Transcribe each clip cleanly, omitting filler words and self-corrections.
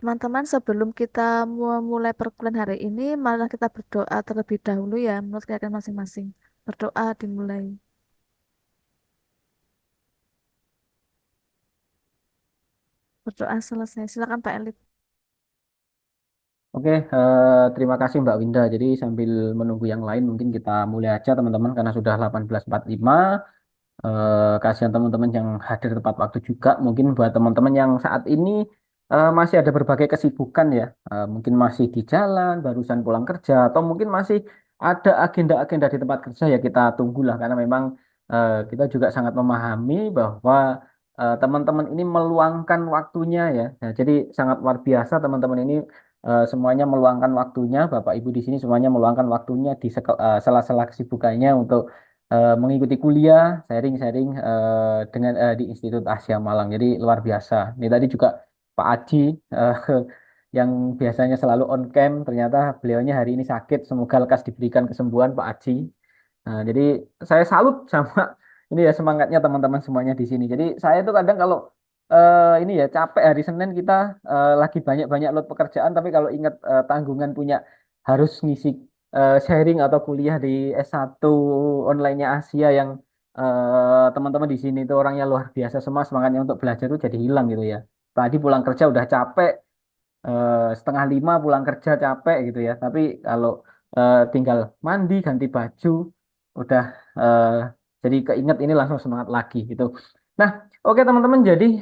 teman-teman, sebelum kita memulai perkuliahan hari ini, malah kita berdoa terlebih dahulu ya, menurut kalian masing-masing. Berdoa dimulai. Berdoa selesai. Silakan Pak Elit. Oke, terima kasih Mbak Winda. Jadi sambil menunggu yang lain, mungkin kita mulai aja teman-teman karena sudah 18.45. Kasihan teman-teman yang hadir tepat waktu juga. Mungkin buat teman-teman yang saat ini masih ada berbagai kesibukan ya. Mungkin masih di jalan, barusan pulang kerja, atau mungkin masih ada agenda-agenda di tempat kerja ya kita tunggulah karena memang kita juga sangat memahami bahwa teman-teman ini meluangkan waktunya ya. Nah, jadi sangat luar biasa teman-teman ini semuanya meluangkan waktunya, Bapak Ibu di sini semuanya meluangkan waktunya di sela-sela kesibukannya untuk mengikuti kuliah, sharing-sharing di Institut Asia Malang. Jadi luar biasa. Ini tadi juga Pak Aji eh, yang biasanya selalu on cam, ternyata beliaunya hari ini sakit. Semoga lekas diberikan kesembuhan Pak Aji. Nah, jadi saya salut sama ini ya semangatnya teman-teman semuanya di sini. Jadi saya tuh kadang kalau ini ya capek hari Senin kita lagi banyak-banyak load pekerjaan, tapi kalau ingat tanggungan punya harus ngisi sharing atau kuliah di S1 online-nya Asia yang teman-teman di sini itu orangnya luar biasa semua semangatnya untuk belajar itu jadi hilang gitu ya. Tadi pulang kerja udah capek, 4:30 pulang kerja capek gitu ya. Tapi kalau tinggal mandi, ganti baju, udah eh, jadi keinget ini langsung semangat lagi gitu. Nah, oke teman-teman, jadi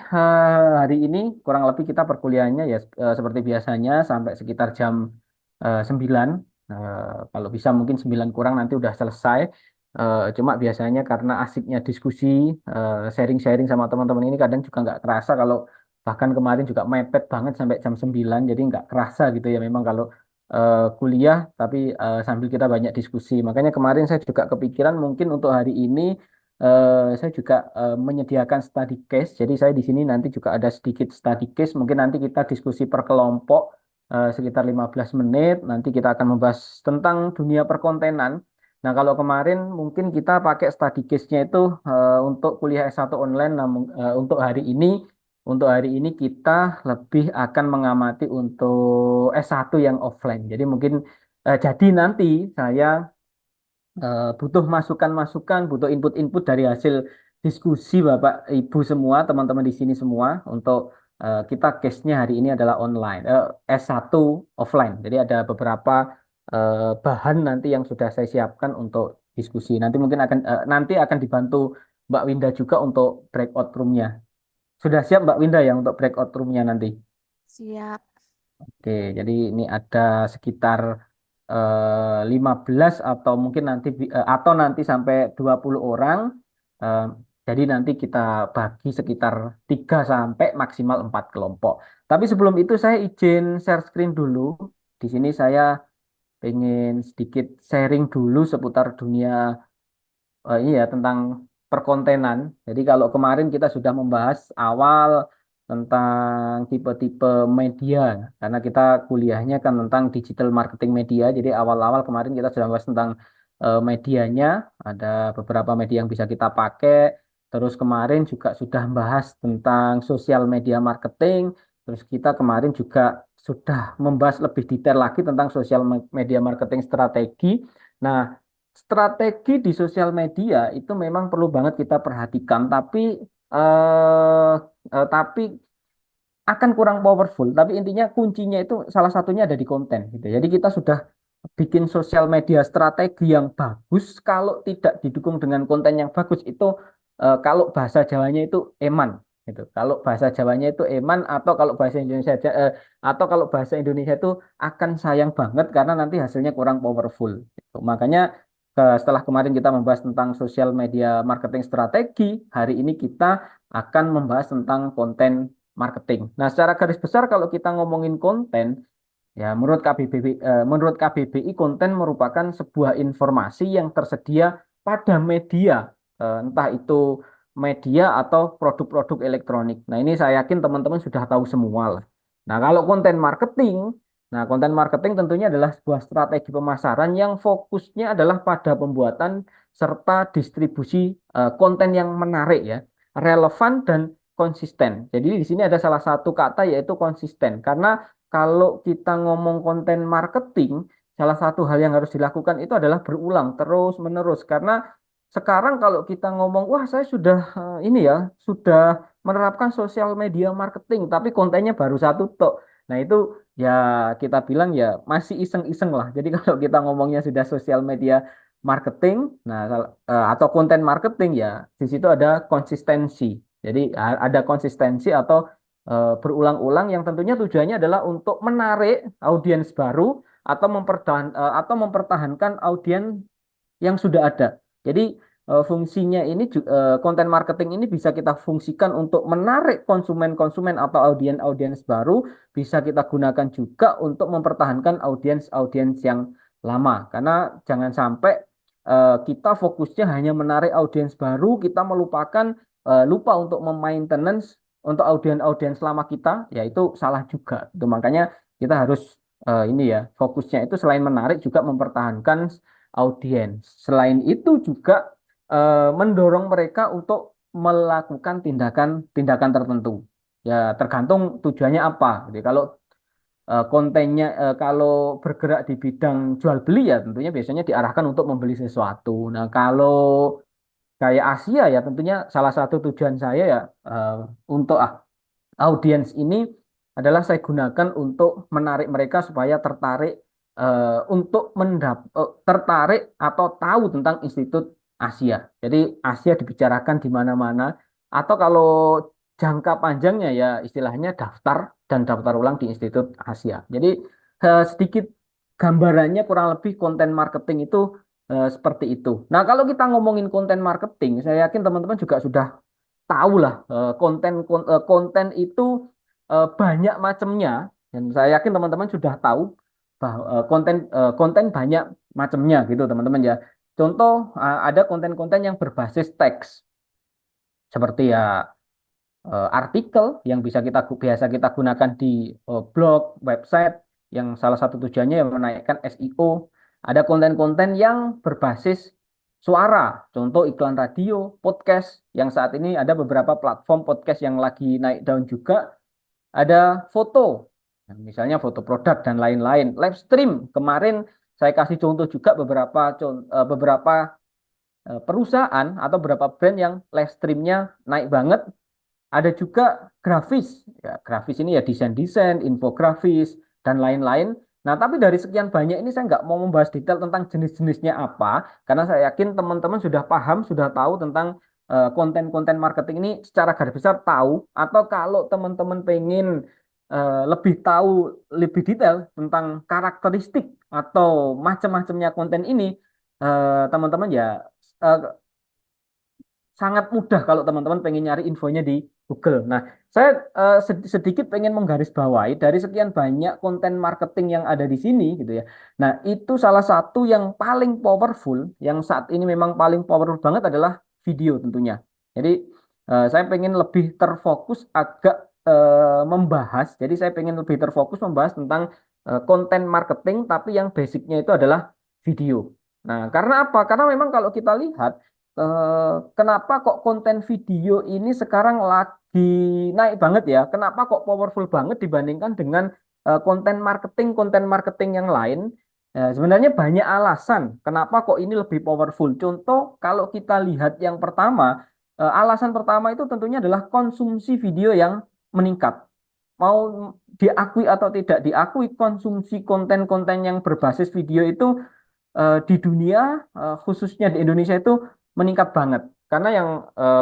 hari ini kurang lebih kita perkuliahannya ya seperti biasanya sampai sekitar jam 9. Kalau bisa mungkin 9 kurang nanti udah selesai. Cuma biasanya karena asiknya diskusi, sharing-sharing sama teman-teman ini kadang juga nggak terasa kalau bahkan kemarin juga mepet banget sampai jam 9, jadi nggak kerasa gitu ya memang kalau kuliah, tapi sambil kita banyak diskusi. Makanya kemarin saya juga kepikiran mungkin untuk hari ini saya juga menyediakan study case. Jadi saya di sini nanti juga ada sedikit study case. Mungkin nanti kita diskusi per kelompok sekitar 15 menit. Nanti kita akan membahas tentang dunia perkontenan. Nah, kalau kemarin mungkin kita pakai study case-nya itu untuk kuliah S1 online, namun untuk hari ini kita lebih akan mengamati untuk S1 yang offline. Jadi mungkin jadi nanti saya butuh masukan-masukan, butuh input-input dari hasil diskusi Bapak Ibu semua, teman-teman di sini semua untuk kita case-nya hari ini adalah online, S1 offline. Jadi ada beberapa bahan nanti yang sudah saya siapkan untuk diskusi. Nanti akan dibantu Mbak Winda juga untuk breakout room-nya. Sudah siap Mbak Winda ya untuk breakout room-nya nanti? Siap. Oke, jadi ini ada sekitar 15 atau mungkin nanti sampai 20 orang. Eh, jadi nanti kita bagi sekitar 3 sampai maksimal 4 kelompok. Tapi sebelum itu saya izin share screen dulu. Di sini saya pengen sedikit sharing dulu seputar dunia ini ya tentang perkontenan. Jadi kalau kemarin kita sudah membahas awal tentang tipe-tipe media, karena kita kuliahnya kan tentang digital marketing media. Jadi awal-awal kemarin kita sudah bahas tentang medianya, ada beberapa media yang bisa kita pakai. Terus kemarin juga sudah bahas tentang sosial media marketing. Terus kita kemarin juga sudah membahas lebih detail lagi tentang sosial media marketing strategi. Nah, strategi di sosial media itu memang perlu banget kita perhatikan, eh, tapi akan kurang powerful. Tapi intinya kuncinya itu salah satunya ada di konten gitu. Jadi kita sudah bikin sosial media strategi yang bagus, kalau tidak didukung dengan konten yang bagus itu kalau bahasa Jawanya itu eman gitu. Kalau bahasa Jawanya itu eman atau kalau bahasa Indonesia itu akan sayang banget karena nanti hasilnya kurang powerful gitu. Makanya setelah kemarin kita membahas tentang sosial media marketing strategi, hari ini kita akan membahas tentang konten marketing. Nah, secara garis besar kalau kita ngomongin konten, ya, menurut KBBI konten merupakan sebuah informasi yang tersedia pada media, entah itu media atau produk-produk elektronik. Nah, ini saya yakin teman-teman sudah tahu semua lah. Nah, kalau konten marketing tentunya adalah sebuah strategi pemasaran yang fokusnya adalah pada pembuatan serta distribusi konten yang menarik ya, relevan dan konsisten. Jadi di sini ada salah satu kata yaitu konsisten. Karena kalau kita ngomong konten marketing, salah satu hal yang harus dilakukan itu adalah berulang terus menerus. Karena sekarang kalau kita ngomong, wah saya sudah ini ya, sudah menerapkan sosial media marketing, tapi kontennya baru satu tok. Nah itu ya kita bilang ya masih iseng-iseng lah. Jadi kalau kita ngomongnya sudah sosial media marketing, nah atau konten marketing ya di situ ada konsistensi. Jadi ada konsistensi atau berulang-ulang yang tentunya tujuannya adalah untuk menarik audiens baru atau mempertahankan audiens yang sudah ada. Jadi fungsinya ini konten marketing ini bisa kita fungsikan untuk menarik konsumen-konsumen atau audiens-audiens baru, bisa kita gunakan juga untuk mempertahankan audiens-audiens yang lama. Karena jangan sampai kita fokusnya hanya menarik audiens baru, kita melupakan lupa untuk memaintenance untuk audiens-audiens lama kita, ya itu salah juga. Itu makanya kita harus ini ya fokusnya itu selain menarik juga mempertahankan audiens. Selain itu juga mendorong mereka untuk melakukan tindakan-tindakan tertentu. Ya tergantung tujuannya apa. Jadi kalau kontennya kalau bergerak di bidang jual beli ya tentunya biasanya diarahkan untuk membeli sesuatu. Nah kalau kayak Asia ya tentunya salah satu tujuan saya ya untuk audiens ini adalah saya gunakan untuk menarik mereka supaya tertarik untuk tertarik atau tahu tentang Institut Asia. Jadi Asia dibicarakan di mana-mana atau kalau jangka panjangnya ya istilahnya daftar dan daftar ulang di Institut Asia. Jadi sedikit gambarannya kurang lebih konten marketing itu seperti itu. Nah, kalau kita ngomongin konten marketing, saya yakin teman-teman juga sudah tahu lah konten itu banyak macamnya dan saya yakin teman-teman sudah tahu bahwa konten banyak macamnya gitu teman-teman ya. Contoh ada konten-konten yang berbasis teks seperti ya artikel yang biasa kita gunakan di blog, website yang salah satu tujuannya yang menaikkan SEO. Ada konten-konten yang berbasis suara, contoh iklan radio, podcast yang saat ini ada beberapa platform podcast yang lagi naik daun juga. Ada foto, nah, misalnya foto produk dan lain-lain. Live stream kemarin saya kasih contoh juga beberapa perusahaan atau beberapa brand yang live streamnya naik banget. Ada juga grafis, ya, grafis ini ya desain-desain, infografis, dan lain-lain. Nah, tapi dari sekian banyak ini saya nggak mau membahas detail tentang jenis-jenisnya apa, karena saya yakin teman-teman sudah paham, sudah tahu tentang konten-konten marketing ini secara garis besar tahu, atau kalau teman-teman pengen lebih tahu lebih detail tentang karakteristik atau macam-macamnya konten ini, teman-teman ya eh, sangat mudah kalau teman-teman pengen nyari infonya di Google. Nah, saya sedikit pengen menggarisbawahi dari sekian banyak konten marketing yang ada di sini gitu ya. Nah, itu salah satu yang paling powerful, yang saat ini memang paling powerful banget adalah video tentunya. Jadi, saya pengen lebih terfokus agak membahas. Jadi, saya pengen lebih terfokus membahas tentang konten marketing, tapi yang basicnya itu adalah video. Nah, karena apa? Karena memang kalau kita lihat kenapa kok konten video ini sekarang lagi naik banget ya? Kenapa kok powerful banget dibandingkan dengan konten marketing yang lain? Sebenarnya banyak alasan kenapa kok ini lebih powerful. Contoh, kalau kita lihat yang pertama, alasan pertama itu tentunya adalah konsumsi video yang meningkat. Mau diakui atau tidak diakui, konsumsi konten-konten yang berbasis video itu di dunia khususnya di Indonesia itu meningkat banget. Karena yang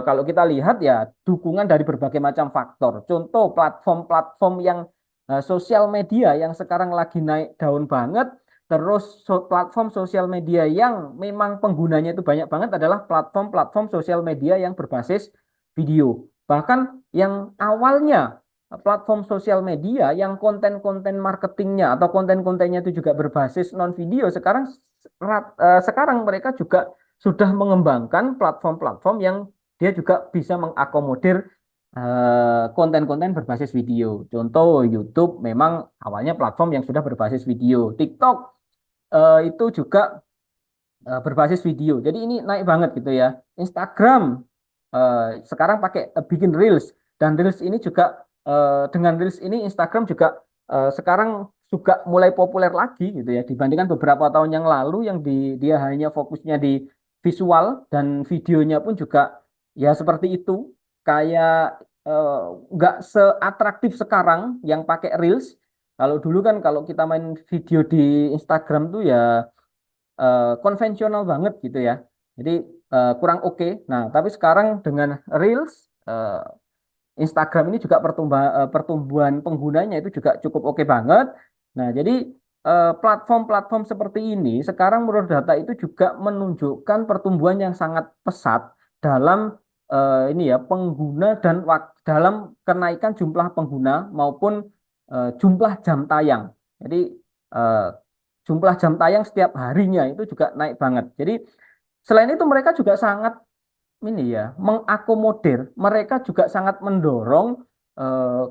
kalau kita lihat ya dukungan dari berbagai macam faktor. Contoh platform-platform yang sosial media yang sekarang lagi naik daun banget. Terus platform sosial media yang memang penggunanya itu banyak banget adalah platform-platform sosial media yang berbasis video. Bahkan yang awalnya platform sosial media yang konten-konten marketingnya atau konten-kontennya itu juga berbasis non video sekarang mereka juga sudah mengembangkan platform-platform yang dia juga bisa mengakomodir konten-konten berbasis video. Contoh YouTube memang awalnya platform yang sudah berbasis video. TikTok itu juga berbasis video. Jadi ini naik banget gitu ya. Instagram sekarang pakai bikin Reels Dan Reels ini juga dengan Reels ini Instagram juga sekarang juga mulai populer lagi gitu ya dibandingkan beberapa tahun yang lalu yang dia hanya fokusnya di visual dan videonya pun juga ya seperti itu kayak eh, nggak seatraktif sekarang yang pakai Reels. Kalau dulu kan kalau kita main video di Instagram tuh ya konvensional banget gitu ya. Jadi kurang oke. Nah, tapi sekarang dengan Reels, Instagram ini juga pertumbuhan penggunanya itu juga cukup oke banget. Nah, jadi platform-platform seperti ini sekarang menurut data itu juga menunjukkan pertumbuhan yang sangat pesat dalam ini ya pengguna dan dalam kenaikan jumlah pengguna maupun jumlah jam tayang. Jadi eh, jumlah jam tayang setiap harinya itu juga naik banget. Jadi selain itu mereka juga sangat ini ya mengakomodir, mereka juga sangat mendorong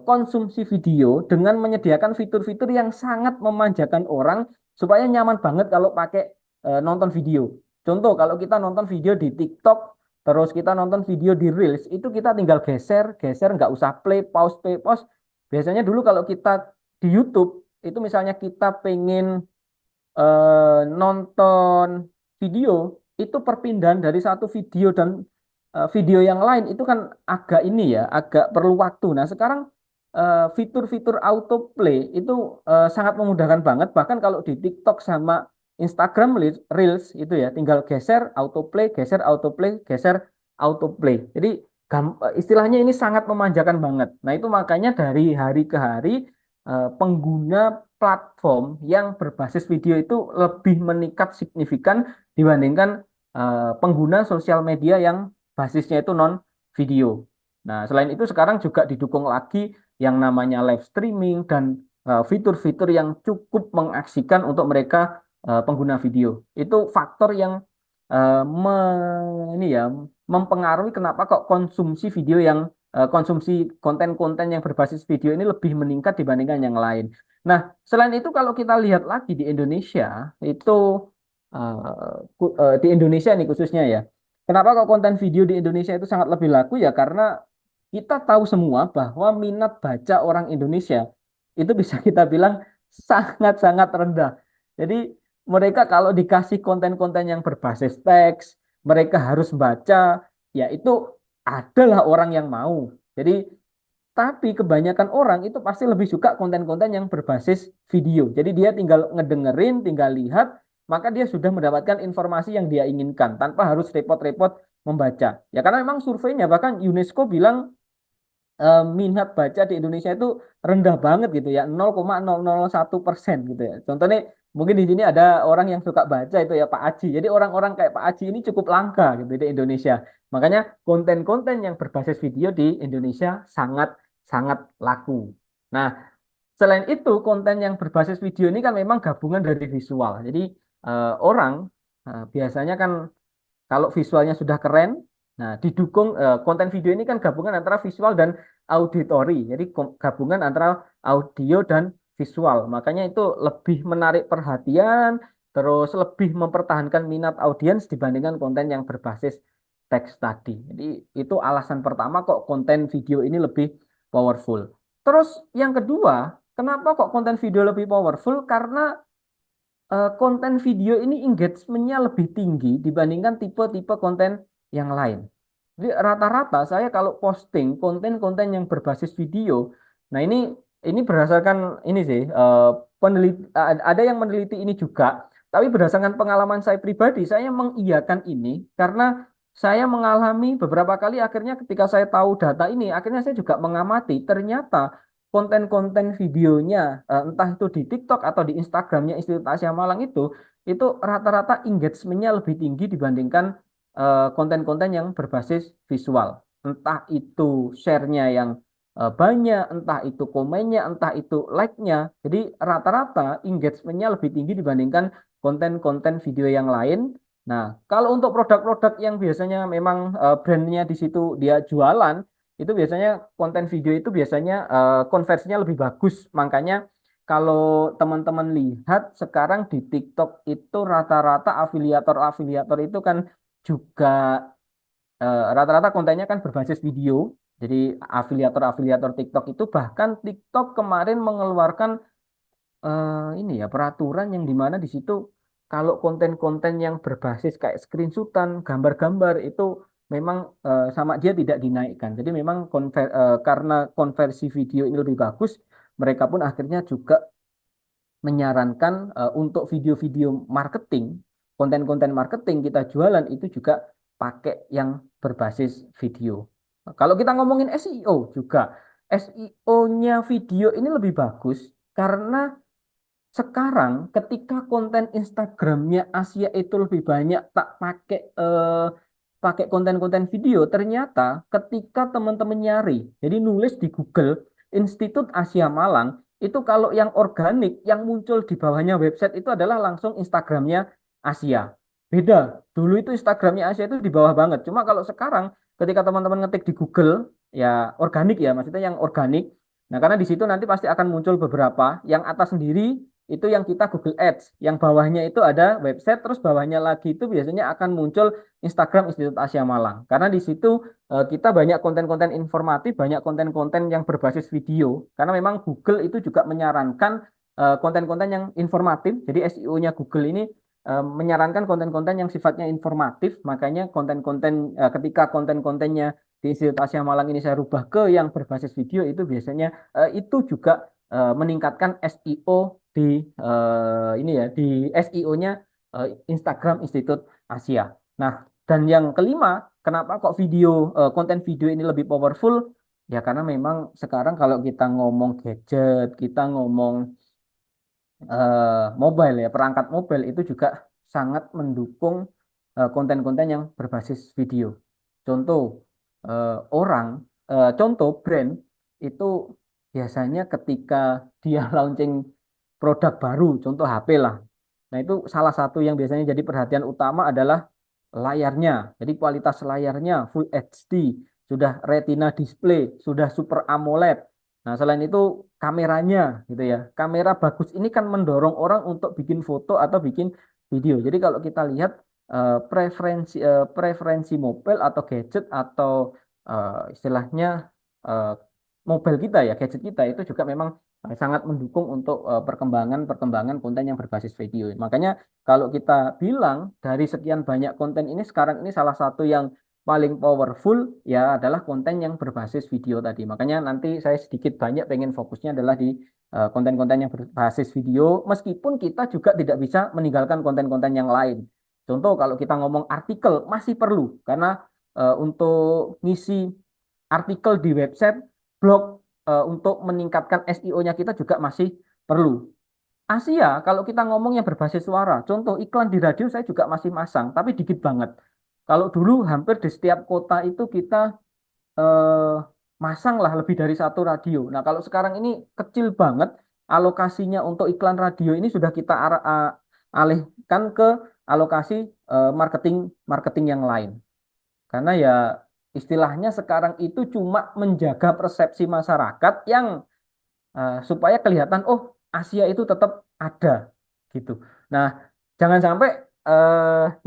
konsumsi video dengan menyediakan fitur-fitur yang sangat memanjakan orang supaya nyaman banget kalau pakai nonton video. Contoh kalau kita nonton video di TikTok, terus kita nonton video di Reels, itu kita tinggal geser, geser, nggak usah play, pause. Biasanya dulu kalau kita di YouTube, itu misalnya kita pengen nonton video itu perpindahan dari satu video dan video yang lain itu kan agak ini ya, agak perlu waktu. Nah, sekarang fitur-fitur autoplay itu sangat memudahkan banget. Bahkan kalau di TikTok sama Instagram Reels itu ya, tinggal geser autoplay, geser autoplay. Jadi istilahnya ini sangat memanjakan banget. Nah, itu makanya dari hari ke hari pengguna platform yang berbasis video itu lebih meningkat signifikan dibandingkan pengguna sosial media yang basisnya itu non video. Nah, selain itu sekarang juga didukung lagi yang namanya live streaming dan fitur-fitur yang cukup mengaksikan untuk mereka pengguna video. Itu faktor yang ini ya mempengaruhi kenapa kok konsumsi video yang konsumsi konten-konten yang berbasis video ini lebih meningkat dibandingkan yang lain. Nah, selain itu kalau kita lihat lagi di Indonesia itu di Indonesia nih khususnya ya. Kenapa kok konten video di Indonesia itu sangat lebih laku ya? Karena kita tahu semua bahwa minat baca orang Indonesia itu bisa kita bilang sangat-sangat rendah. Jadi mereka kalau dikasih konten-konten yang berbasis teks, mereka harus baca, ya itu adalah orang yang mau. Jadi tapi kebanyakan orang itu pasti lebih suka konten-konten yang berbasis video. Jadi dia tinggal ngedengerin, tinggal lihat, maka dia sudah mendapatkan informasi yang dia inginkan tanpa harus repot-repot membaca. Ya karena memang surveinya bahkan UNESCO bilang minat baca di Indonesia itu rendah banget gitu ya 0,001% gitu ya. Contohnya mungkin di sini ada orang yang suka baca itu ya Pak Aji. Jadi orang-orang kayak Pak Aji ini cukup langka gitu di Indonesia. Makanya konten-konten yang berbasis video di Indonesia sangat sangat laku. Nah, selain itu konten yang berbasis video ini kan memang gabungan dari visual. Jadi orang biasanya kan kalau visualnya sudah keren, nah didukung konten video ini kan gabungan antara visual dan auditory. Jadi gabungan antara audio dan visual. Makanya itu lebih menarik perhatian, terus lebih mempertahankan minat audiens dibandingkan konten yang berbasis teks tadi. Jadi itu alasan pertama kok konten video ini lebih powerful. Terus yang kedua, kenapa kok konten video lebih powerful? Karena konten video ini engagementnya lebih tinggi dibandingkan tipe-tipe konten yang lain. Jadi rata-rata saya kalau posting konten-konten yang berbasis video, nah ini berdasarkan ini sih peneliti ada yang meneliti ini juga, tapi berdasarkan pengalaman saya pribadi, saya mengiyakan ini karena saya mengalami beberapa kali akhirnya ketika saya tahu data ini, akhirnya saya juga mengamati ternyata konten-konten videonya entah itu di TikTok atau di Instagramnya Institut Asia Malang itu rata-rata engagementnya lebih tinggi dibandingkan konten-konten yang berbasis visual. Entah itu share-nya yang banyak, entah itu komennya, entah itu like-nya. Jadi rata-rata engagement-nya lebih tinggi dibandingkan konten-konten video yang lain. Nah, kalau untuk produk-produk yang biasanya memang brandnya di situ dia jualan, itu biasanya konten video itu biasanya konversinya lebih bagus. Makanya kalau teman-teman lihat sekarang di TikTok itu rata-rata afiliator-afiliator itu kan juga rata-rata kontennya kan berbasis video. Jadi afiliator-afiliator TikTok itu bahkan TikTok kemarin mengeluarkan ini ya peraturan yang dimana di situ kalau konten-konten yang berbasis kayak screenshotan, gambar-gambar itu memang sama dia tidak dinaikkan. Jadi memang karena konversi video ini lebih bagus, mereka pun akhirnya juga menyarankan untuk video-video marketing, konten-konten marketing kita jualan itu juga pakai yang berbasis video. Nah, kalau kita ngomongin SEO juga, SEO-nya video ini lebih bagus karena sekarang ketika konten Instagramnya Asia itu lebih banyak tak pakai konten-konten video, ternyata ketika teman-teman nyari, jadi nulis di Google Institut Asia Malang, itu kalau yang organik yang muncul di bawahnya website itu adalah langsung Instagramnya Asia. Beda, dulu itu Instagramnya Asia itu di bawah banget. Cuma kalau sekarang ketika teman-teman ngetik di Google, ya organik ya, maksudnya yang organik. Nah, karena di situ nanti pasti akan muncul beberapa, yang atas sendiri itu yang kita Google Ads, yang bawahnya itu ada website, terus bawahnya lagi itu biasanya akan muncul Instagram Institut Asia Malang. Karena di situ kita banyak konten-konten informatif, banyak konten-konten yang berbasis video. Karena memang Google itu juga menyarankan konten-konten yang informatif. Jadi SEO-nya Google ini menyarankan konten-konten yang sifatnya informatif. Makanya konten-konten ketika konten-kontennya di Institut Asia Malang ini saya rubah ke yang berbasis video itu biasanya itu juga meningkatkan SEO di ini ya di SEO-nya Instagram Institut Asia. Nah, dan yang kelima, kenapa kok konten video ini lebih powerful? Ya karena memang sekarang kalau kita ngomong gadget, kita ngomong mobile ya, perangkat mobile itu juga sangat mendukung konten-konten yang berbasis video. Contoh contoh brand itu biasanya ketika dia launching produk baru, contoh HP lah. Nah, itu salah satu yang biasanya jadi perhatian utama adalah layarnya. Jadi kualitas layarnya Full HD, sudah Retina display, sudah Super AMOLED. Nah, selain itu kameranya gitu ya. Kamera bagus ini kan mendorong orang untuk bikin foto atau bikin video. Jadi kalau kita lihat preferensi mobile atau gadget atau istilahnya eh, mobile kita ya, gadget kita itu juga memang sangat mendukung untuk perkembangan konten yang berbasis video. Makanya kalau kita bilang dari sekian banyak konten ini sekarang ini salah satu yang paling powerful ya adalah konten yang berbasis video tadi. Makanya nanti saya sedikit banyak pengen fokusnya adalah di konten-konten yang berbasis video, meskipun kita juga tidak bisa meninggalkan konten-konten yang lain. Contoh kalau kita ngomong artikel masih perlu karena untuk ngisi artikel di website, blog untuk meningkatkan SEO-nya kita juga masih perlu. Asia, kalau kita ngomong yang berbasis suara, contoh iklan di radio saya juga masih masang, tapi dikit banget. Kalau dulu hampir di setiap kota itu kita eh, masang lah lebih dari satu radio. Nah, kalau sekarang ini kecil banget, alokasinya untuk iklan radio ini sudah kita alihkan ke alokasi marketing marketing yang lain. Karena ya istilahnya sekarang itu cuma menjaga persepsi masyarakat yang supaya kelihatan oh Asia itu tetap ada gitu. Nah, jangan sampai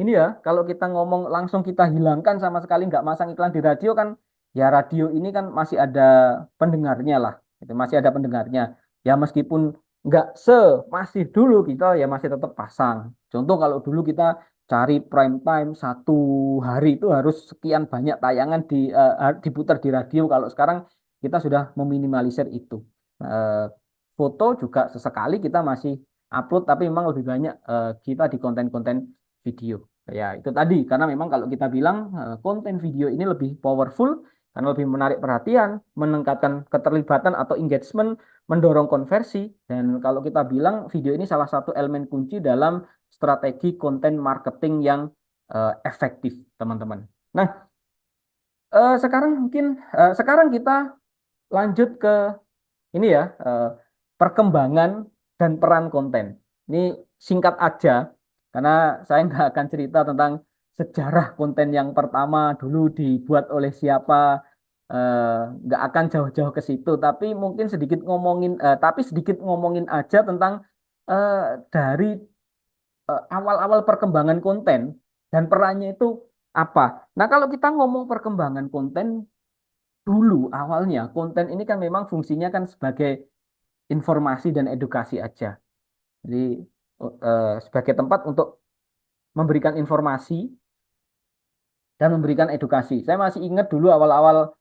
ini ya kalau kita ngomong langsung kita hilangkan sama sekali nggak masang iklan di radio kan ya radio ini kan masih ada pendengarnya lah, itu masih ada pendengarnya. Ya meskipun nggak masih dulu kita ya masih tetap pasang. Contoh kalau dulu kita cari prime time satu hari itu harus sekian banyak tayangan diputar di radio. Kalau sekarang kita sudah meminimalisir itu. Eh, Foto juga sesekali kita masih upload, tapi memang lebih banyak kita di konten-konten video. Ya, itu tadi, karena memang kalau kita bilang konten video ini lebih powerful, karena lebih menarik perhatian, meningkatkan keterlibatan atau engagement, mendorong konversi, dan kalau kita bilang video ini salah satu elemen kunci dalam strategi konten marketing yang efektif, teman-teman. Nah, sekarang kita lanjut ke ini ya perkembangan dan peran konten. Ini singkat aja karena saya nggak akan cerita tentang sejarah konten yang pertama dulu dibuat oleh siapa, nggak akan jauh-jauh ke situ. Tapi sedikit ngomongin aja tentang eh, dari awal-awal perkembangan konten dan perannya itu apa. Nah kalau kita ngomong perkembangan konten dulu awalnya konten ini kan memang fungsinya kan sebagai informasi dan edukasi aja. Jadi sebagai tempat untuk memberikan informasi dan memberikan edukasi. Saya masih ingat dulu awal-awal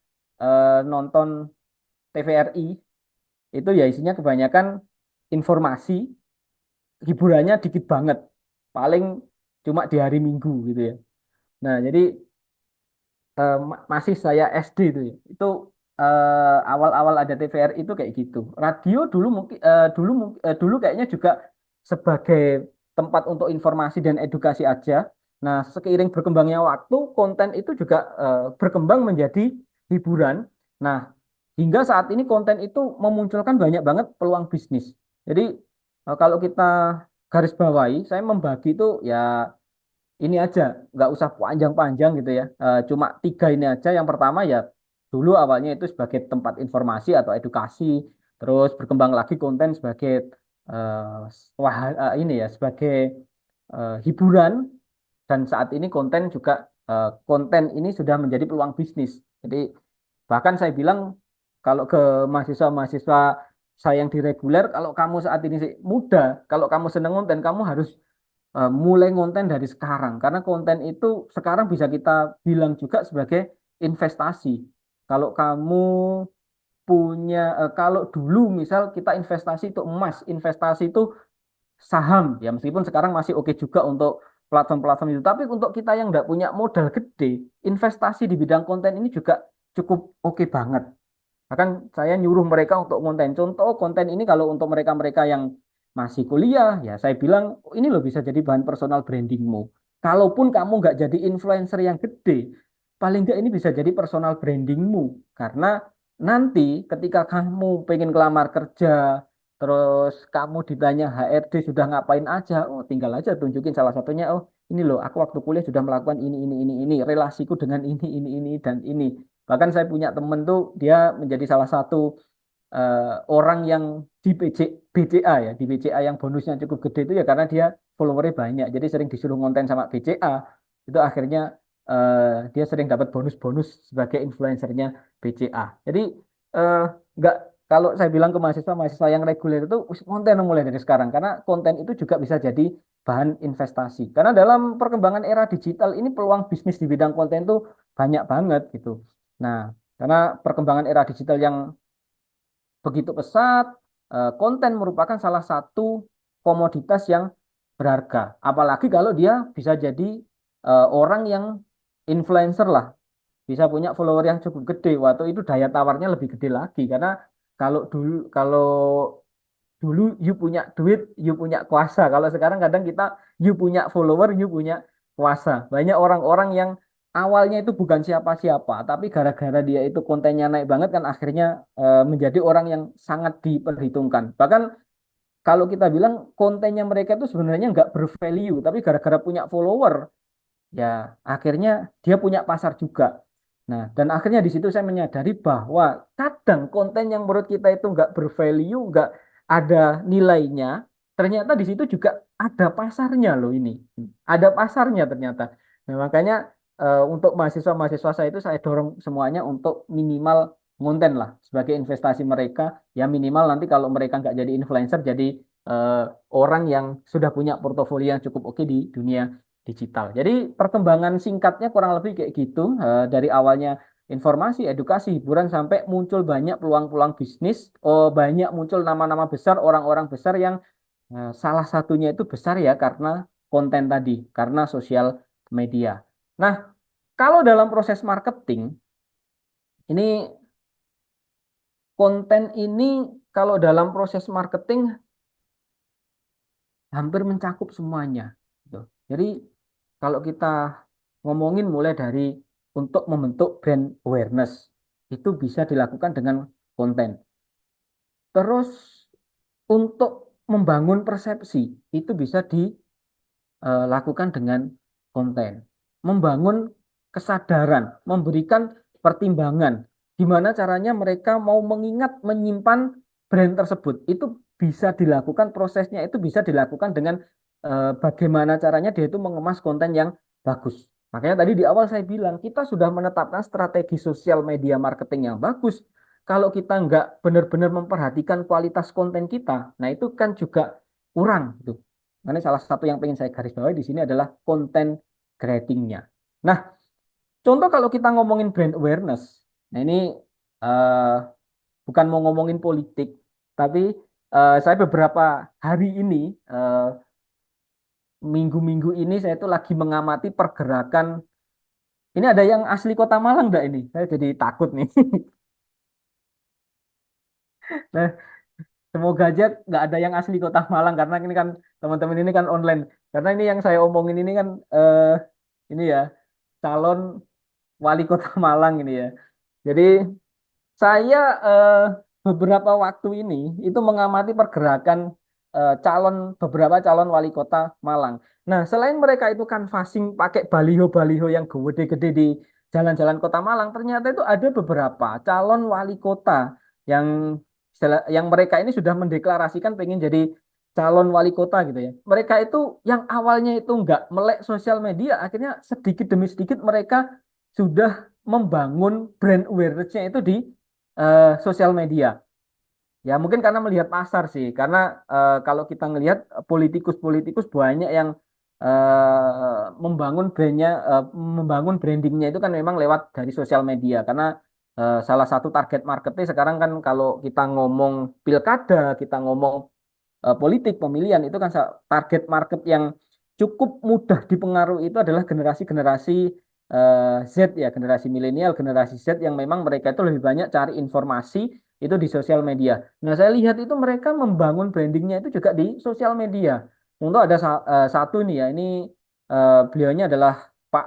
nonton TVRI itu ya isinya kebanyakan informasi, hiburannya dikit banget. Paling cuma di hari Minggu gitu ya. Nah, jadi masih saya SD itu ya. Itu awal-awal ada TVRI itu kayak gitu. Radio dulu mungkin dulu kayaknya juga sebagai tempat untuk informasi dan edukasi aja. Nah, seiring berkembangnya waktu, konten itu juga berkembang menjadi hiburan. Nah, hingga saat ini konten itu memunculkan banyak banget peluang bisnis. Jadi, kalau kita garis bawahi, saya membagi itu ya ini aja, nggak usah panjang-panjang gitu ya. Cuma tiga ini aja. Yang pertama ya dulu awalnya itu sebagai tempat informasi atau edukasi, terus berkembang lagi konten sebagai ini ya sebagai hiburan, dan saat ini konten juga konten ini sudah menjadi peluang bisnis. Jadi bahkan saya bilang kalau ke mahasiswa-mahasiswa saya yang di reguler, kalau kamu saat ini muda, kalau kamu seneng konten, kamu harus mulai konten dari sekarang karena konten itu sekarang bisa kita bilang juga sebagai investasi. Kalau kamu punya kalau dulu misal kita investasi itu emas, investasi itu saham ya meskipun sekarang masih oke juga untuk platform-platform itu, tapi untuk kita yang nggak punya modal gede, investasi di bidang konten ini juga cukup oke banget. Bahkan saya nyuruh mereka untuk konten. Contoh konten ini kalau untuk mereka-mereka yang masih kuliah, ya saya bilang, "Oh, ini loh bisa jadi bahan personal brandingmu. Kalaupun kamu nggak jadi influencer yang gede, paling nggak ini bisa jadi personal brandingmu. Karena nanti ketika kamu pengen kelamar kerja, terus kamu ditanya HRD sudah ngapain aja, oh tinggal aja tunjukin salah satunya, oh ini loh aku waktu kuliah sudah melakukan ini, relasiku dengan ini, dan ini. Bahkan saya punya temen tuh dia menjadi salah satu orang yang di BCA ya, di BCA yang bonusnya cukup gede itu ya karena dia followernya banyak. Jadi sering disuruh konten sama BCA. Itu akhirnya dia sering dapat bonus-bonus sebagai influencernya BCA. Jadi eh, nggak kalau saya bilang ke mahasiswa-mahasiswa yang reguler itu konten mulai dari sekarang karena konten itu juga bisa jadi bahan investasi. Karena dalam perkembangan era digital ini peluang bisnis di bidang konten itu banyak banget gitu. Nah, karena perkembangan era digital yang begitu pesat, konten merupakan salah satu komoditas yang berharga. Apalagi kalau dia bisa jadi orang yang influencer lah, bisa punya follower yang cukup gede. Waktu itu daya tawarnya lebih gede lagi karena kalau dulu you punya duit, you punya kuasa. Kalau sekarang kadang kita you punya follower, you punya kuasa. Banyak orang-orang yang awalnya itu bukan siapa-siapa, tapi gara-gara dia itu kontennya naik banget kan akhirnya menjadi orang yang sangat diperhitungkan. Bahkan kalau kita bilang kontennya mereka itu sebenarnya nggak bervalue, tapi gara-gara punya follower, ya akhirnya dia punya pasar juga. Nah, dan akhirnya di situ saya menyadari bahwa kadang konten yang menurut kita itu nggak bervalue, nggak ada nilainya, ternyata di situ juga ada pasarnya loh ini. Ada pasarnya ternyata. Nah, makanya untuk mahasiswa-mahasiswa saya itu saya dorong semuanya untuk minimal konten lah sebagai investasi mereka. Ya minimal nanti kalau mereka nggak jadi influencer, jadi eh, orang yang sudah punya portofolio yang cukup oke di dunia digital. Jadi perkembangan singkatnya kurang lebih kayak gitu, dari awalnya informasi, edukasi, hiburan sampai muncul banyak peluang-peluang bisnis, oh banyak muncul nama-nama besar, orang-orang besar yang salah satunya itu besar ya karena konten tadi, karena sosial media. Nah, kalau dalam proses marketing, ini konten ini kalau dalam proses marketing hampir mencakup semuanya. Gitu. Jadi kalau kita ngomongin mulai dari untuk membentuk brand awareness, itu bisa dilakukan dengan konten. Terus untuk membangun persepsi, itu bisa dilakukan dengan konten. Membangun kesadaran, memberikan pertimbangan, gimana caranya mereka mau mengingat, menyimpan brand tersebut. Itu bisa dilakukan, prosesnya itu bisa dilakukan dengan bagaimana caranya dia itu mengemas konten yang bagus. Makanya tadi di awal saya bilang, kita sudah menetapkan strategi sosial media marketing yang bagus. Kalau kita nggak benar-benar memperhatikan kualitas konten kita, nah itu kan juga kurang gitu. Karena salah satu yang pengen saya garis bawahi di sini adalah konten creatingnya. Nah, contoh kalau kita ngomongin brand awareness, nah ini eh, bukan mau ngomongin politik, tapi saya beberapa hari ini, eh, minggu-minggu ini saya tuh lagi mengamati pergerakan. Ini ada yang asli Kota Malang enggak ini? Saya jadi takut nih. Nah, semoga aja nggak ada yang asli Kota Malang karena ini kan teman-teman ini kan online. Karena ini yang saya omongin ini kan ini ya calon wali Kota Malang ini ya. Jadi saya beberapa waktu ini itu mengamati pergerakan beberapa calon wali kota Malang. Nah, selain mereka itu canvassing pakai baliho-baliho yang gede-gede di jalan-jalan kota Malang, ternyata itu ada beberapa calon wali kota yang yang mereka ini sudah mendeklarasikan pengen jadi calon wali kota gitu ya. Mereka itu yang awalnya itu nggak melek sosial media, akhirnya sedikit demi sedikit mereka sudah membangun brand awareness-nya itu di sosial media. Ya mungkin karena melihat pasar sih, karena kalau kita ngelihat politikus-politikus banyak yang membangun brandnya, membangun brandingnya itu kan memang lewat dari sosial media. Karena salah satu target marketnya sekarang kan kalau kita ngomong pilkada, kita ngomong politik pemilihan itu kan target market yang cukup mudah dipengaruhi itu adalah generasi-generasi Z ya, generasi milenial, generasi Z yang memang mereka itu lebih banyak cari informasi itu di sosial media. Nah, saya lihat itu mereka membangun brandingnya itu juga di sosial media. Contoh ada satu nih ya, ini beliaunya adalah Pak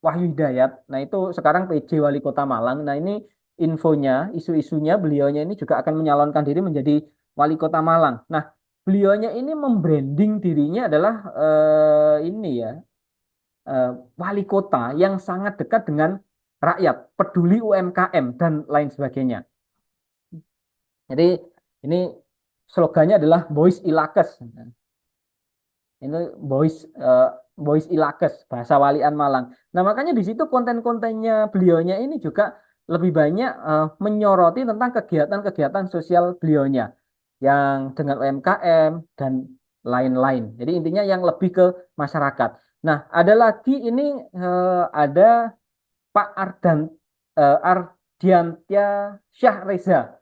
Wahyu Hidayat. Nah, itu sekarang PJ Wali Kota Malang. Nah, ini infonya, isu-isunya beliaunya ini juga akan menyalonkan diri menjadi Wali Kota Malang. Nah, beliaunya ini membranding dirinya adalah ini ya, eh, wali kota yang sangat dekat dengan rakyat, peduli UMKM dan lain sebagainya. Jadi ini slogannya adalah Boys Ilakes. Ini Boys Ilakes, bahasa Walian Malang. Nah, makanya di situ konten-kontennya beliaunya ini juga lebih banyak menyoroti tentang kegiatan-kegiatan sosial beliaunya yang dengan UMKM dan lain-lain. Jadi intinya yang lebih ke masyarakat. Nah, ada lagi ini ada Pak Ardiantya Syah Reza.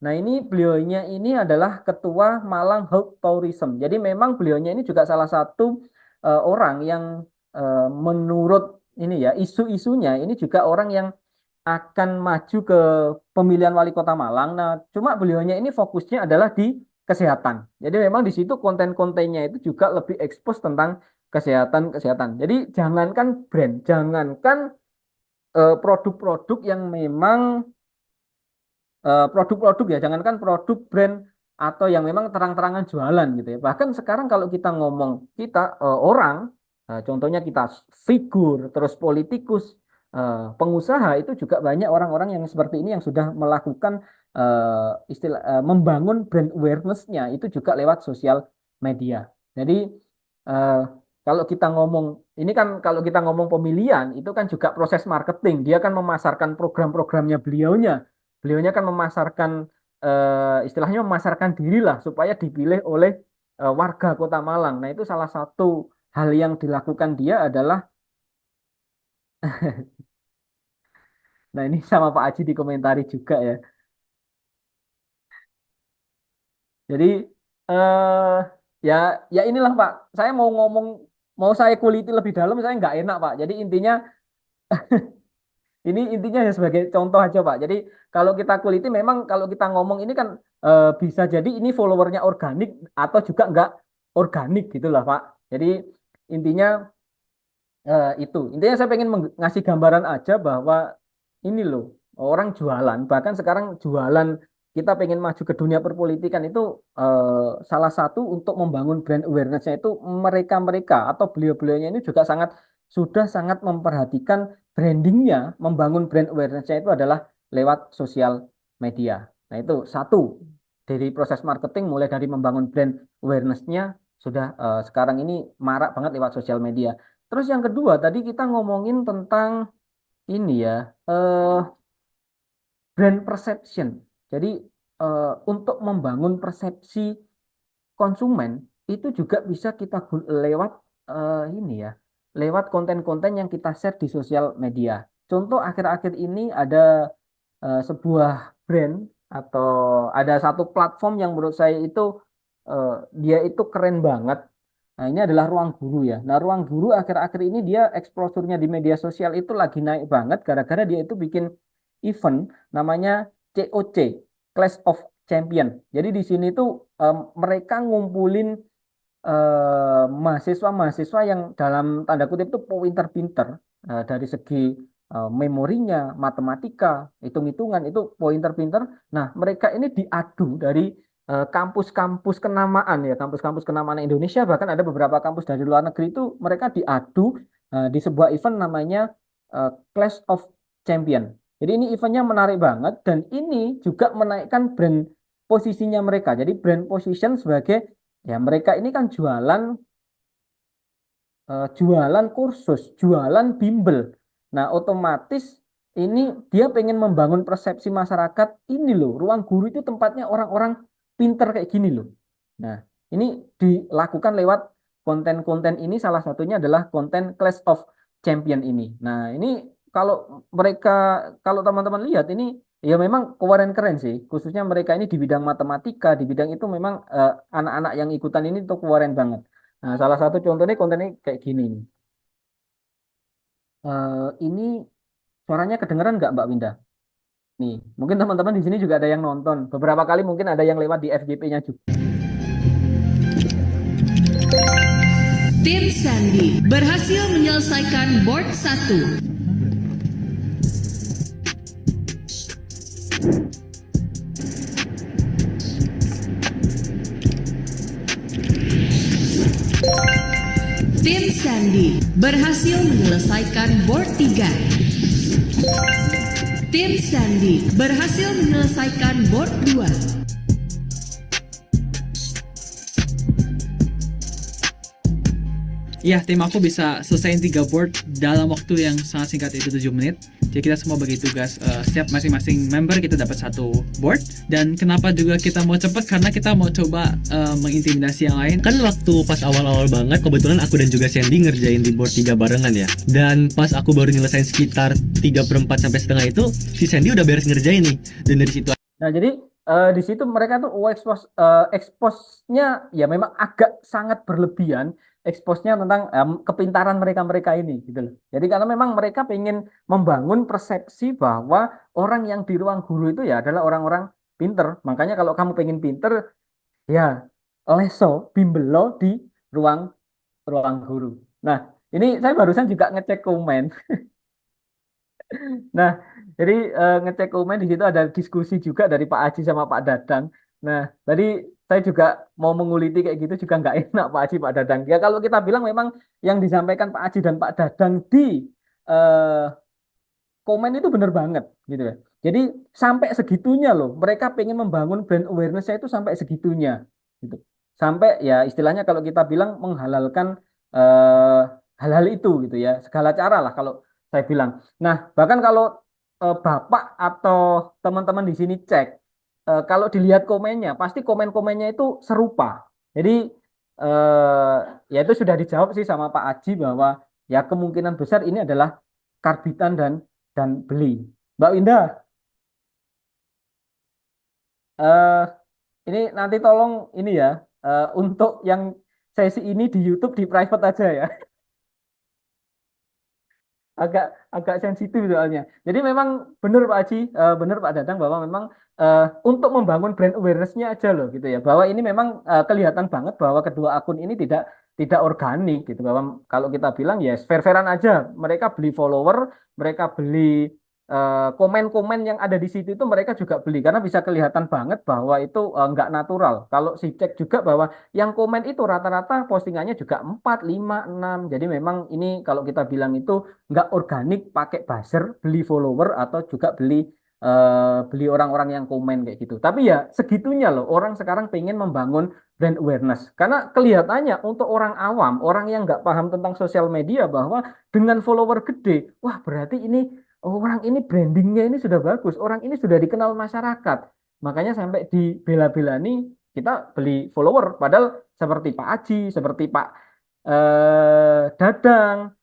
Nah, ini beliaunya ini adalah ketua Malang Health Tourism. Jadi memang beliaunya ini juga salah satu orang yang menurut ini ya isu-isunya ini juga orang yang akan maju ke pemilihan wali kota Malang. Nah, cuma beliaunya ini fokusnya adalah di kesehatan. Jadi memang di situ konten-kontennya itu juga lebih ekspos tentang kesehatan-kesehatan. Jadi jangankan brand, jangankan produk-produk yang memang produk-produk ya, jangankan produk brand atau yang memang terang-terangan jualan gitu ya. Bahkan sekarang kalau kita ngomong kita orang, contohnya kita figur, terus politikus, pengusaha itu juga banyak orang-orang yang seperti ini yang sudah melakukan membangun brand awareness-nya itu juga lewat sosial media. Jadi eh, kalau kita ngomong ini kan kalau kita ngomong pemilihan itu kan juga proses marketing. Dia kan memasarkan program-programnya beliaunya kan memasarkan istilahnya memasarkan diri lah supaya dipilih oleh warga Kota Malang. Nah, itu salah satu hal yang dilakukan dia adalah nah ini sama Pak Aji dikomentari juga ya. Jadi eh ya ya inilah Pak. Saya mau ngomong mau saya kuliti lebih dalam saya nggak enak Pak. Jadi intinya ini intinya ya sebagai contoh aja Pak. Jadi kalau kita kuliti memang kalau kita ngomong ini kan bisa jadi ini followernya organik atau juga nggak organik gitu lah Pak. Jadi intinya itu. Intinya saya pengen ngasih gambaran aja bahwa ini loh orang jualan. Bahkan sekarang jualan kita pengen maju ke dunia perpolitikan itu salah satu untuk membangun brand awareness-nya itu mereka-mereka atau beliau-beliaunya ini juga sudah sangat memperhatikan brandingnya, membangun brand awareness-nya itu adalah lewat sosial media. Nah itu satu dari proses marketing mulai dari membangun brand awareness-nya sudah sekarang ini marak banget lewat sosial media. Terus yang kedua tadi kita ngomongin tentang ini ya, eh, brand perception. Jadi untuk membangun persepsi konsumen itu juga bisa kita lewat ini ya, lewat konten-konten yang kita share di sosial media. Contoh akhir-akhir ini ada sebuah brand atau ada satu platform yang menurut saya itu eh, dia itu keren banget. Nah, ini adalah Ruang Guru ya. Nah, Ruang Guru akhir-akhir ini dia exposure-nya di media sosial itu lagi naik banget gara-gara dia itu bikin event namanya COC, Clash of Champion. Jadi di sini tuh mereka ngumpulin mahasiswa-mahasiswa yang dalam tanda kutip itu pointer-pinter dari segi memorinya, matematika, hitung-hitungan itu pointer-pinter. Nah, mereka ini diadu dari kampus-kampus kenamaan ya, kampus-kampus kenamaan Indonesia, bahkan ada beberapa kampus dari luar negeri itu mereka diadu di sebuah event namanya Clash of Champion. Jadi ini eventnya menarik banget dan ini juga menaikkan brand posisinya mereka. Jadi brand position sebagai ya mereka ini kan jualan kursus, jualan bimbel. Nah, otomatis ini dia pengen membangun persepsi masyarakat ini loh, ruang guru itu tempatnya orang-orang pinter kayak gini loh. Nah, ini dilakukan lewat konten-konten ini salah satunya adalah konten Clash of Champion ini. Nah, ini kalau mereka kalau teman-teman lihat ini ya memang keren-keren sih, khususnya mereka ini di bidang matematika, di bidang itu memang anak-anak yang ikutan ini tuh keren banget. Nah, salah satu contohnya kontennya kayak gini. Ini suaranya kedengeran nggak Mbak Winda? Nih, mungkin teman-teman di sini juga ada yang nonton. Beberapa kali mungkin ada yang lewat di FYP-nya juga. Tim Sandy berhasil menyelesaikan board 1. Tim Sandy berhasil menyelesaikan board 3. Tim Sandy berhasil menyelesaikan board 2. Iya, tim aku bisa selesaiin 3 board dalam waktu yang sangat singkat, itu 7 menit. Jadi kita semua bagi tugas, setiap masing-masing member kita dapat satu board. Dan kenapa juga kita mau cepet, karena kita mau coba mengintimidasi yang lain. Kan waktu pas awal-awal banget, kebetulan aku dan juga Sandy ngerjain di board 3 barengan ya. Dan pas aku baru nyelesain sekitar 3/4 sampai setengah itu, si Sandy udah beres ngerjain nih. Dan dari situ Nah, jadi di situ mereka tuh expose-nya ya memang agak sangat berlebihan, expose-nya tentang kepintaran mereka-mereka ini gitu loh. Jadi karena memang mereka pengen membangun persepsi bahwa orang yang di ruang guru itu ya adalah orang-orang pinter. Makanya kalau kamu pengen pinter, ya leso, bimbel lo di ruang ruang guru. Nah, ini saya barusan juga ngecek komen. Nah, jadi ngecek komen di situ ada diskusi juga dari Pak Aji sama Pak Dadang. Nah, tadi saya juga mau menguliti kayak gitu juga nggak enak Pak Aji Pak Dadang. Ya kalau kita bilang memang yang disampaikan Pak Aji dan Pak Dadang di eh, komen itu benar banget gitu ya. Jadi sampai segitunya loh, mereka pengen membangun brand awareness-nya itu sampai segitunya gitu. Sampai ya istilahnya kalau kita bilang menghalalkan eh, hal-hal itu gitu ya, segala cara lah kalau saya bilang. Nah, bahkan kalau Bapak atau teman-teman di sini cek, kalau dilihat komennya, pasti komen-komennya itu serupa. Jadi eh, ya itu sudah dijawab sih sama Pak Aji bahwa ya kemungkinan besar ini adalah karbitan dan beli. Mbak Winda, eh, ini nanti tolong ini ya, untuk yang sesi ini di YouTube di private aja ya. agak agak sensitif soalnya. Jadi memang benar Pak Haji, benar Pak Dadang bahwa memang untuk membangun brand awareness-nya aja loh gitu ya. Bahwa ini memang kelihatan banget bahwa kedua akun ini tidak organik gitu. Bahwa kalau kita bilang ya fair-fairan aja. Mereka beli follower, mereka beli komen-komen yang ada di situ itu mereka juga beli karena bisa kelihatan banget bahwa itu nggak natural. Kalau si cek juga bahwa yang komen itu rata-rata postingannya juga 4, 5, 6. Jadi memang ini kalau kita bilang itu nggak organik pakai buzzer, beli follower atau juga beli beli orang-orang yang komen kayak gitu. Tapi ya segitunya loh, orang sekarang pengen membangun brand awareness. Karena kelihatannya untuk orang awam, orang yang nggak paham tentang sosial media bahwa dengan follower gede, wah berarti ini orang ini brandingnya ini sudah bagus, orang ini sudah dikenal masyarakat. Makanya sampai di bela-bela nih kita beli follower, padahal seperti Pak Aji, seperti Pak Dadang,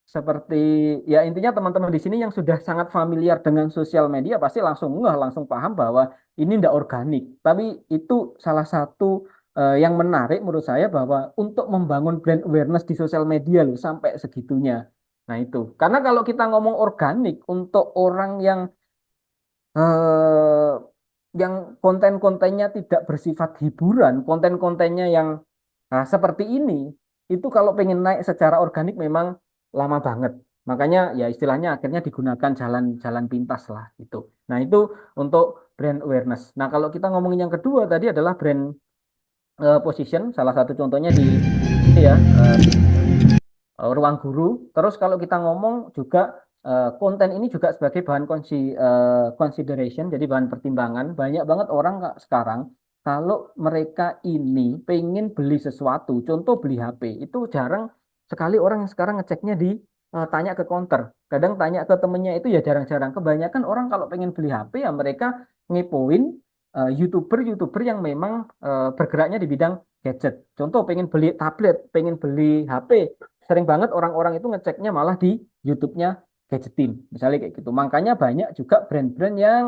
seperti ya intinya teman-teman di sini yang sudah sangat familiar dengan sosial media pasti langsung ngeh, langsung paham bahwa ini tidak organik. Tapi itu salah satu yang menarik menurut saya bahwa untuk membangun brand awareness di sosial media loh sampai segitunya. Nah itu, karena kalau kita ngomong organik untuk orang eh, yang konten-kontennya tidak bersifat hiburan, konten-kontennya yang seperti ini, itu kalau pengen naik secara organik memang lama banget. Makanya ya istilahnya akhirnya digunakan jalan-jalan pintas lah itu. Nah itu untuk brand awareness. Nah kalau kita ngomongin yang kedua tadi adalah brand position. Salah satu contohnya di ini ya ruang guru. Terus kalau kita ngomong juga konten ini juga sebagai bahan consideration, jadi bahan pertimbangan. Banyak banget orang sekarang kalau mereka ini pengen beli sesuatu, contoh beli HP, itu jarang sekali orang yang sekarang ngeceknya di tanya ke counter. Kadang tanya ke temennya itu ya jarang-jarang. Kebanyakan orang kalau pengen beli HP ya mereka ngepoin YouTuber-YouTuber yang memang bergeraknya di bidang gadget. Contoh pengen beli tablet, pengen beli HP, sering banget orang-orang itu ngeceknya malah di YouTube-nya Gadgetin, misalnya kayak gitu. Makanya banyak juga brand-brand yang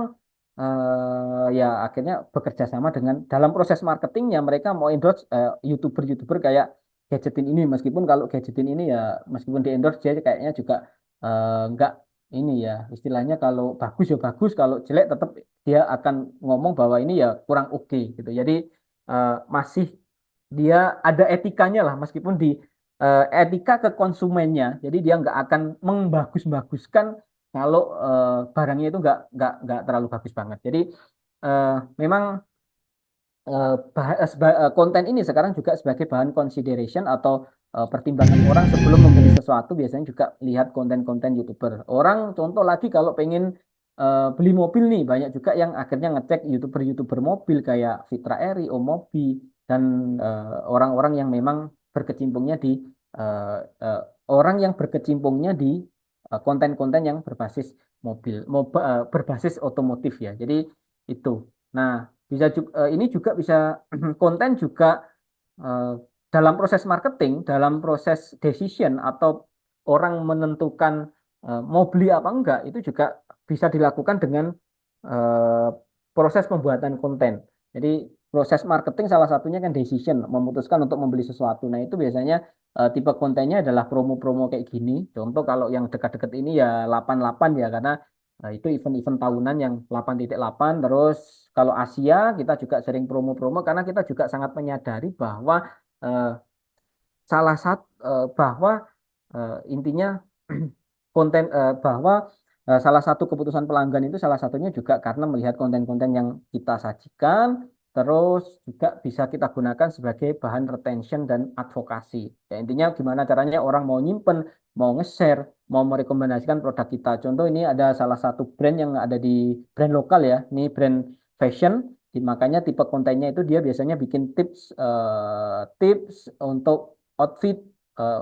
ya akhirnya bekerja sama dengan dalam proses marketingnya mereka mau endorse YouTuber-YouTuber kayak Gadgetin ini. Meskipun kalau Gadgetin ini ya meskipun di endorse dia kayaknya juga nggak ini ya istilahnya kalau bagus ya bagus, kalau jelek tetap dia akan ngomong bahwa ini ya kurang oke gitu. Jadi masih dia ada etikanya lah meskipun di etika ke konsumennya. Jadi dia nggak akan membagus-baguskan kalau barangnya itu nggak terlalu bagus banget. Jadi eh, memang konten ini sekarang juga sebagai bahan consideration atau pertimbangan orang sebelum membeli sesuatu biasanya juga lihat konten-konten YouTuber. Orang contoh lagi kalau pengen beli mobil nih banyak juga yang akhirnya ngecek YouTuber-YouTuber mobil kayak Fitra Eri, Om Mobi dan orang-orang yang memang berkecimpungnya di eh, eh, orang yang berkecimpungnya di konten-konten yang berbasis berbasis otomotif ya. Jadi itu. Nah, bisa ini juga bisa konten juga eh, dalam proses marketing, dalam proses decision atau orang menentukan mau beli apa enggak itu juga bisa dilakukan dengan eh, proses pembuatan konten. Jadi proses marketing salah satunya kan decision, memutuskan untuk membeli sesuatu. Nah itu biasanya tipe kontennya adalah promo-promo kayak gini. Contoh kalau yang dekat-dekat ini ya 88 ya karena itu event-event tahunan yang 8.8. Terus kalau Asia kita juga sering promo-promo karena kita juga sangat menyadari bahwa eh, salah satu bahwa intinya konten bahwa salah satu keputusan pelanggan itu salah satunya juga karena melihat konten-konten yang kita sajikan, terus juga bisa kita gunakan sebagai bahan retention dan advokasi. Ya, intinya gimana caranya orang mau nyimpen, mau nge-share, mau merekomendasikan produk kita. Contoh ini ada salah satu brand yang ada di brand lokal ya, ini brand fashion. Makanya tipe kontennya itu dia biasanya bikin tips untuk outfit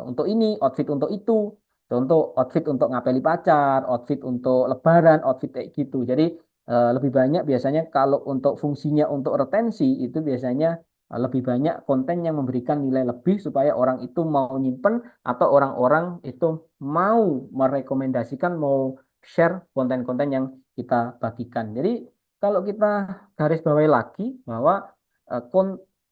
untuk ini, outfit untuk itu. Contoh outfit untuk ngapeli pacar, outfit untuk lebaran, outfit kayak gitu. Jadi lebih banyak biasanya kalau untuk fungsinya untuk retensi itu biasanya lebih banyak konten yang memberikan nilai lebih supaya orang itu mau nyimpen atau orang-orang itu mau merekomendasikan, mau share konten-konten yang kita bagikan. Jadi kalau kita garis bawahi lagi bahwa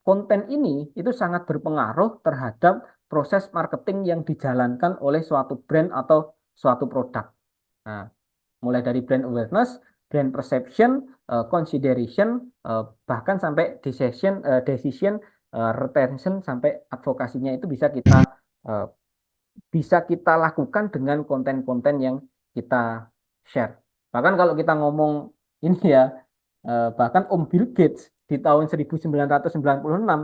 konten ini itu sangat berpengaruh terhadap proses marketing yang dijalankan oleh suatu brand atau suatu produk. Nah, mulai dari brand awareness, brand perception, consideration, bahkan sampai decision, retention sampai advokasinya itu eh, bisa kita lakukan dengan konten-konten yang kita share. Bahkan kalau kita ngomong ini ya, bahkan Om Bill Gates di tahun 1996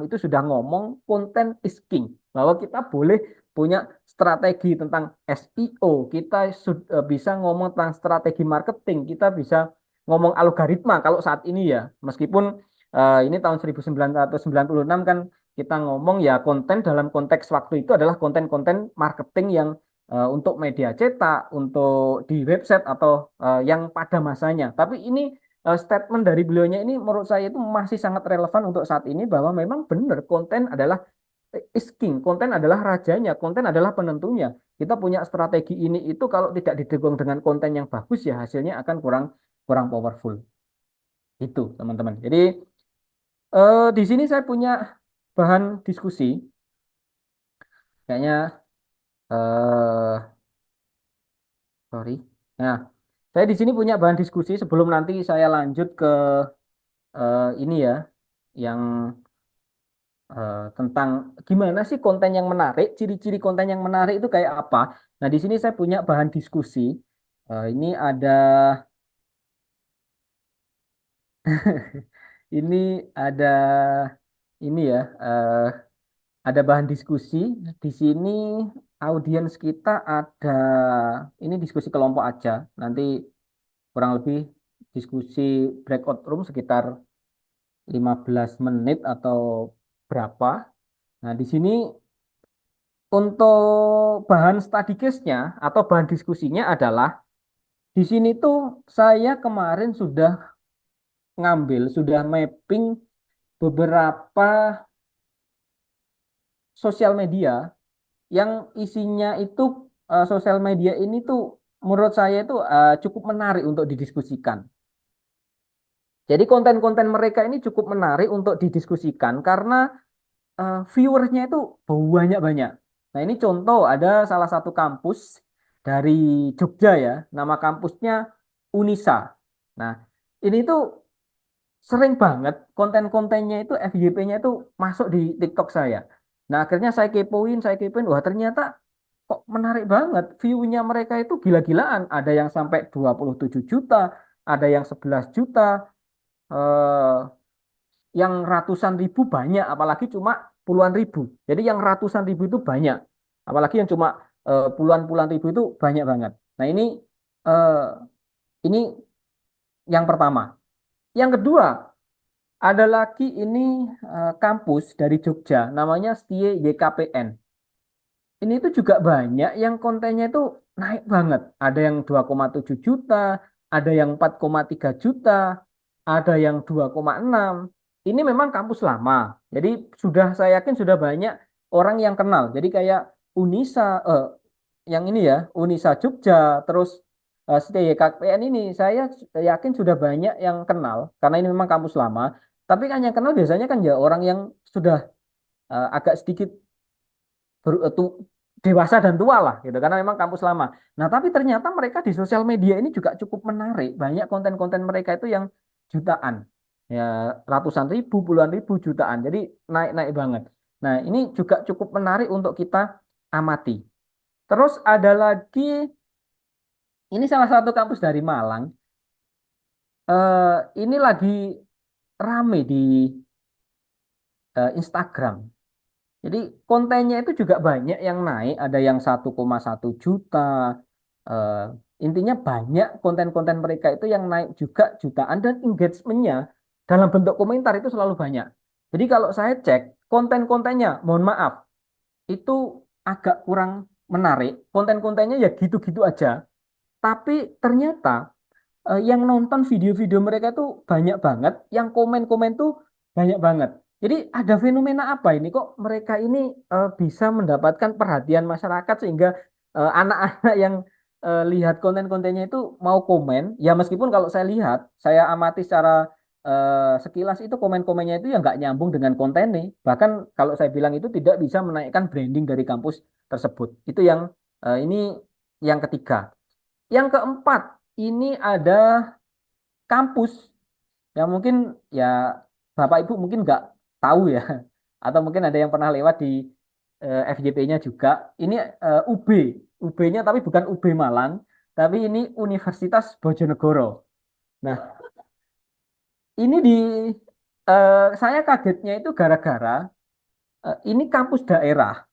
itu sudah ngomong content is king, bahwa kita boleh punya strategi tentang SEO, kita bisa ngomong tentang strategi marketing, kita bisa ngomong algoritma kalau saat ini ya. Meskipun ini tahun 1996 kan kita ngomong ya konten dalam konteks waktu itu adalah konten-konten marketing yang untuk media cetak, untuk di website atau yang pada masanya. Tapi ini statement dari beliaunya ini menurut saya itu masih sangat relevan untuk saat ini bahwa memang benar konten adalah is king, konten adalah rajanya, konten adalah penentunya. Kita punya strategi ini itu kalau tidak didukung dengan konten yang bagus ya hasilnya akan kurang kurang powerful. Itu teman-teman. Jadi di sini saya punya bahan diskusi. Kayaknya sorry. Nah, saya di sini punya bahan diskusi sebelum nanti saya lanjut ke ini ya, yang tentang gimana sih konten yang menarik, ciri-ciri konten yang menarik itu kayak apa. Nah, di sini saya punya bahan diskusi. Ini ada ini ada ini ya, ada bahan diskusi. Di sini audiens kita ada ini diskusi kelompok aja. Nanti kurang lebih diskusi breakout room sekitar 15 menit atau berapa. Nah, di sini untuk bahan study case-nya atau bahan diskusinya adalah di sini tuh saya kemarin sudah mapping beberapa sosial media yang isinya itu sosial media ini tuh menurut saya itu cukup menarik untuk didiskusikan. Jadi konten-konten mereka ini cukup menarik untuk didiskusikan karena viewersnya itu banyak-banyak. Nah ini contoh ada salah satu kampus dari Jogja ya, nama kampusnya Unisa. Nah ini tuh sering banget konten-kontennya itu FYP-nya itu masuk di TikTok saya. Nah akhirnya saya kepoin, wah ternyata kok menarik banget. View-nya mereka itu gila-gilaan. Ada yang sampai 27 juta, ada yang 11 juta, eh, yang ratusan ribu banyak, apalagi cuma puluhan ribu. Jadi yang ratusan ribu itu banyak, apalagi yang cuma puluhan-puluhan ribu itu banyak banget. Nah eh, ini yang pertama. Yang kedua, ada lagi ini kampus dari Jogja, namanya Setie YKPN. Ini itu juga banyak yang kontennya itu naik banget. Ada yang 2,7 juta, ada yang 4,3 juta, ada yang 2,6. Ini memang kampus lama. Jadi saya yakin sudah banyak orang yang kenal. Jadi kayak Unisa, yang ini ya, Unisa Jogja, terus STYKPN ini saya yakin sudah banyak yang kenal karena ini memang kampus lama. Tapi kan yang kenal biasanya kan ya orang yang sudah agak sedikit dewasa dan tua lah gitu karena memang kampus lama. Nah, tapi ternyata mereka di sosial media ini juga cukup menarik. Banyak konten-konten mereka itu yang jutaan. Ya, ratusan ribu, puluhan ribu, jutaan. Jadi naik-naik banget. Nah, ini juga cukup menarik untuk kita amati. Terus ada lagi ini salah satu kampus dari Malang. Ini lagi rame di Instagram. Jadi kontennya itu juga banyak yang naik, ada yang 1,1 juta. eh, Intinya banyak konten-konten mereka itu yang naik juga jutaan dan engagementnya dalam bentuk komentar itu selalu banyak. Jadi kalau saya cek konten-kontennya, mohon maaf, itu agak kurang menarik. Konten-kontennya ya gitu-gitu aja. Tapi ternyata yang nonton video-video mereka tuh banyak banget, yang komen-komen tuh banyak banget. Jadi ada fenomena apa ini kok mereka ini bisa mendapatkan perhatian masyarakat sehingga anak-anak yang lihat konten-kontennya itu mau komen. Ya meskipun kalau saya lihat, saya amati secara sekilas itu komen-komennya itu ya nggak nyambung dengan kontennya. Bahkan kalau saya bilang itu tidak bisa menaikkan branding dari kampus tersebut. Itu yang ini yang ketiga. Yang keempat, ini ada kampus yang mungkin ya Bapak Ibu mungkin nggak tahu ya, atau mungkin ada yang pernah lewat di FYP-nya juga. Ini UB, UB-nya tapi bukan UB Malang, tapi ini Universitas Bojonegoro. Nah, ini saya kagetnya itu gara-gara ini kampus daerah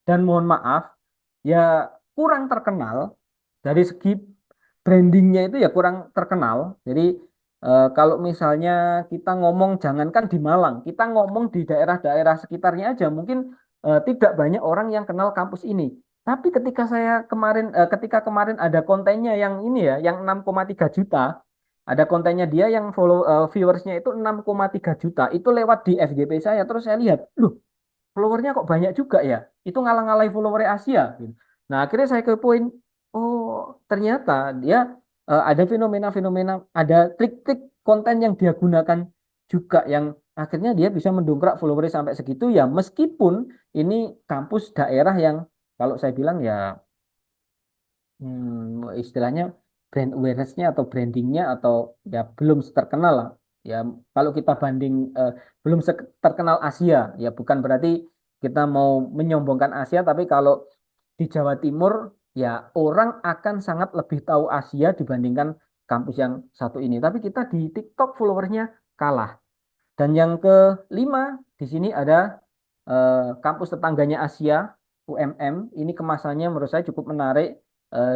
dan mohon maaf ya kurang terkenal dari segi brandingnya itu ya kurang terkenal. Jadi Kalau misalnya kita ngomong jangankan di Malang, kita ngomong di daerah-daerah sekitarnya aja mungkin tidak banyak orang yang kenal kampus ini. Tapi ketika kemarin ada kontennya yang ini ya, yang 6,3 juta, ada kontennya dia yang viewersnya itu 6,3 juta, itu lewat di FYP saya, terus saya lihat, loh, followernya kok banyak juga ya? Itu ngalang-ngalai follower Asia, gitu. Nah, akhirnya saya kepoin, oh, ternyata dia ada fenomena-fenomena, ada trik-trik konten yang dia gunakan juga yang akhirnya dia bisa mendongkrak followernya sampai segitu ya, meskipun ini kampus daerah yang kalau saya bilang ya istilahnya brand awareness-nya atau brandingnya atau ya belum terkenal lah. Ya kalau kita banding belum terkenal Asia, ya bukan berarti kita mau menyombongkan Asia, tapi kalau di Jawa Timur ya orang akan sangat lebih tahu Asia dibandingkan kampus yang satu ini. Tapi kita di TikTok followernya kalah. Dan yang kelima di sini ada kampus tetangganya Asia, UMM. Ini kemasannya menurut saya cukup menarik.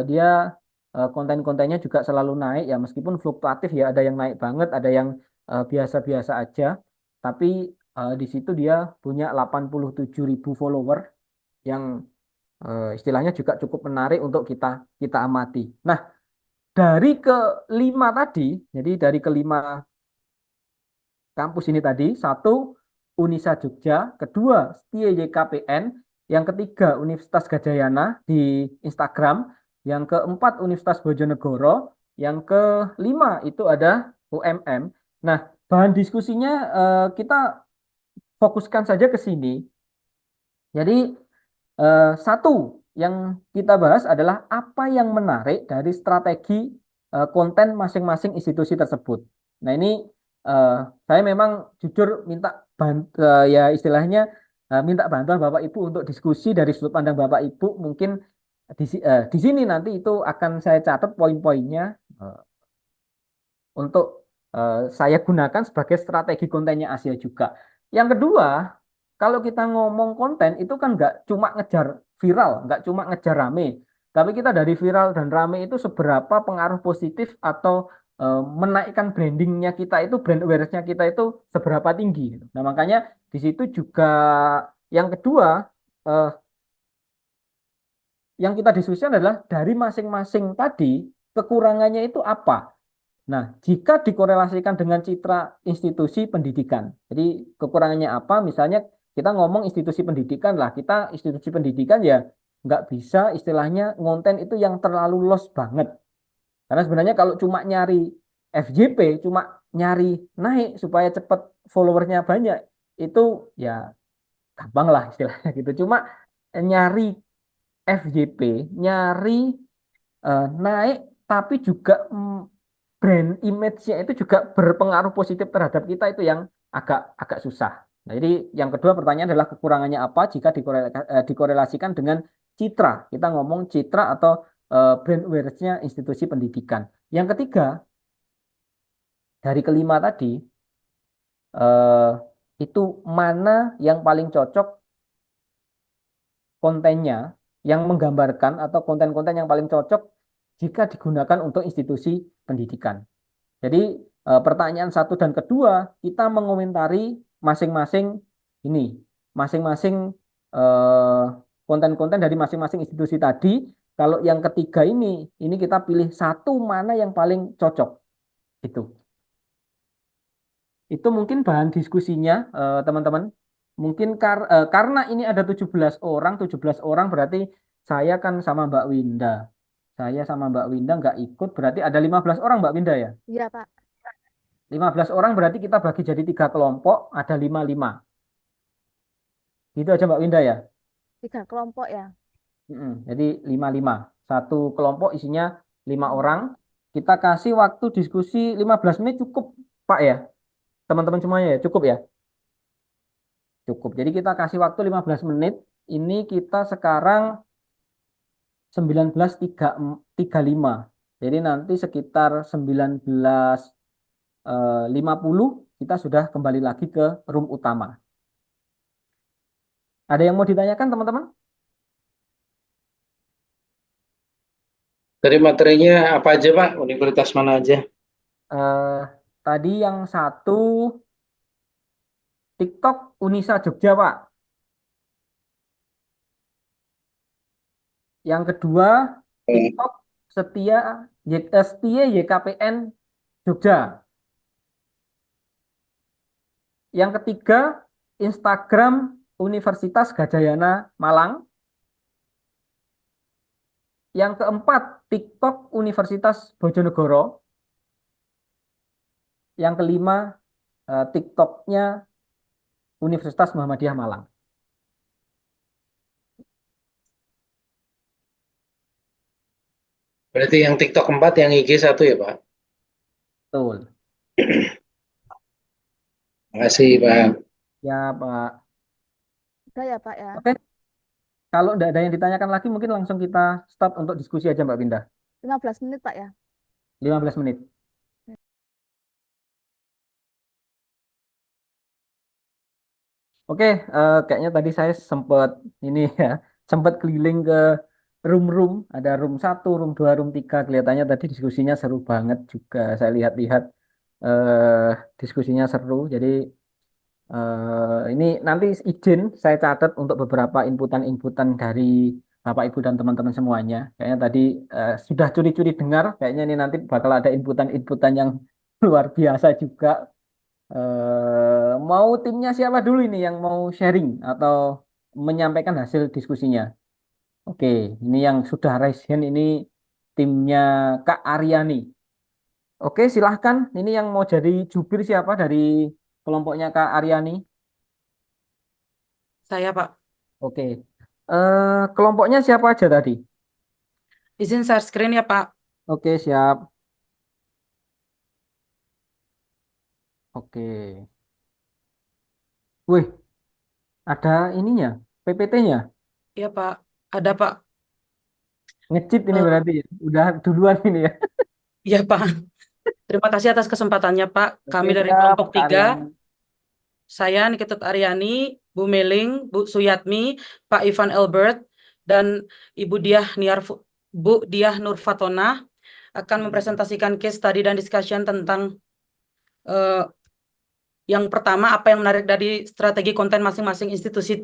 Dia konten-kontennya juga selalu naik ya meskipun fluktuatif ya, ada yang naik banget, ada yang biasa-biasa aja. Tapi di situ dia punya 87.000 follower yang istilahnya juga cukup menarik untuk kita kita amati. Nah, dari kelima tadi, jadi dari kelima kampus ini tadi, satu Unisa Jogja, kedua Setia YKPN, yang ketiga Universitas Gadayana di Instagram, yang keempat Universitas Bojonegoro, yang kelima itu ada UMM. Nah, bahan diskusinya kita fokuskan saja ke sini. Jadi satu yang kita bahas adalah apa yang menarik dari strategi konten masing-masing institusi tersebut. Nah ini eh, saya memang jujur minta ya istilahnya minta bantuan Bapak Ibu untuk diskusi dari sudut pandang Bapak Ibu. Mungkin di sini nanti itu akan saya catat poin-poinnya eh, untuk saya gunakan sebagai strategi kontennya Asia juga. Yang kedua, kalau kita ngomong konten itu kan nggak cuma ngejar viral, nggak cuma ngejar rame, tapi kita dari viral dan rame itu seberapa pengaruh positif atau menaikkan brandingnya kita itu, brand awareness-nya kita itu seberapa tinggi. Nah makanya di situ juga yang kedua eh, yang kita diskusikan adalah dari masing-masing tadi kekurangannya itu apa. Nah, jika dikorelasikan dengan citra institusi pendidikan, jadi kekurangannya apa? Misalnya kita ngomong institusi pendidikan lah, kita institusi pendidikan ya nggak bisa istilahnya ngonten itu yang terlalu los banget. Karena sebenarnya kalau cuma nyari FYP, cuma nyari naik supaya cepat followernya banyak, itu ya gampang lah istilahnya gitu. Cuma nyari FYP, nyari naik, tapi juga brand image-nya itu juga berpengaruh positif terhadap kita itu yang agak agak susah. Nah, jadi yang kedua pertanyaan adalah kekurangannya apa jika dikorelasikan dengan citra. Kita ngomong citra atau brand awareness-nya institusi pendidikan. Yang ketiga, dari kelima tadi, eh, itu mana yang paling cocok kontennya, yang menggambarkan atau konten-konten yang paling cocok jika digunakan untuk institusi pendidikan. Jadi pertanyaan satu dan kedua kita mengomentari masing-masing ini, masing-masing eh, konten-konten dari masing-masing institusi tadi. Kalau yang ketiga ini kita pilih satu mana yang paling cocok. Itu. Itu mungkin bahan diskusinya teman-teman. Mungkin karena ini ada 17 orang berarti saya kan sama Mbak Winda. Saya sama Mbak Winda nggak ikut, berarti ada 15 orang Mbak Winda ya. Iya, Pak. 15 orang berarti kita bagi jadi 3 kelompok, ada 5-5. Gitu aja Mbak Winda ya. 3 kelompok ya. Jadi 5-5. Satu kelompok isinya 5 orang. Kita kasih waktu diskusi 15 menit cukup Pak ya. Teman-teman semuanya ya, cukup ya. Cukup. Jadi kita kasih waktu 15 menit. Ini kita sekarang 19.35. Jadi nanti sekitar 19.50 kita sudah kembali lagi ke room utama. Ada yang mau ditanyakan teman-teman? Dari materinya apa aja Pak? Universitas mana aja? Tadi yang satu TikTok Unisa Jogja, Pak. Yang kedua TikTok Setia YKPN Jogja. Yang ketiga Instagram Universitas Gadjayana Malang. Yang keempat TikTok Universitas Bojonegoro. Yang kelima TikToknya Universitas Muhammadiyah Malang. Berarti yang TikTok 4, yang IG 1 ya, Pak? Betul. Makasih, Pak. Ya, Pak. Udah ya Pak ya. Oke, kalau tidak ada yang ditanyakan lagi, mungkin langsung kita start untuk diskusi aja, Mbak Binda. 15 menit Pak ya. 15 menit. Oke, kayaknya tadi saya sempat ini ya, sempat keliling ke room-room, ada room 1, room 2, room 3. Kelihatannya tadi diskusinya seru banget juga. Saya lihat-lihat diskusinya seru. Jadi ini nanti izin saya catat untuk beberapa inputan-inputan dari Bapak Ibu dan teman-teman semuanya. Kayaknya tadi sudah curi-curi dengar, kayaknya ini nanti bakal ada inputan-inputan yang luar biasa juga. Mau timnya siapa dulu ini yang mau sharing atau menyampaikan hasil diskusinya? Oke, ini yang sudah raise hand ini timnya Kak Aryani. Oke, silahkan. Ini yang mau jadi jubir siapa dari kelompoknya Kak Aryani? Saya, Pak. Oke, kelompoknya siapa aja tadi? Izin share screen ya, Pak. Oke, siap. Oke. Wih, ada ininya, PPT-nya. Iya, Pak. Ada, Pak. Ngecit ini Eh, berarti ya. Udah duluan ini ya. Iya, Pak. Terima kasih atas kesempatannya, Pak. Oke, Kami dari siap, kelompok Kak 3, Aryani. saya Niketut Aryani, Bu Meling, Bu Suyatmi, Pak Ivan Albert, dan Ibu Diah Bu Diah Nurfatona akan mempresentasikan case study dan discussion tentang eh, yang pertama, apa yang menarik dari strategi konten masing-masing institusi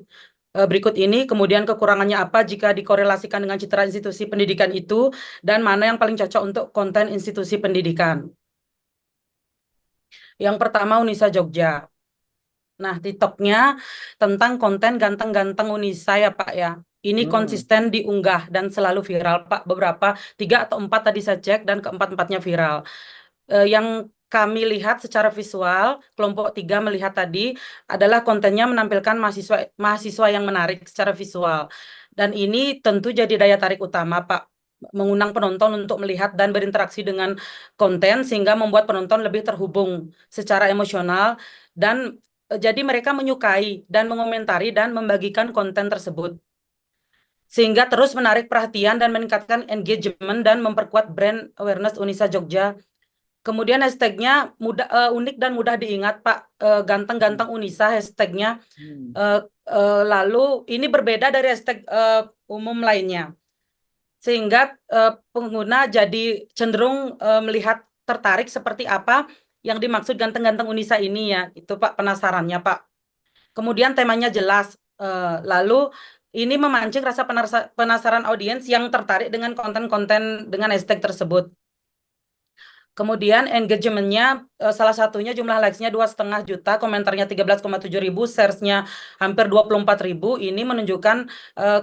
berikut ini, kemudian kekurangannya apa jika dikorelasikan dengan citra institusi pendidikan itu, dan mana yang paling cocok untuk konten institusi pendidikan. Yang pertama, Unisa Jogja. Nah, TikToknya tentang konten ganteng-ganteng Unisa ya Pak ya. Ini konsisten diunggah dan selalu viral Pak. Beberapa, 3 atau 4 tadi saya cek, dan keempat-empatnya viral. Yang kami lihat secara visual, kelompok 3 melihat tadi adalah kontennya menampilkan mahasiswa yang menarik secara visual. Dan ini tentu jadi daya tarik utama, Pak, mengundang penonton untuk melihat dan berinteraksi dengan konten sehingga membuat penonton lebih terhubung secara emosional, dan jadi mereka menyukai dan mengomentari dan membagikan konten tersebut, sehingga terus menarik perhatian dan meningkatkan engagement dan memperkuat brand awareness Unisa Jogja. Kemudian hashtagnya unik dan mudah diingat, Pak. Ganteng-ganteng Unisa hashtagnya. Lalu ini berbeda dari hashtag umum lainnya, sehingga pengguna jadi cenderung melihat tertarik seperti apa yang dimaksud ganteng-ganteng Unisa ini ya. Itu Pak penasarannya, Pak. Kemudian temanya jelas. Lalu ini memancing rasa penasaran audiens yang tertarik dengan konten-konten dengan hashtag tersebut. Kemudian engagementnya, salah satunya jumlah likes-nya 2,5 juta, komentarnya 13,7 ribu, shares-nya hampir 24 ribu. Ini menunjukkan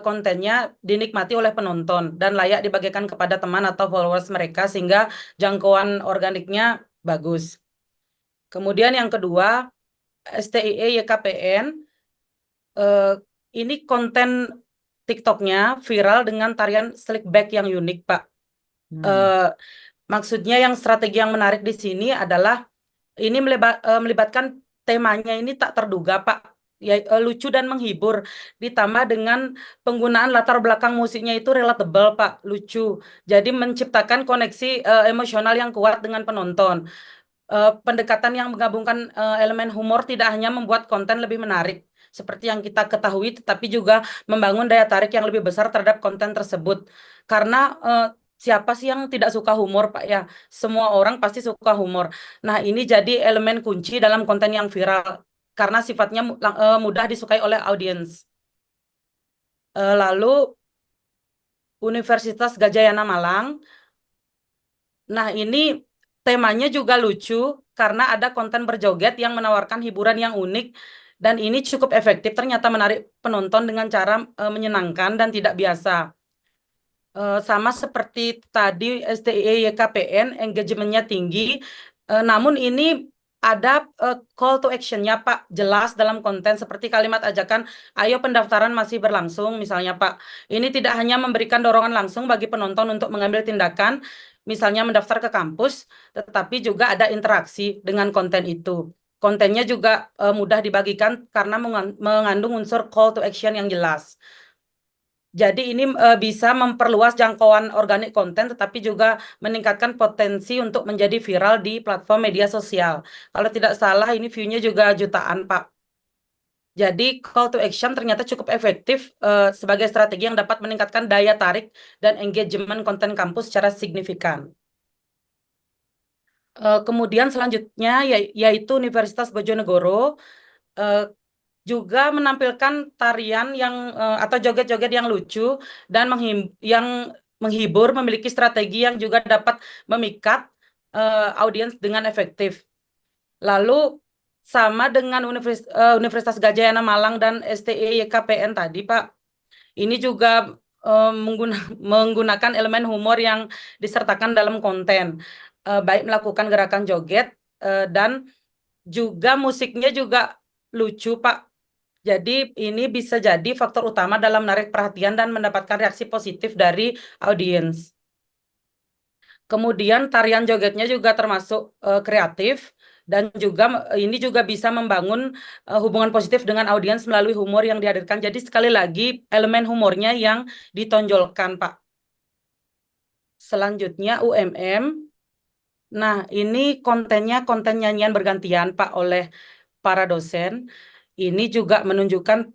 kontennya dinikmati oleh penonton dan layak dibagikan kepada teman atau followers mereka, sehingga jangkauan organiknya bagus. Kemudian yang kedua, STIE YKPN. Ini konten TikTok-nya viral dengan tarian slick back yang unik, Pak. Maksudnya yang strategi yang menarik di sini adalah ini melibatkan temanya ini tak terduga, Pak. Ya, lucu dan menghibur, ditambah dengan penggunaan latar belakang musiknya itu relatable, Pak, lucu. Jadi menciptakan koneksi emosional yang kuat dengan penonton. Pendekatan yang menggabungkan elemen humor tidak hanya membuat konten lebih menarik seperti yang kita ketahui, tetapi juga membangun daya tarik yang lebih besar terhadap konten tersebut. Karena siapa sih yang tidak suka humor, Pak ya? Semua orang pasti suka humor. Nah, ini jadi elemen kunci dalam konten yang viral karena sifatnya mudah disukai oleh audiens. Lalu Universitas Gadjah Yana Malang. Nah, ini temanya juga lucu karena ada konten berjoget yang menawarkan hiburan yang unik dan ini cukup efektif ternyata menarik penonton dengan cara menyenangkan dan tidak biasa. Sama seperti tadi STI YKPN, engagementnya tinggi, namun ini ada call to action-nya Pak, jelas dalam konten seperti kalimat ajakan, ayo pendaftaran masih berlangsung misalnya Pak. Ini tidak hanya memberikan dorongan langsung bagi penonton untuk mengambil tindakan, misalnya mendaftar ke kampus, tetapi juga ada interaksi dengan konten itu. Kontennya juga mudah dibagikan karena mengandung unsur call to action yang jelas. Jadi ini bisa memperluas jangkauan organik konten, tetapi juga meningkatkan potensi untuk menjadi viral di platform media sosial. Kalau tidak salah, ini view-nya juga jutaan, Pak. Jadi call to action ternyata cukup efektif sebagai strategi yang dapat meningkatkan daya tarik dan engagement konten kampus secara signifikan. Kemudian selanjutnya yaitu Universitas Bojonegoro. eh, juga menampilkan tarian yang atau joget-joget yang lucu dan yang menghibur, memiliki strategi yang juga dapat memikat audiens dengan efektif. Lalu sama dengan Universitas Gadjah Yana Malang dan STI YKPN tadi, Pak, ini juga menggunakan elemen humor yang disertakan dalam konten, baik melakukan gerakan joget dan juga musiknya juga lucu, Pak. Jadi ini bisa jadi faktor utama dalam menarik perhatian dan mendapatkan reaksi positif dari audiens. Kemudian tarian jogetnya juga termasuk kreatif dan juga ini juga bisa membangun hubungan positif dengan audiens melalui humor yang dihadirkan. Jadi sekali lagi elemen humornya yang ditonjolkan, Pak. Selanjutnya UMM. Nah, ini kontennya konten nyanyian bergantian, Pak, oleh para dosen. Ini juga menunjukkan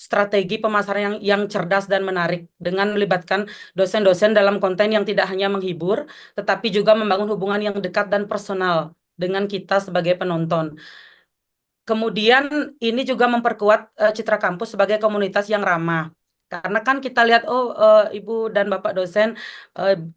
strategi pemasaran yang cerdas dan menarik dengan melibatkan dosen-dosen dalam konten yang tidak hanya menghibur, tetapi juga membangun hubungan yang dekat dan personal dengan kita sebagai penonton. Kemudian ini juga memperkuat citra kampus sebagai komunitas yang ramah. Karena kan kita lihat, oh Ibu dan Bapak dosen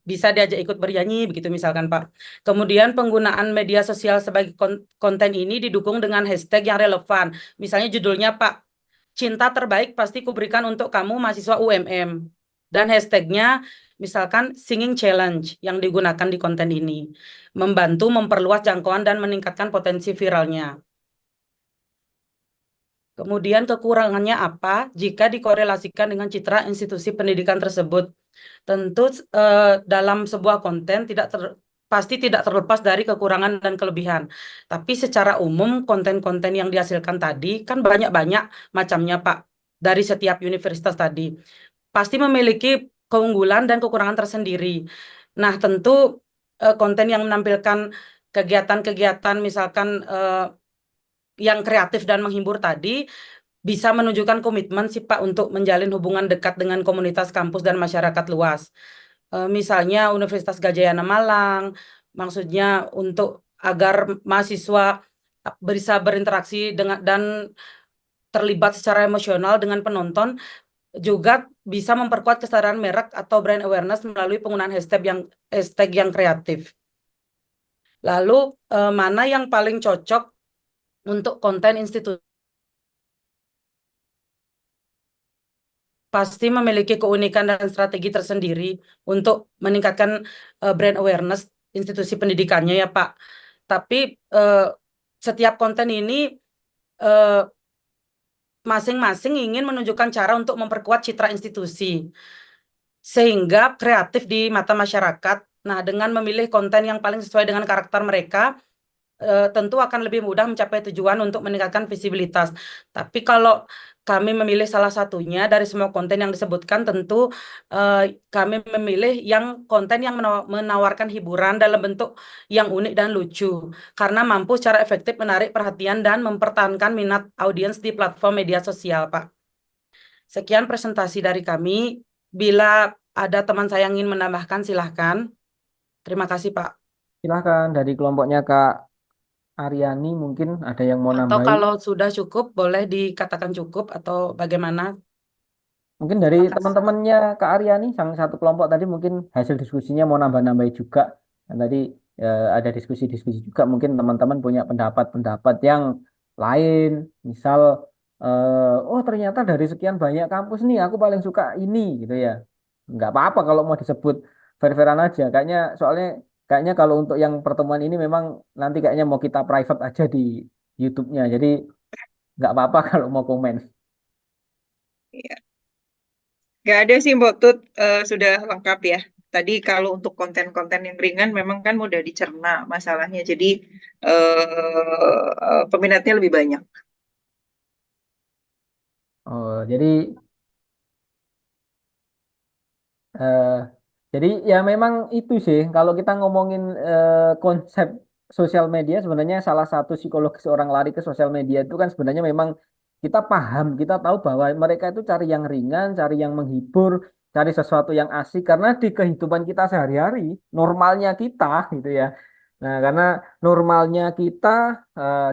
bisa diajak ikut bernyanyi, begitu misalkan Pak. Kemudian penggunaan media sosial sebagai konten ini didukung dengan hashtag yang relevan. Misalnya judulnya Pak, cinta terbaik pasti kuberikan untuk kamu mahasiswa UMM. Dan hashtagnya misalkan singing challenge yang digunakan di konten ini. Membantu memperluas jangkauan dan meningkatkan potensi viralnya. Kemudian kekurangannya apa jika dikorelasikan dengan citra institusi pendidikan tersebut? Tentu dalam sebuah konten pasti tidak terlepas dari kekurangan dan kelebihan. Tapi secara umum konten-konten yang dihasilkan tadi kan banyak-banyak macamnya Pak dari setiap universitas tadi. Pasti memiliki keunggulan dan kekurangan tersendiri. Nah, tentu konten yang menampilkan kegiatan-kegiatan misalkan yang kreatif dan menghibur tadi bisa menunjukkan komitmen sih Pak untuk menjalin hubungan dekat dengan komunitas kampus dan masyarakat luas. Misalnya Universitas Gadjah Yana Malang, maksudnya untuk agar mahasiswa bisa berinteraksi dengan dan terlibat secara emosional dengan penonton, juga bisa memperkuat kesadaran merek atau brand awareness melalui penggunaan hashtag yang kreatif. Lalu mana yang paling cocok untuk konten institusi? Pasti memiliki keunikan dan strategi tersendiri untuk meningkatkan brand awareness institusi pendidikannya ya Pak. Tapi setiap konten ini masing-masing ingin menunjukkan cara untuk memperkuat citra institusi sehingga kreatif di mata masyarakat. Nah, dengan memilih konten yang paling sesuai dengan karakter mereka, tentu akan lebih mudah mencapai tujuan untuk meningkatkan visibilitas. Tapi kalau kami memilih salah satunya dari semua konten yang disebutkan, tentu kami memilih konten yang menawarkan hiburan dalam bentuk yang unik dan lucu, karena mampu secara efektif menarik perhatian dan mempertahankan minat audiens di platform media sosial, Pak. Sekian presentasi dari kami. Bila ada teman saya yang ingin menambahkan, silahkan. Terima kasih, Pak. Silahkan dari kelompoknya Kak Aryani mungkin ada yang mau Atau nambahin. kalau sudah cukup, boleh dikatakan cukup atau bagaimana? Mungkin dari Terima kasih. teman-temannya Kak Aryani, sang satu kelompok tadi mungkin hasil diskusinya mau nambah-nambahin juga. Dan tadi ada diskusi-diskusi juga, mungkin teman-teman punya pendapat-pendapat yang lain. Misal, oh ternyata dari sekian banyak kampus nih, aku paling suka ini gitu ya. Nggak apa-apa kalau mau disebut fair-fairan aja. Soalnya kayaknya kalau untuk yang pertemuan ini memang nanti kayaknya mau kita private aja di YouTube-nya. Jadi nggak apa-apa kalau mau komen. Iya. Nggak ada sih Mbok Tut, sudah lengkap ya. Tadi kalau untuk konten-konten yang ringan memang kan mudah dicerna masalahnya. Jadi peminatnya lebih banyak. Oh, eh, jadi ya memang itu sih kalau kita ngomongin konsep sosial media sebenarnya salah satu psikologis orang lari ke sosial media itu kan sebenarnya memang kita paham, kita tahu bahwa mereka itu cari yang ringan, cari yang menghibur, cari sesuatu yang asik karena di kehidupan kita sehari-hari, normalnya kita gitu ya. Nah, karena normalnya kita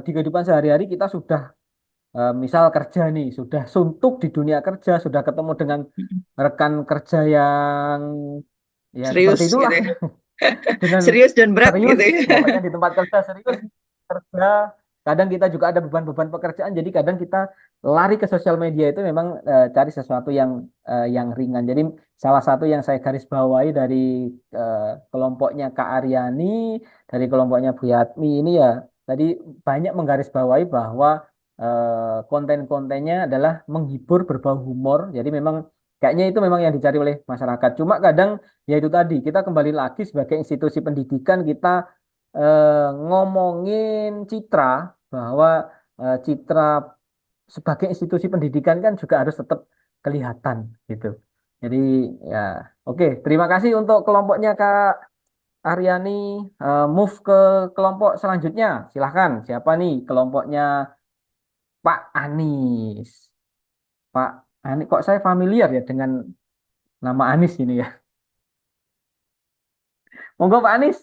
di kehidupan sehari-hari kita sudah misal kerja nih, sudah suntuk di dunia kerja, sudah ketemu dengan rekan kerja yang ya seperti Serius itulah gitu ya. dengan Serius dan berat serius, gitu ya. pokoknya di tempat kerja serius kerja. Kadang kita juga ada beban-beban pekerjaan, jadi kadang kita lari ke sosial media itu memang cari sesuatu yang ringan. Jadi salah satu yang saya garis bawahi dari kelompoknya Kak Aryani, dari kelompoknya Bu Yatmi ini ya tadi banyak menggarisbawahi bahwa konten-kontennya adalah menghibur berbau humor. Jadi memang kayaknya itu memang yang dicari oleh masyarakat. Cuma kadang ya itu tadi kita kembali lagi sebagai institusi pendidikan kita ngomongin citra bahwa citra sebagai institusi pendidikan kan juga harus tetap kelihatan gitu. Jadi ya oke, terima kasih untuk kelompoknya Kak Aryani. Move ke kelompok selanjutnya. Silahkan, siapa nih kelompoknya Pak Anis? Pak Anis, kok saya familiar ya dengan nama Anis ini ya. Monggo Pak Anis.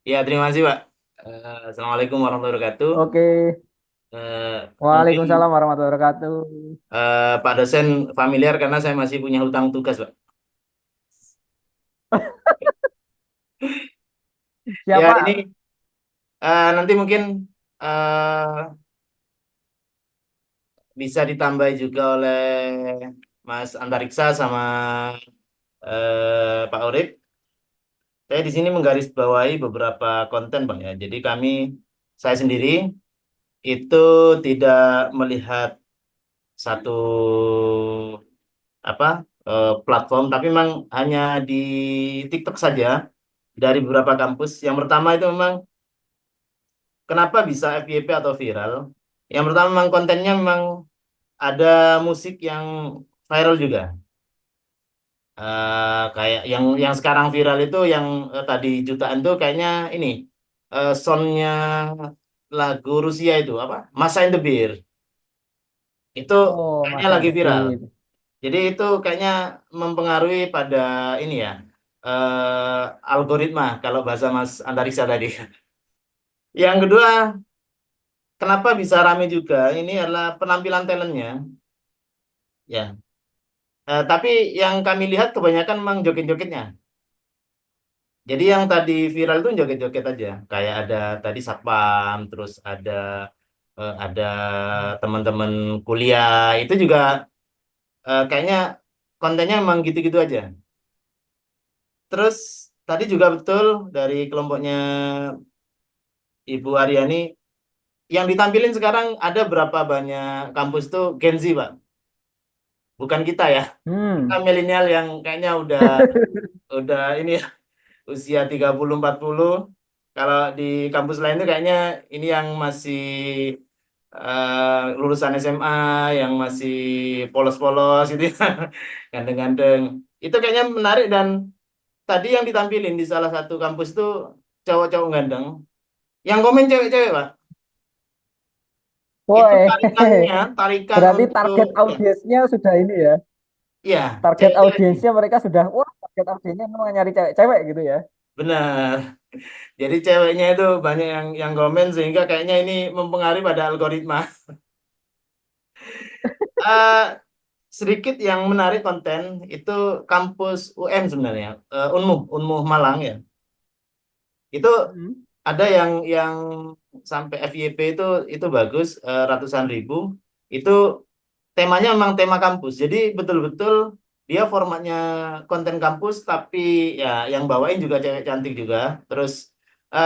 Ya, terima kasih, Pak. Assalamualaikum warahmatullahi wabarakatuh. Oke. Mungkin Waalaikumsalam warahmatullahi wabarakatuh. Pak dosen familiar karena saya masih punya hutang tugas, Pak. Ya, Siapa? ini nanti mungkin eh, bisa ditambah juga oleh Mas Antariksa sama Pak Urip. Saya di sini menggarisbawahi beberapa konten, Pak ya. Jadi saya sendiri itu tidak melihat satu apa platform, tapi memang hanya di TikTok saja dari beberapa kampus. Yang pertama itu memang kenapa bisa FYP atau viral? Yang pertama memang kontennya memang ada musik yang viral juga. Kayak yang sekarang viral itu yang tadi jutaan tuh kayaknya ini soundnya lagu Rusia itu apa? Masa in the Beer. Itu Oh, kayaknya Mas lagi viral. Endebit. Jadi itu kayaknya mempengaruhi pada ini ya, algoritma kalau bahasa Mas Antariksa tadi. Yang kedua, kenapa bisa rame juga? Ini adalah penampilan talentnya, ya. Tapi yang kami lihat kebanyakan memang joget-jogetnya. Jadi yang tadi viral itu joget-joget aja. Kayak ada tadi satpam, terus ada teman-teman kuliah. Itu juga kayaknya kontennya memang gitu-gitu aja. Terus tadi juga betul dari kelompoknya Ibu Aryani yang ditampilin sekarang ada berapa banyak kampus tuh Gen Z, Pak. Bukan kita ya. Kita Hmm. milenial yang kayaknya udah ini ya, usia 30-40. Kalau di kampus lain tuh kayaknya ini yang masih lulusan SMA yang masih polos-polos gitu ya. Ganteng-ganteng. Itu kayaknya menarik dan tadi yang ditampilin di salah satu kampus tuh cowok-cowok ganteng. Yang komen cewek-cewek, Pak. Itu Woi, tarikannya, tarikan berarti untuk target ya, audiensnya sudah ini ya. Iya, Target cewek-cewek nih. audiensnya mereka sudah, wah target audiensnya memang nyari cewek-cewek gitu ya. Benar. Jadi ceweknya itu banyak yang komen sehingga kayaknya ini mempengaruhi pada algoritma. Eh, Sedikit yang menarik konten itu kampus UM sebenarnya, Unmuh Malang ya. Itu Hmm. ada yang sampai FYP itu bagus, ratusan ribu. Itu temanya memang tema kampus. Jadi betul-betul dia formatnya konten kampus, tapi ya yang bawain juga cewek cantik juga. Terus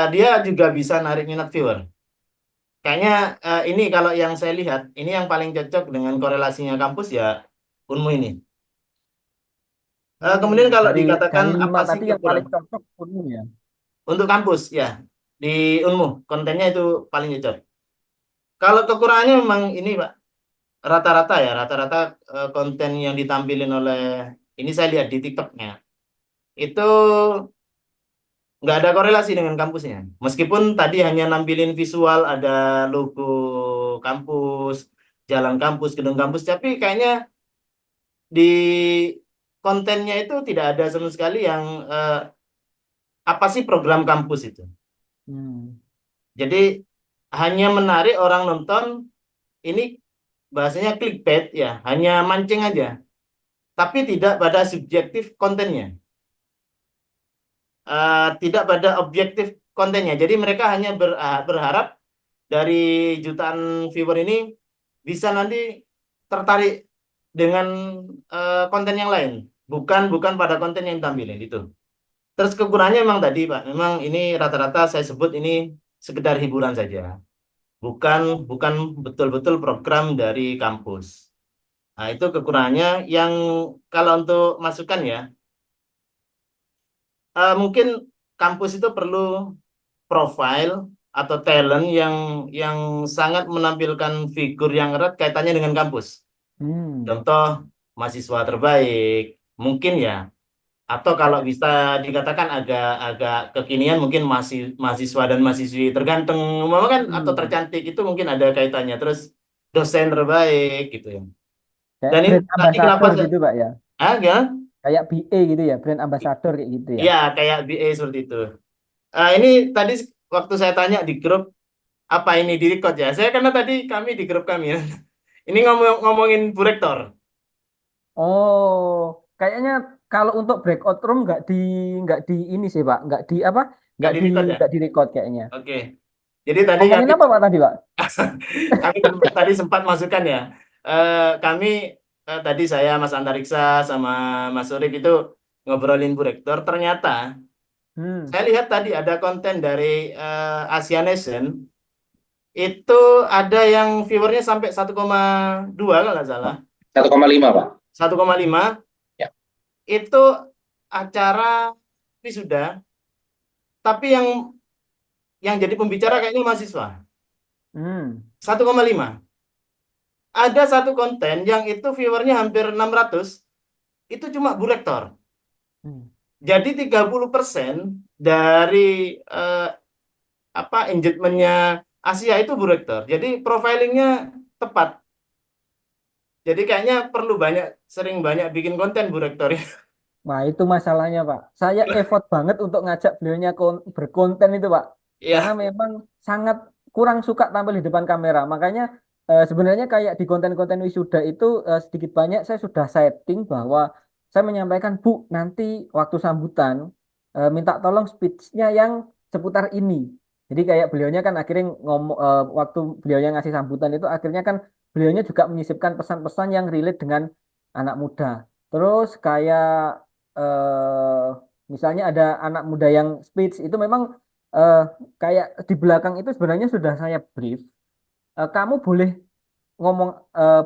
dia juga bisa narik minat viewer. Kayaknya ini kalau yang saya lihat, ini yang paling cocok dengan korelasinya kampus ya Unmu ini. Kemudian kalau Dari dikatakan dari apa 5 sih tadi yang paling kekurangan cocok Unmu ya. untuk kampus ya di Unmu kontennya itu paling cocok. Kalau kekurangannya memang ini Pak, rata-rata ya rata-rata konten yang ditampilin oleh ini saya lihat di TikToknya itu nggak ada korelasi dengan kampusnya. Meskipun tadi hanya nampilin visual ada logo kampus, jalan kampus, gedung kampus, tapi kayaknya di kontennya itu tidak ada sama sekali yang apa sih program kampus itu. Hmm. Jadi hanya menarik orang nonton ini bahasanya clickbait ya, hanya mancing aja, tapi tidak pada subjektif kontennya. Tidak pada objektif kontennya. Jadi mereka hanya berharap dari jutaan viewer ini bisa nanti tertarik dengan konten yang lain, bukan pada konten yang ditampilin itu. Terus kekurangannya memang tadi Pak, memang ini rata-rata saya sebut ini sekedar hiburan saja, bukan bukan betul-betul program dari kampus. Nah, itu kekurangannya yang kalau untuk masukan ya, mungkin kampus itu perlu profile atau talent yang sangat menampilkan figur yang erat kaitannya dengan kampus. Hmm. Contoh mahasiswa terbaik, mungkin ya. Atau kalau bisa dikatakan agak agak kekinian mungkin masih mahasiswa dan mahasiswi terganteng, umpama kan atau Hmm. tercantik itu mungkin ada kaitannya. Terus dosen terbaik gitu ya. Kayak Dan ini brand tadi kenapa ambassador gitu Pak ya. ya? Kayak BA gitu ya, brand ambassador kayak gitu ya. Ya kayak BA seperti itu. Ini tadi waktu saya tanya di grup apa ini di record ya? Saya karena tadi kami di grup kami ya. Ini ngomongin Bu Rektor, Oh, kayaknya kalau untuk breakout room nggak di ini sih Pak, nggak di apa, nggak di record ya? nggak di record kayaknya. Oke. Jadi tadi Ngomongin kami apa Pak tadi Pak? kami tadi sempat masukkan ya. Kami tadi saya Mas Antariksa sama Mas Urip itu ngobrolin Bu Rektor. Ternyata Hmm. saya lihat tadi ada konten dari Asia Nation itu ada yang viewernya sampai 1,2 kalau nggak salah. 1,5 Pak. 1,5 Ya. itu acara wisuda, tapi yang jadi pembicara kayaknya mahasiswa. Hmm. 1,5. Ada satu konten yang itu viewernya hampir 600, itu cuma Bu Rektor. Hmm. Jadi 30% dari eh, engagementnya Asia itu Bu Rektor. Jadi profilingnya tepat. Jadi kayaknya perlu sering banyak bikin konten Bu Rektor ya. Nah, itu masalahnya, Pak. Saya effort banget untuk ngajak beliaunya berkonten itu, Pak. Karena Ya, memang sangat kurang suka tampil di depan kamera. Makanya sebenarnya kayak di konten-konten wisuda itu sedikit banyak saya sudah setting bahwa saya menyampaikan, Bu, nanti waktu sambutan minta tolong speech-nya yang seputar ini. Jadi kayak beliaunya kan akhirnya ngomong waktu beliaunya ngasih sambutan itu akhirnya kan beliaunya juga menyisipkan pesan-pesan yang relate dengan anak muda. Terus kayak eh, misalnya ada anak muda yang speech itu memang eh, kayak di belakang itu sebenarnya sudah saya brief. Kamu ngomong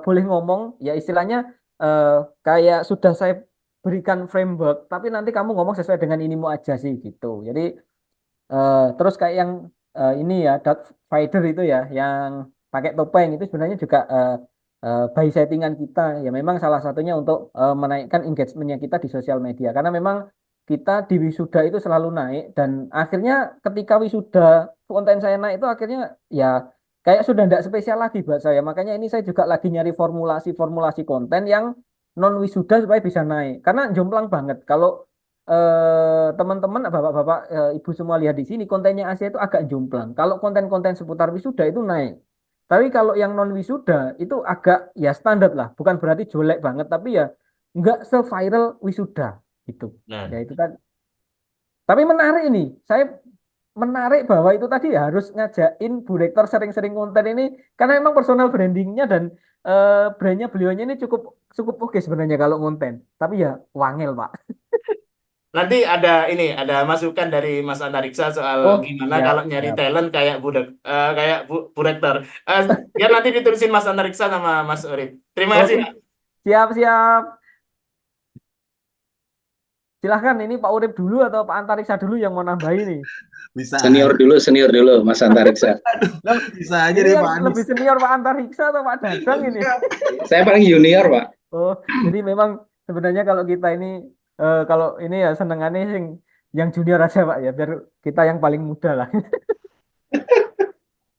boleh ngomong ya istilahnya eh, kayak sudah saya berikan framework, tapi nanti kamu ngomong sesuai dengan inimu aja sih gitu. Jadi terus kayak yang ini ya Darth Vader itu ya yang pakai topeng itu sebenarnya juga by settingan kita ya memang salah satunya untuk menaikkan engagementnya kita di sosial media karena memang kita di wisuda itu selalu naik dan akhirnya ketika wisuda konten saya naik itu akhirnya ya kayak sudah tidak spesial lagi buat saya makanya ini saya juga lagi nyari formulasi-formulasi konten yang non wisuda supaya bisa naik. Karena jomplang banget. Kalau teman-teman, bapak-bapak, ibu semua lihat di sini, kontennya Asia itu agak jomplang. Kalau konten-konten seputar wisuda itu naik. Tapi kalau yang non wisuda itu agak ya standar lah. Bukan berarti jelek banget, tapi ya nggak se-viral wisuda gitu. Nah, Ya itu kan. Tapi menarik ini. Saya menarik bahwa itu tadi harus ngajakin Bu Rektor sering-sering konten ini karena emang personal brandingnya dan brandnya beliaunya ini cukup cukup oke sebenarnya kalau konten. Tapi ya wangel Pak. nanti ada masukan dari Mas Antariksa soal Oh gimana siap kalau nyari siap. talent kayak Bu Rektor. Biar nanti ditulisin Mas Antariksa sama Mas Urip. Terima kasih. Oke siap siap. Silahkan ini Pak Urip dulu atau Pak Antariksa dulu yang mau nambahin nih. Bisa Senior dulu, Mas Antariksa. bisa aja Ini deh yang Pak Anies. lebih senior Pak Antariksa atau Pak Dadang ini? Saya paling junior, Pak. Oh, jadi memang sebenarnya kalau kita ini kalau ini ya senengannya yang junior aja Pak ya, biar kita yang paling muda lah.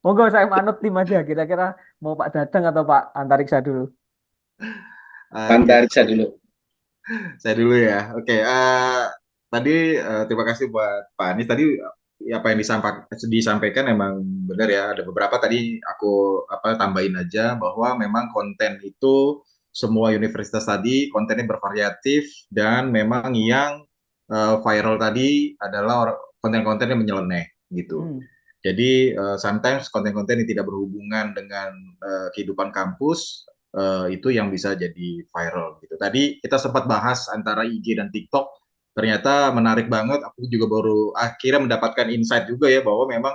Monggo saya manut tim aja. Kira-kira mau Pak Dadang atau Pak Antariksa dulu? Pak Oke, Antariksa dulu. saya dulu ya. Oke, tadi terima kasih buat Pak Anies. Tadi apa yang disampaikan emang benar ya. Ada beberapa tadi aku tambahin aja bahwa memang konten itu semua universitas tadi kontennya bervariatif dan memang yang viral tadi adalah konten-konten yang menyeleneh gitu. Hmm. Jadi sometimes konten-konten yang tidak berhubungan dengan kehidupan kampus itu yang bisa jadi viral gitu. Tadi kita sempat bahas antara IG dan TikTok, ternyata menarik banget. Aku juga baru akhirnya mendapatkan insight juga ya bahwa memang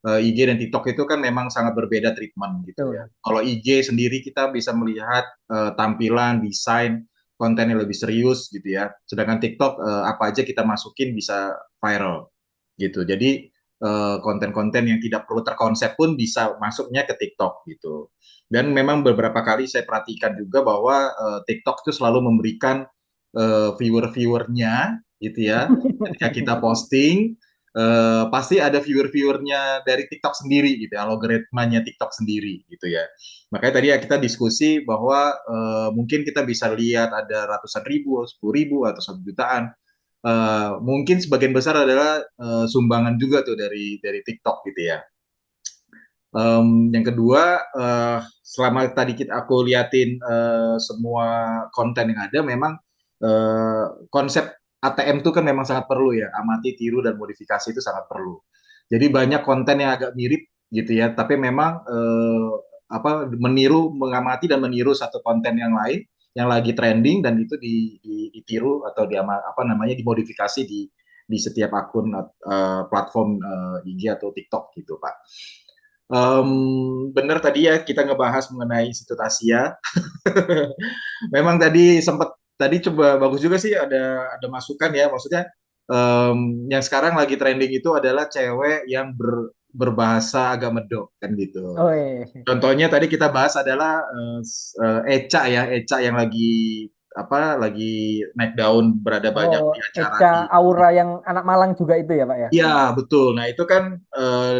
IG dan TikTok itu kan memang sangat berbeda treatment gitu ya. Kalau IG sendiri kita bisa melihat tampilan, desain, konten yang lebih serius gitu ya. Sedangkan TikTok apa aja kita masukin bisa viral gitu. Jadi konten-konten yang tidak perlu terkonsep pun bisa masuknya ke TikTok gitu. Dan memang beberapa kali saya perhatikan juga bahwa TikTok itu selalu memberikan viewer-viewernya gitu ya. Ketika kita posting pasti ada viewer-viewernya dari TikTok sendiri gitu ya, algoritmanya TikTok sendiri gitu ya. Makanya tadi ya kita diskusi bahwa mungkin kita bisa lihat ada ratusan ribu, 10.000 atau 1 jutaan. Mungkin sebagian besar adalah sumbangan juga tuh dari TikTok gitu ya. Yang kedua, selama tadi aku liatin semua konten yang ada, memang konsep ATM itu kan memang sangat perlu ya, amati, tiru, dan modifikasi itu sangat perlu. Jadi banyak konten yang agak mirip gitu ya, tapi memang mengamati dan meniru satu konten yang lain yang lagi trending dan itu ditiru atau dimodifikasi di setiap akun platform IG atau TikTok gitu Pak. Benar tadi ya kita ngebahas mengenai Institut Asia. Memang tadi coba bagus juga sih ada masukan ya, maksudnya yang sekarang lagi trending itu adalah cewek yang berbahasa agak medok kan gitu. Oh iya. Contohnya tadi kita bahas adalah Eca yang lagi naik daun berada banyak Oh, di acara Eca Aura yang anak Malang juga itu ya Pak ya? Iya, betul. Nah, itu kan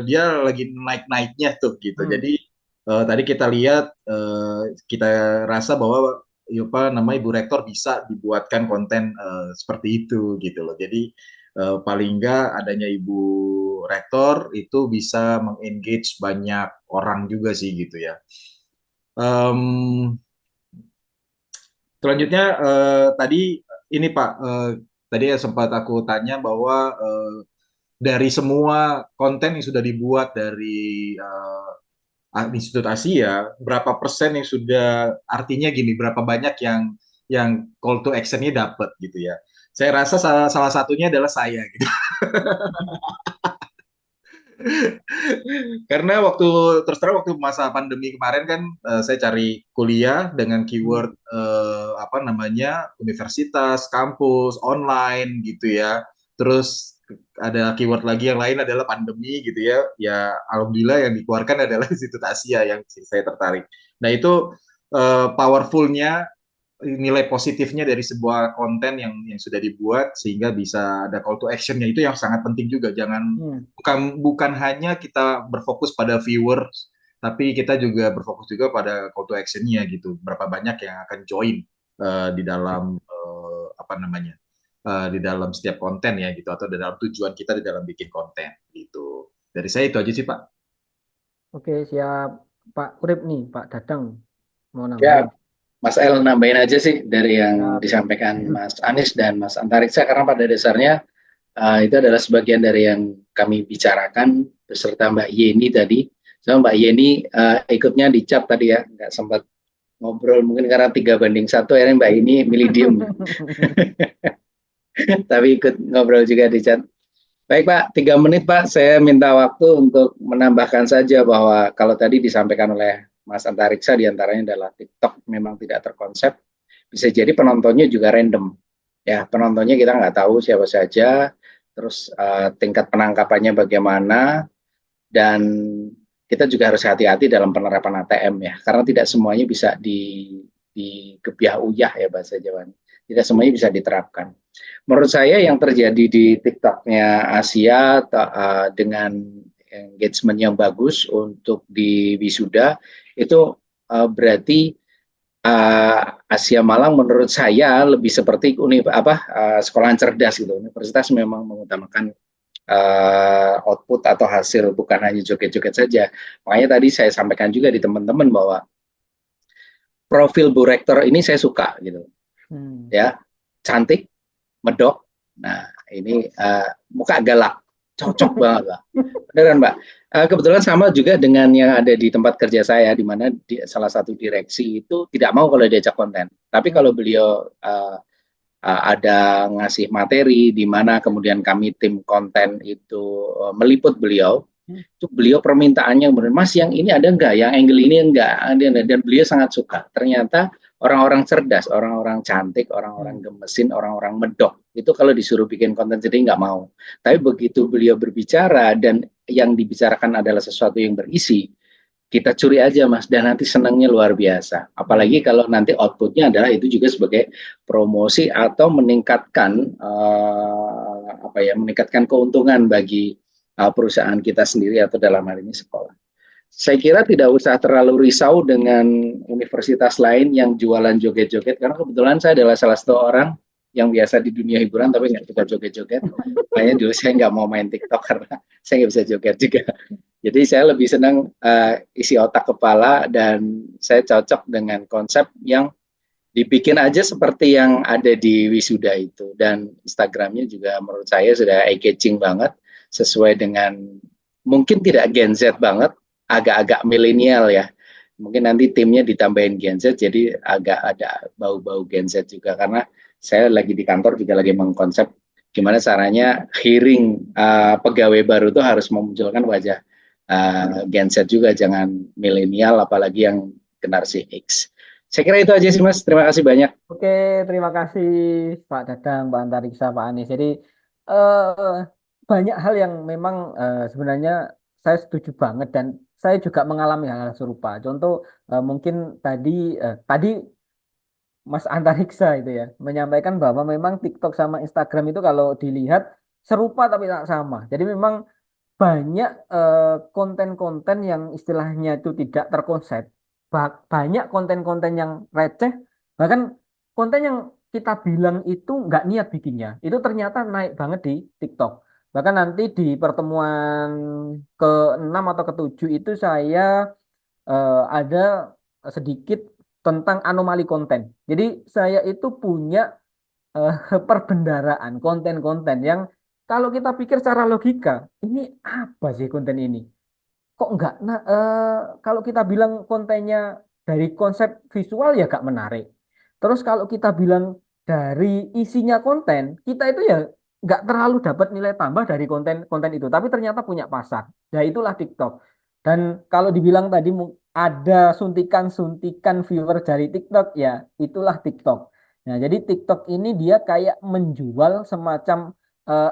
dia lagi naik-naiknya tuh gitu. Jadi tadi kita lihat kita rasa bahwa Ibu Rektor bisa dibuatkan konten seperti itu gitu loh. Jadi paling enggak adanya Ibu Rektor itu bisa mengengage banyak orang juga sih gitu ya. Selanjutnya tadi ini Pak, tadi ya sempat aku tanya bahwa dari semua konten yang sudah dibuat dari Institut Asia, berapa persen yang sudah artinya gini, berapa banyak yang call to action-nya dapat gitu ya. Saya rasa salah satunya adalah saya gitu. Karena terus terang waktu masa pandemi kemarin kan saya cari kuliah dengan keyword universitas, kampus, online gitu ya. Terus ada keyword lagi yang lain adalah pandemi gitu ya. Ya alhamdulillah yang dikeluarkan adalah Institut Asia yang saya tertarik. Nah itu powerfulnya nilai positifnya dari sebuah konten yang sudah dibuat sehingga bisa ada call to action-nya itu yang sangat penting juga. Bukan hanya kita berfokus pada viewers, tapi kita juga berfokus juga pada call to action-nya gitu. Berapa banyak yang akan join di dalam apa namanya di dalam setiap konten ya gitu, atau di dalam tujuan kita di dalam bikin konten gitu. Dari saya itu aja sih Pak. Oke, siap. Pak Urip nih, Pak Dadang mau Ya, nambahin. Mas El nambahin aja sih dari yang Siap. disampaikan Mas Anies dan Mas Antariksa, karena pada dasarnya itu adalah sebagian dari yang kami bicarakan beserta Mbak Yeni tadi. Sama Mbak Yeni ikutnya di chat tadi ya, nggak sempat ngobrol mungkin karena 3:1, akhirnya Mbak Yeni milih diem. Tapi ikut ngobrol juga di chat. Baik Pak, 3 menit Pak, saya minta waktu untuk menambahkan saja bahwa kalau tadi disampaikan oleh Mas Antariksa diantaranya adalah TikTok memang tidak terkonsep, bisa jadi penontonnya juga random. Ya, penontonnya kita nggak tahu siapa saja, terus tingkat penangkapannya bagaimana, dan kita juga harus hati-hati dalam penerapan ATM ya, karena tidak semuanya bisa digebyah uyah ya bahasa Jawa. Tidak semuanya bisa diterapkan. Menurut saya yang terjadi di TikToknya Asia dengan engagement yang bagus untuk di wisuda itu berarti Asia Malang menurut saya lebih seperti sekolahan cerdas gitu. Universitas memang mengutamakan output atau hasil, bukan hanya joget-joget saja. Makanya tadi saya sampaikan juga di teman-teman bahwa profil Bu Rektor ini saya suka gitu. Ya, cantik, medok. Nah, ini muka galak, cocok banget, Pak. Beneran, Mbak. Kebetulan sama juga dengan yang ada di tempat kerja saya, di mana salah satu direksi itu tidak mau kalau diajak konten. Tapi kalau beliau ada ngasih materi di mana kemudian kami tim konten itu meliput beliau, itu beliau permintaannya benar, Mas yang ini ada enggak, yang angle ini enggak, dan beliau sangat suka. Ternyata orang-orang cerdas, orang-orang cantik, orang-orang gemesin, orang-orang medok itu kalau disuruh bikin konten jadi nggak mau. Tapi begitu beliau berbicara dan yang dibicarakan adalah sesuatu yang berisi, kita curi aja Mas, dan nanti senangnya luar biasa. Apalagi kalau nanti outputnya adalah itu juga sebagai promosi atau meningkatkan meningkatkan keuntungan bagi perusahaan kita sendiri atau dalam hal ini sekolah. Saya kira tidak usah terlalu risau dengan universitas lain yang jualan joget-joget, karena kebetulan saya adalah salah satu orang yang biasa di dunia hiburan tapi nggak suka joget-joget. Makanya dulu saya nggak mau main TikTok karena saya nggak bisa joget juga. Jadi saya lebih senang isi otak kepala, dan saya cocok dengan konsep yang dibikin aja seperti yang ada di wisuda itu. Dan Instagramnya juga menurut saya sudah eye-catching banget, sesuai dengan mungkin tidak Gen Z banget, agak-agak milenial ya. Mungkin nanti timnya ditambahin Gen Z, jadi agak ada bau-bau Gen Z juga, karena saya lagi di kantor juga lagi mengkonsep gimana caranya hiring pegawai baru itu harus memunculkan wajah Gen Z juga, jangan milenial apalagi yang generasi X. Saya kira itu aja sih Mas, terima kasih banyak. Oke, terima kasih Pak Dadang, Pak Antariksa, Pak Anies. Jadi eh, banyak hal yang memang sebenarnya saya setuju banget, dan saya juga mengalami hal-hal serupa. Contoh mungkin tadi Mas Antariksa itu ya menyampaikan bahwa memang TikTok sama Instagram itu kalau dilihat serupa tapi tak sama. Jadi memang banyak konten-konten yang istilahnya itu tidak terkonsep, banyak konten-konten yang receh, bahkan konten yang kita bilang itu nggak niat bikinnya, itu ternyata naik banget di TikTok. Bahkan nanti di pertemuan ke-6 atau ke-7 itu saya ada sedikit tentang anomali konten. Jadi saya itu punya eh, perbendaraan konten-konten yang kalau kita pikir secara logika, ini apa sih konten ini? Kok enggak? Nah, kalau kita bilang kontennya dari konsep visual ya gak menarik. Terus kalau kita bilang dari isinya konten, kita itu ya nggak terlalu dapat nilai tambah dari konten-konten itu. Tapi ternyata punya pasar. Nah, itulah TikTok. Dan kalau dibilang tadi ada suntikan-suntikan viewer dari TikTok, ya itulah TikTok. Nah, jadi TikTok ini dia kayak menjual semacam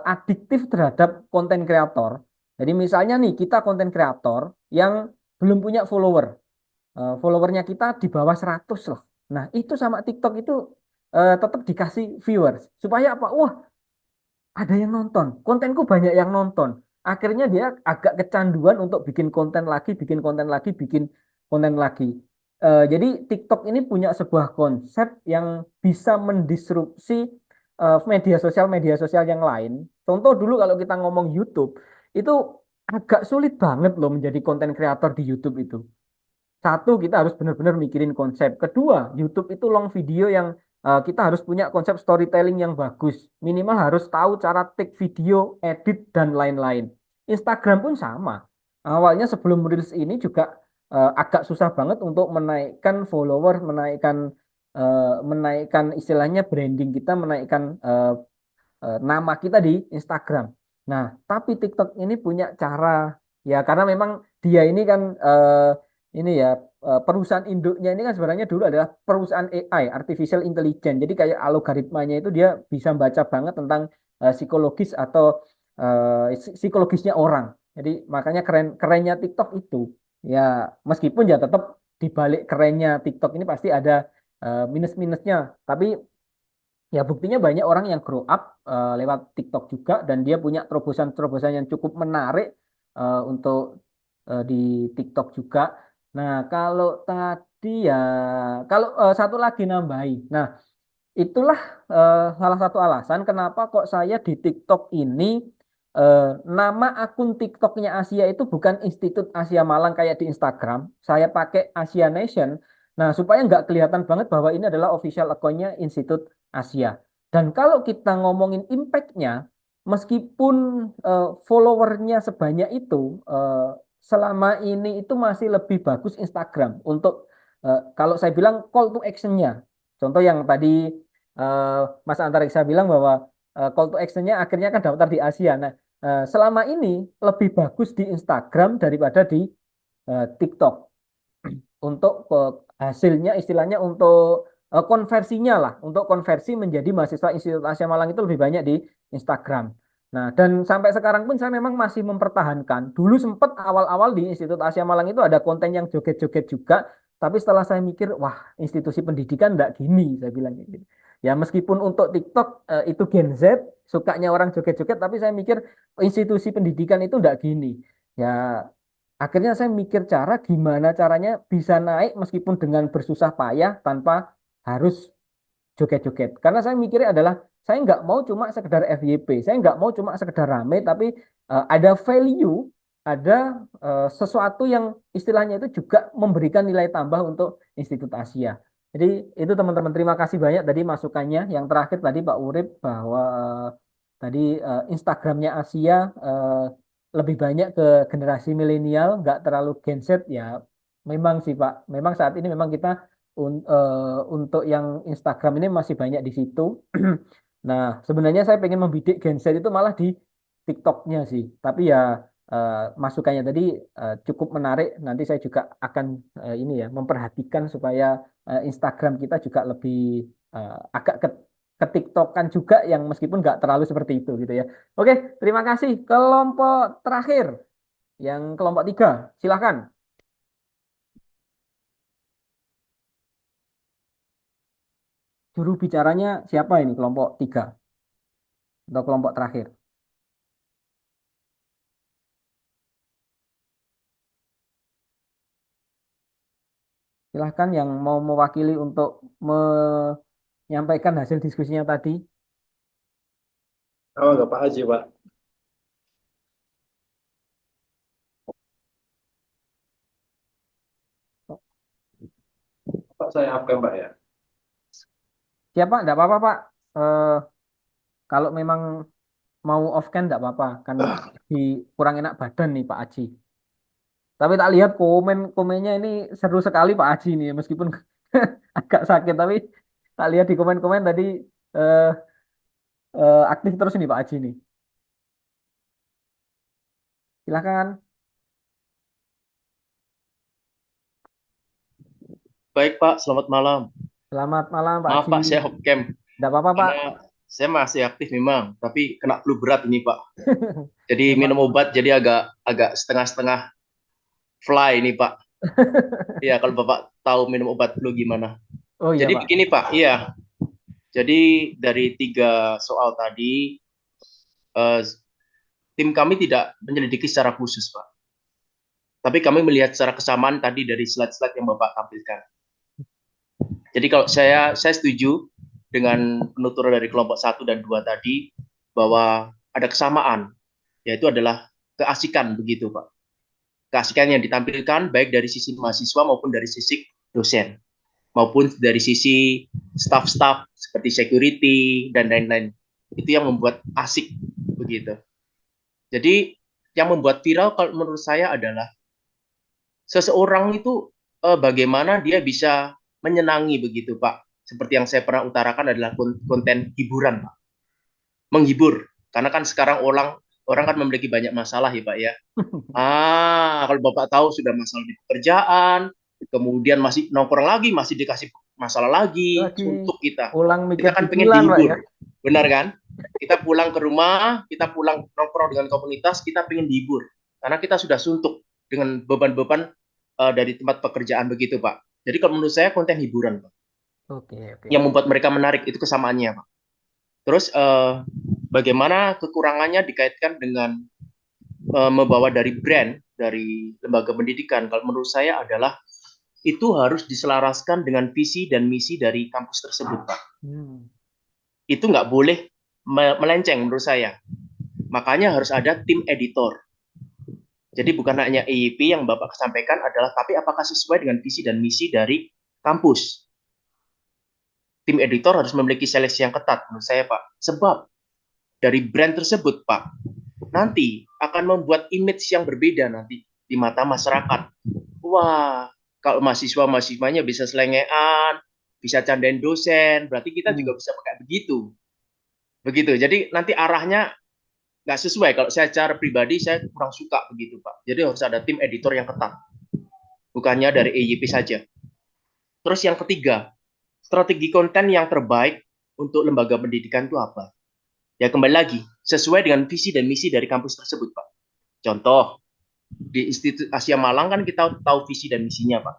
adiktif terhadap konten kreator. Jadi misalnya nih kita konten kreator yang belum punya follower, followernya kita di bawah 100 loh. Nah itu sama TikTok itu tetap dikasih viewers. Supaya apa? Wah ada yang nonton, kontenku banyak yang nonton. Akhirnya dia agak kecanduan untuk bikin konten lagi, bikin konten lagi, bikin konten lagi. Jadi TikTok ini punya sebuah konsep yang bisa mendisrupsi media sosial yang lain. Contoh dulu kalau kita ngomong YouTube, itu agak sulit banget loh menjadi konten kreator di YouTube itu. Satu, kita harus benar-benar mikirin konsep. Kedua, YouTube itu long video yang kita harus punya konsep storytelling yang bagus. Minimal harus tahu cara take video, edit, dan lain-lain. Instagram pun sama. Awalnya sebelum Reels ini juga agak susah banget untuk menaikkan follower, menaikkan istilahnya branding kita, menaikkan nama kita di Instagram. Nah, tapi TikTok ini punya cara, ya karena memang dia ini kan ini ya perusahaan induknya ini kan sebenarnya dulu adalah perusahaan AI, artificial intelligence. Jadi kayak algoritmanya itu dia bisa membaca banget tentang psikologis atau psikologisnya orang. Jadi makanya kerennya TikTok itu ya, meskipun ya tetap di balik kerennya TikTok ini pasti ada minus-minusnya. Tapi ya buktinya banyak orang yang grow up lewat TikTok juga, dan dia punya terobosan-terobosan yang cukup menarik untuk di TikTok juga. Nah, kalau tadi ya, kalau satu lagi nambahi. Nah, itulah salah satu alasan kenapa kok saya di TikTok ini nama akun TikToknya Asia itu bukan Institut Asia Malang kayak di Instagram. Saya pakai Asia Nation. Nah, supaya nggak kelihatan banget bahwa ini adalah official akunnya Institut Asia. Dan kalau kita ngomongin impact-nya, meskipun followernya sebanyak itu, selama ini itu masih lebih bagus Instagram untuk kalau saya bilang call to action-nya. Contoh yang tadi Mas Antariksa bilang bahwa call to action-nya akhirnya kan daftar di Asia. Nah, selama ini lebih bagus di Instagram daripada di TikTok. Untuk hasilnya istilahnya untuk konversinya lah, untuk konversi menjadi mahasiswa Institut Asia Malang itu lebih banyak di Instagram. Nah, dan sampai sekarang pun saya memang masih mempertahankan. Dulu sempat awal-awal di Institut Asia Malang itu ada konten yang joget-joget juga, tapi setelah saya mikir, wah, institusi pendidikan enggak gini, saya bilang gitu. Ya meskipun untuk TikTok itu Gen Z, sukanya orang joget-joget, tapi saya mikir institusi pendidikan itu enggak gini. Ya akhirnya saya mikir cara gimana caranya bisa naik meskipun dengan bersusah payah tanpa harus joget-joget. Karena saya mikirnya adalah saya nggak mau cuma sekedar FYP, saya nggak mau cuma sekedar rame, tapi ada value, ada sesuatu yang istilahnya itu juga memberikan nilai tambah untuk Institut Asia. Jadi itu teman-teman, terima kasih banyak tadi masukannya. Yang terakhir tadi Pak Urip bahwa tadi Instagramnya Asia lebih banyak ke generasi milenial, nggak terlalu Gen Z ya. Memang sih Pak, memang saat ini memang kita untuk yang Instagram ini masih banyak di situ. Nah, sebenarnya saya pengen membidik Gen Z itu malah di TikToknya sih. Tapi ya masukannya tadi cukup menarik. Nanti saya juga akan ini ya memperhatikan supaya Instagram kita juga lebih agak ke TikTokan juga, yang meskipun nggak terlalu seperti itu gitu ya. Oke, terima kasih. Kelompok terakhir, yang kelompok 3, silahkan. Juru bicaranya siapa ini, kelompok 3 atau kelompok terakhir? Silahkan yang mau mewakili untuk menyampaikan hasil diskusinya tadi. Oh, nggak Pak Haji, Pak. Pak, saya absen, Pak ya. Siapa? Enggak apa-apa, Pak. Kalau memang mau off cam enggak apa-apa. Kan di kurang enak badan nih Pak Aji. Tapi tak lihat komennya ini seru sekali Pak Aji nih. Meskipun agak sakit, tapi tak lihat di komen-komen tadi eh, aktif terus nih Pak Aji nih. Silahkan. Baik Pak, selamat malam. Selamat malam Pak Maaf Aji. Pak, saya hopcam. Enggak apa-apa Pak. Karena saya masih aktif memang, tapi kena flu berat ini Pak. Jadi minum obat jadi agak setengah-setengah fly ini Pak. Iya, kalau Bapak tahu minum obat flu gimana. Oh iya Jadi Pak. begini Pak, iya. Jadi dari 3 soal tadi, tim kami tidak menyelidiki secara khusus Pak. Tapi kami melihat secara kesamaan tadi dari slide-slide yang Bapak tampilkan. Jadi kalau saya setuju dengan penuturan dari kelompok 1 dan 2 tadi, bahwa ada kesamaan, yaitu adalah keasikan begitu Pak. Keasikan yang ditampilkan baik dari sisi mahasiswa maupun dari sisi dosen, maupun dari sisi staff-staff seperti security dan lain-lain. Itu yang membuat asik begitu. Jadi yang membuat viral kalau menurut saya adalah seseorang itu bagaimana dia bisa menyenangi begitu Pak. Seperti yang saya pernah utarakan adalah konten hiburan Pak. Menghibur. Karena kan sekarang orang kan memiliki banyak masalah ya Pak ya. Kalau Bapak tahu sudah masalah di pekerjaan, kemudian masih nongkrong lagi, masih dikasih masalah lagi untuk kita. Pulang mikir Kita kan pengen cicilan, Pak, dihibur. ya. Benar kan? Kita pulang ke rumah, kita pulang nongkrong dengan komunitas, kita pengen dihibur. Karena kita sudah suntuk dengan beban-beban dari tempat pekerjaan begitu Pak. Jadi kalau menurut saya konten hiburan Pak. Oke. Yang membuat mereka menarik itu kesamaannya Pak. Terus bagaimana kekurangannya dikaitkan dengan membawa dari brand, dari lembaga pendidikan, kalau menurut saya adalah itu harus diselaraskan dengan visi dan misi dari kampus tersebut, Pak. Itu nggak boleh melenceng menurut saya. Makanya harus ada tim editor. Jadi bukan hanya EYP yang Bapak sampaikan adalah, tapi apakah sesuai dengan visi dan misi dari kampus. Tim editor harus memiliki seleksi yang ketat menurut saya, Pak. Sebab dari brand tersebut, Pak, nanti akan membuat image yang berbeda nanti di mata masyarakat. Wah, kalau mahasiswanya bisa selengean, bisa candain dosen, berarti kita juga bisa pakai begitu. Begitu. Jadi nanti arahnya nggak sesuai. Kalau saya secara pribadi, saya kurang suka begitu, Pak. Jadi harus ada tim editor yang ketat. Bukannya dari EYP saja. Terus yang ketiga, strategi konten yang terbaik untuk lembaga pendidikan itu apa? Ya kembali lagi, sesuai dengan visi dan misi dari kampus tersebut, Pak. Contoh, di Institut Asia Malang kan kita tahu visi dan misinya, Pak.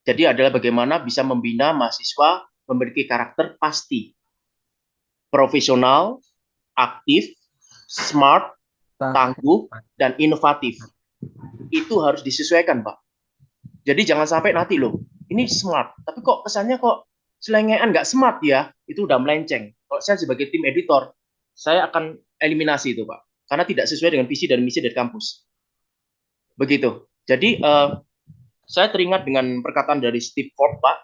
Jadi adalah bagaimana bisa membina mahasiswa memiliki karakter pasti, profesional, aktif, smart, tangguh, dan inovatif. Itu harus disesuaikan, Pak. Jadi jangan sampai nanti loh, ini smart, tapi kok kesannya kok selengean nggak smart ya, itu udah melenceng. Kalau saya sebagai tim editor, saya akan eliminasi itu Pak, karena tidak sesuai dengan visi dan misi dari kampus. Begitu. Jadi saya teringat dengan perkataan dari Steve Forbes Pak.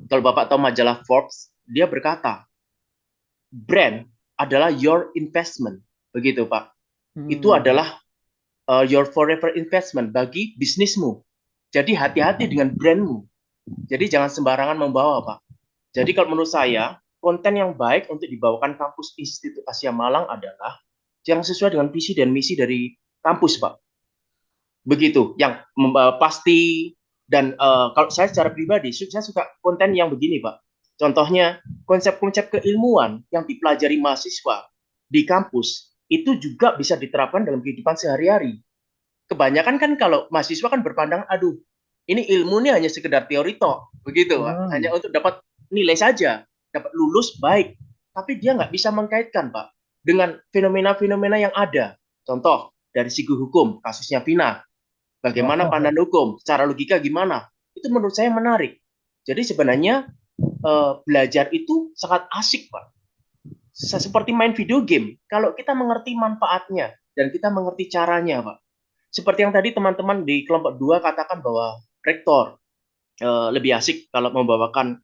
Kalau Bapak tahu majalah Forbes, dia berkata, brand adalah your investment. Begitu Pak. Itu adalah your forever investment bagi bisnismu. Jadi hati-hati dengan brandmu. Jadi jangan sembarangan membawa, Pak. Jadi kalau menurut saya, konten yang baik untuk dibawakan kampus Institut Asia Malang adalah yang sesuai dengan visi dan misi dari kampus, Pak. Begitu, yang pasti. Dan kalau saya secara pribadi, saya suka konten yang begini, Pak. Contohnya, konsep-konsep keilmuan yang dipelajari mahasiswa di kampus, itu juga bisa diterapkan dalam kehidupan sehari-hari. Kebanyakan kan kalau mahasiswa kan berpandang, aduh, ini ilmu ini hanya sekedar teori toh, begitu Pak. Hanya untuk dapat nilai saja, dapat lulus baik. Tapi dia nggak bisa mengkaitkan Pak dengan fenomena-fenomena yang ada. Contoh dari segi hukum, kasusnya Vina, bagaimana pandangan hukum, secara logika gimana? Itu menurut saya menarik. Jadi sebenarnya belajar itu sangat asik Pak. Seperti main video game. Kalau kita mengerti manfaatnya dan kita mengerti caranya Pak. Seperti yang tadi teman-teman di kelompok 2 katakan bahwa rektor lebih asik kalau membawakan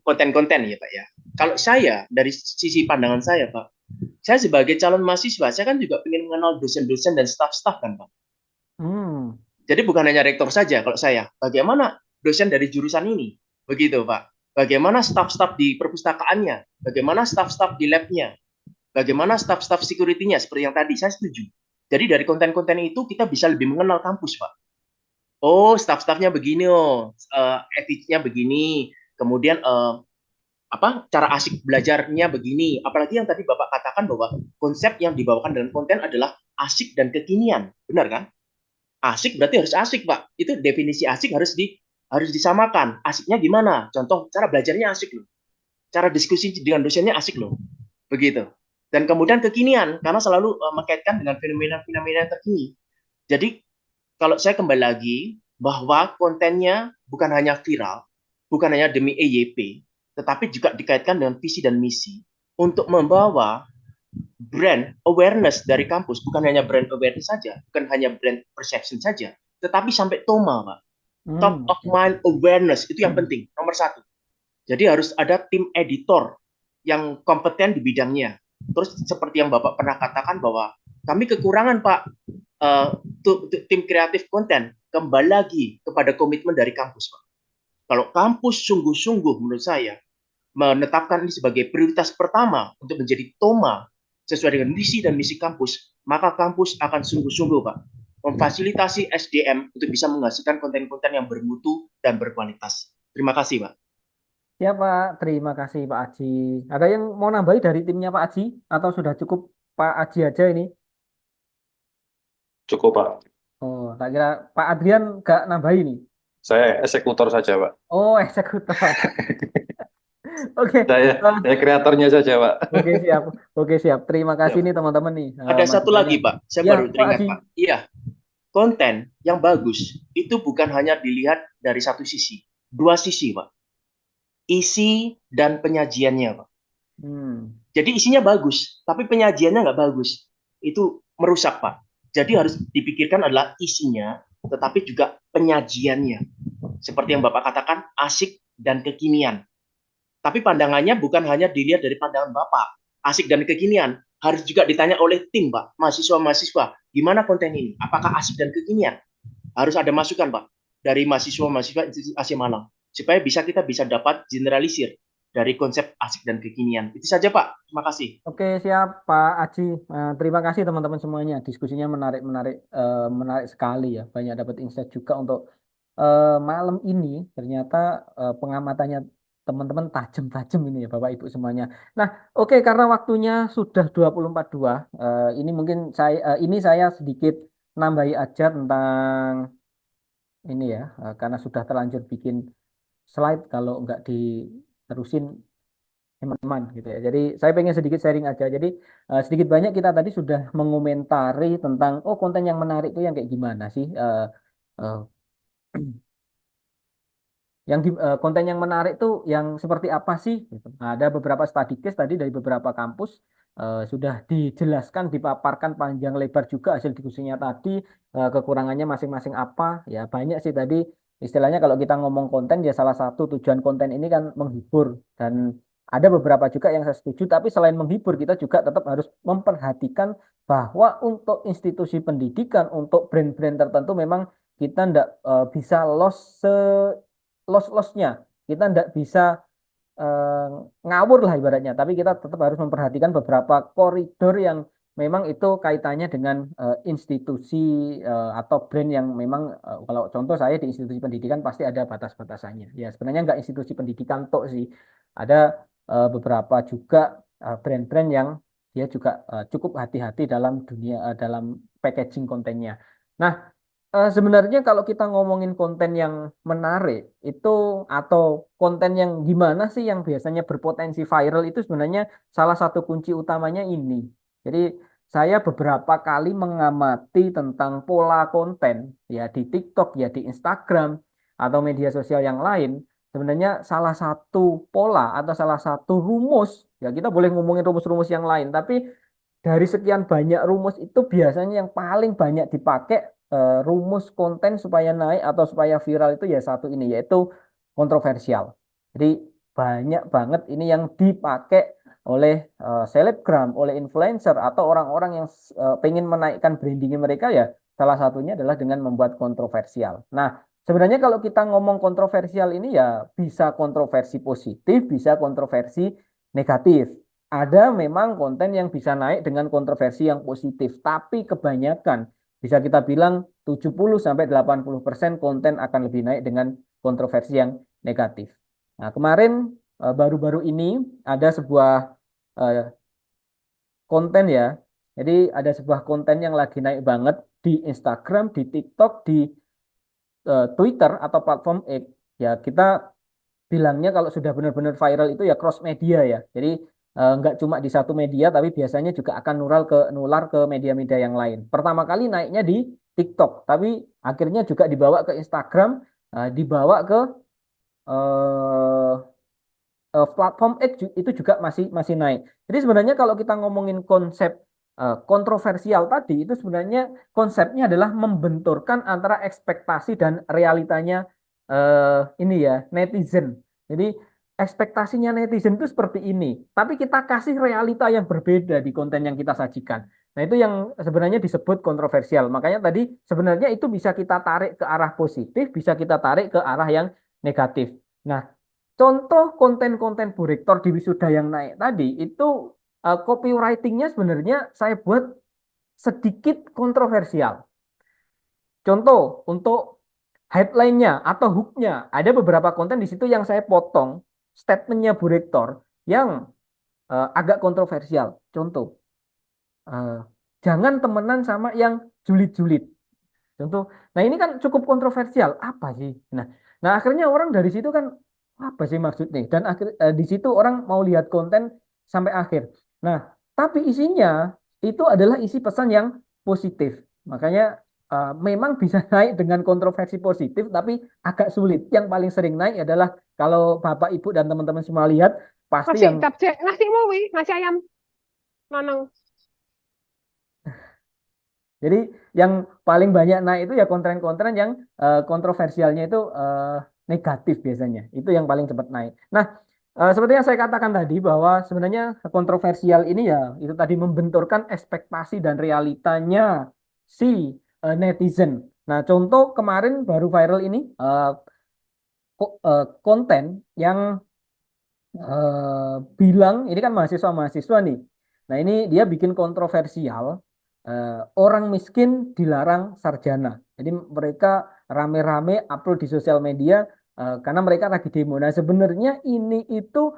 konten-konten ya Pak ya. Kalau saya dari sisi pandangan saya Pak, saya sebagai calon mahasiswa, saya kan juga ingin mengenal dosen-dosen dan staf-staf kan Pak. Jadi bukan hanya rektor saja kalau saya. Bagaimana dosen dari jurusan ini? Begitu Pak. Bagaimana staf-staf di perpustakaannya? Bagaimana staf-staf di lab-nya? Bagaimana staf-staf security-nya? Seperti yang tadi, saya setuju. Jadi dari konten-konten itu kita bisa lebih mengenal kampus, Pak. Oh, staf-stafnya begini, etiknya begini. Kemudian cara asik belajarnya begini. Apalagi yang tadi Bapak katakan bahwa konsep yang dibawakan dalam konten adalah asik dan kekinian. Benar kan? Asik berarti harus asik, Pak. Itu definisi asik harus disamakan. Asiknya gimana? Contoh, cara belajarnya asik loh. Cara diskusi dengan dosennya asik loh. Begitu. Dan kemudian kekinian, karena selalu mengkaitkan dengan fenomena-fenomena terkini. Jadi kalau saya kembali lagi bahwa kontennya bukan hanya viral, bukan hanya demi EYP, tetapi juga dikaitkan dengan visi dan misi untuk membawa brand awareness dari kampus, bukan hanya brand awareness saja, bukan hanya brand perception saja, tetapi sampai TOMA, Pak. Top of mind awareness itu yang penting, nomor 1. Jadi harus ada tim editor yang kompeten di bidangnya. Terus seperti yang Bapak pernah katakan bahwa kami kekurangan, Pak, tim kreatif konten. Kembali lagi kepada komitmen dari kampus, Pak. Kalau kampus sungguh-sungguh menurut saya menetapkan ini sebagai prioritas pertama untuk menjadi TOMA sesuai dengan visi dan misi kampus, maka kampus akan sungguh-sungguh, Pak, memfasilitasi SDM untuk bisa menghasilkan konten-konten yang bermutu dan berkualitas. Terima kasih, Pak. Ya Pak, terima kasih Pak Aji. Ada yang mau nambahi dari timnya Pak Aji atau sudah cukup Pak Aji aja ini? Cukup, Pak. Oh, tak kira Pak Adrian gak nambahi nih. Saya eksekutor saja, Pak. Oh, eksekutor. Oke, Saya kreatornya saja, Pak. Oke siap, oke siap. Terima kasih nih teman-teman nih. Ada satu lagi, Pak. Saya Ya, baru Pak teringat, Aji. Pak. Iya, konten yang bagus itu bukan hanya dilihat dari satu sisi, 2 sisi, Pak. Isi dan penyajiannya, Pak. Jadi isinya bagus, tapi penyajiannya nggak bagus. Itu merusak, Pak. Jadi harus dipikirkan adalah isinya, tetapi juga penyajiannya. Seperti yang Bapak katakan, asik dan kekinian. Tapi pandangannya bukan hanya dilihat dari pandangan Bapak. Asik dan kekinian harus juga ditanya oleh tim, Pak. Mahasiswa-mahasiswa, gimana konten ini? Apakah asik dan kekinian? Harus ada masukan, Pak, dari mahasiswa-mahasiswa Institut Asia Malang. Supaya kita bisa dapat generalisir dari konsep asik dan kekinian. Itu saja, Pak. Terima kasih. Oke, siap Pak Aji. Terima kasih teman-teman semuanya. Diskusinya menarik sekali ya. Banyak dapat insight juga untuk malam ini. Ternyata pengamatannya teman-teman tajam-tajam ini ya Bapak Ibu semuanya. Nah, oke, karena waktunya sudah 24.2, ini mungkin saya sedikit nambahi aja tentang ini ya, karena sudah terlanjur bikin slide, kalau nggak diterusin teman-teman gitu ya. Jadi saya pengen sedikit sharing aja. Jadi sedikit banyak kita tadi sudah mengomentari tentang konten yang menarik itu yang kayak gimana sih? Konten yang menarik tuh yang seperti apa sih? Gitu. Nah, ada beberapa study case tadi dari beberapa kampus sudah dijelaskan, dipaparkan panjang lebar juga hasil diskusinya tadi, kekurangannya masing-masing apa? Ya banyak sih tadi. Istilahnya kalau kita ngomong konten ya salah satu tujuan konten ini kan menghibur, dan ada beberapa juga yang saya setuju, tapi selain menghibur kita juga tetap harus memperhatikan bahwa untuk institusi pendidikan, untuk brand-brand tertentu memang kita tidak bisa loss-lossnya, kita tidak bisa ngawur lah ibaratnya, tapi kita tetap harus memperhatikan beberapa koridor yang memang itu kaitannya dengan institusi atau brand yang memang kalau contoh saya di institusi pendidikan pasti ada batas-batasannya. Ya sebenarnya nggak institusi pendidikan tok sih, ada beberapa juga brand-brand yang dia juga cukup hati-hati dalam dalam packaging kontennya. Nah, sebenarnya kalau kita ngomongin konten yang menarik itu atau konten yang gimana sih yang biasanya berpotensi viral, itu sebenarnya salah satu kunci utamanya ini. Jadi saya beberapa kali mengamati tentang pola konten ya di TikTok, ya di Instagram atau media sosial yang lain. Sebenarnya salah satu pola atau salah satu rumus, ya kita boleh ngomongin rumus-rumus yang lain, tapi dari sekian banyak rumus itu biasanya yang paling banyak dipakai rumus konten supaya naik atau supaya viral itu ya satu ini, yaitu kontroversial. Jadi banyak banget ini yang dipakai oleh selebgram, oleh influencer atau orang-orang yang pengen menaikkan branding mereka, ya salah satunya adalah dengan membuat kontroversial. Nah, sebenarnya kalau kita ngomong kontroversial ini ya bisa kontroversi positif, bisa kontroversi negatif. Ada memang konten yang bisa naik dengan kontroversi yang positif, tapi kebanyakan bisa kita bilang 70-80% konten akan lebih naik dengan kontroversi yang negatif. Nah, kemarin baru-baru ini ada sebuah konten ya. Jadi ada sebuah konten yang lagi naik banget di Instagram, di TikTok, di Twitter atau platform X. Ya kita bilangnya kalau sudah benar-benar viral itu ya cross media ya. Jadi nggak cuma di satu media, tapi biasanya juga akan nular ke media-media yang lain. Pertama kali naiknya di TikTok, tapi akhirnya juga dibawa ke Instagram, dibawa ke eh, platform X itu juga masih masih naik. Jadi sebenarnya kalau kita ngomongin konsep kontroversial tadi, itu sebenarnya konsepnya adalah membenturkan antara ekspektasi dan realitanya ini ya netizen. Jadi ekspektasinya netizen itu seperti ini, tapi kita kasih realita yang berbeda di konten yang kita sajikan. Nah, itu yang sebenarnya disebut kontroversial. Makanya tadi sebenarnya itu bisa kita tarik ke arah positif, bisa kita tarik ke arah yang negatif. Nah, contoh konten-konten Bu Rektor di wisuda yang naik tadi itu copywritingnya sebenarnya saya buat sedikit kontroversial. Contoh untuk headline-nya atau hook-nya, ada beberapa konten di situ yang saya potong statement-nya Bu Rektor yang agak kontroversial. Contoh, eh, jangan temenan sama yang julid-julid. Contoh, nah ini kan cukup kontroversial. Apa sih? Nah akhirnya orang dari situ kan apa sih maksudnya? Dan di situ orang mau lihat konten sampai akhir. Nah, tapi isinya itu adalah isi pesan yang positif. Makanya memang bisa naik dengan kontroversi positif, tapi agak sulit. Yang paling sering naik adalah kalau Bapak, Ibu, dan teman-teman semua lihat pasti Nasi yang capcay, nasi mau wi, nasi ayam. Nanang. jadi yang paling banyak naik itu ya konten-konten yang kontroversialnya itu negatif biasanya. Itu yang paling cepat naik. Nah, seperti yang saya katakan tadi bahwa sebenarnya kontroversial ini ya itu tadi membenturkan ekspektasi dan realitanya si netizen. Nah, contoh kemarin baru viral ini konten yang bilang ini kan mahasiswa-mahasiswa nih. Nah, ini dia bikin kontroversial orang miskin dilarang sarjana. Jadi mereka rame-rame upload di sosial media karena mereka lagi demo. Nah, sebenarnya ini itu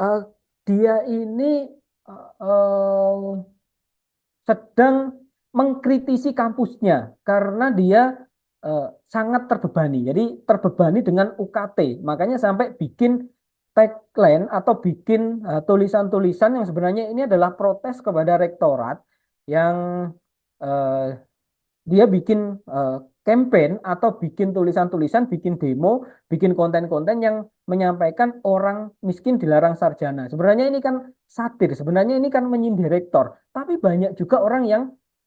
eh, dia ini eh, sedang mengkritisi kampusnya karena dia sangat terbebani. Jadi terbebani dengan UKT. Makanya sampai bikin tagline atau bikin tulisan-tulisan yang sebenarnya ini adalah protes kepada rektorat yang eh, dia bikin campaign atau bikin tulisan-tulisan, bikin demo, bikin konten-konten yang menyampaikan orang miskin dilarang sarjana. Sebenarnya ini kan satir, sebenarnya ini kan menyindir rektor. Tapi banyak juga orang yang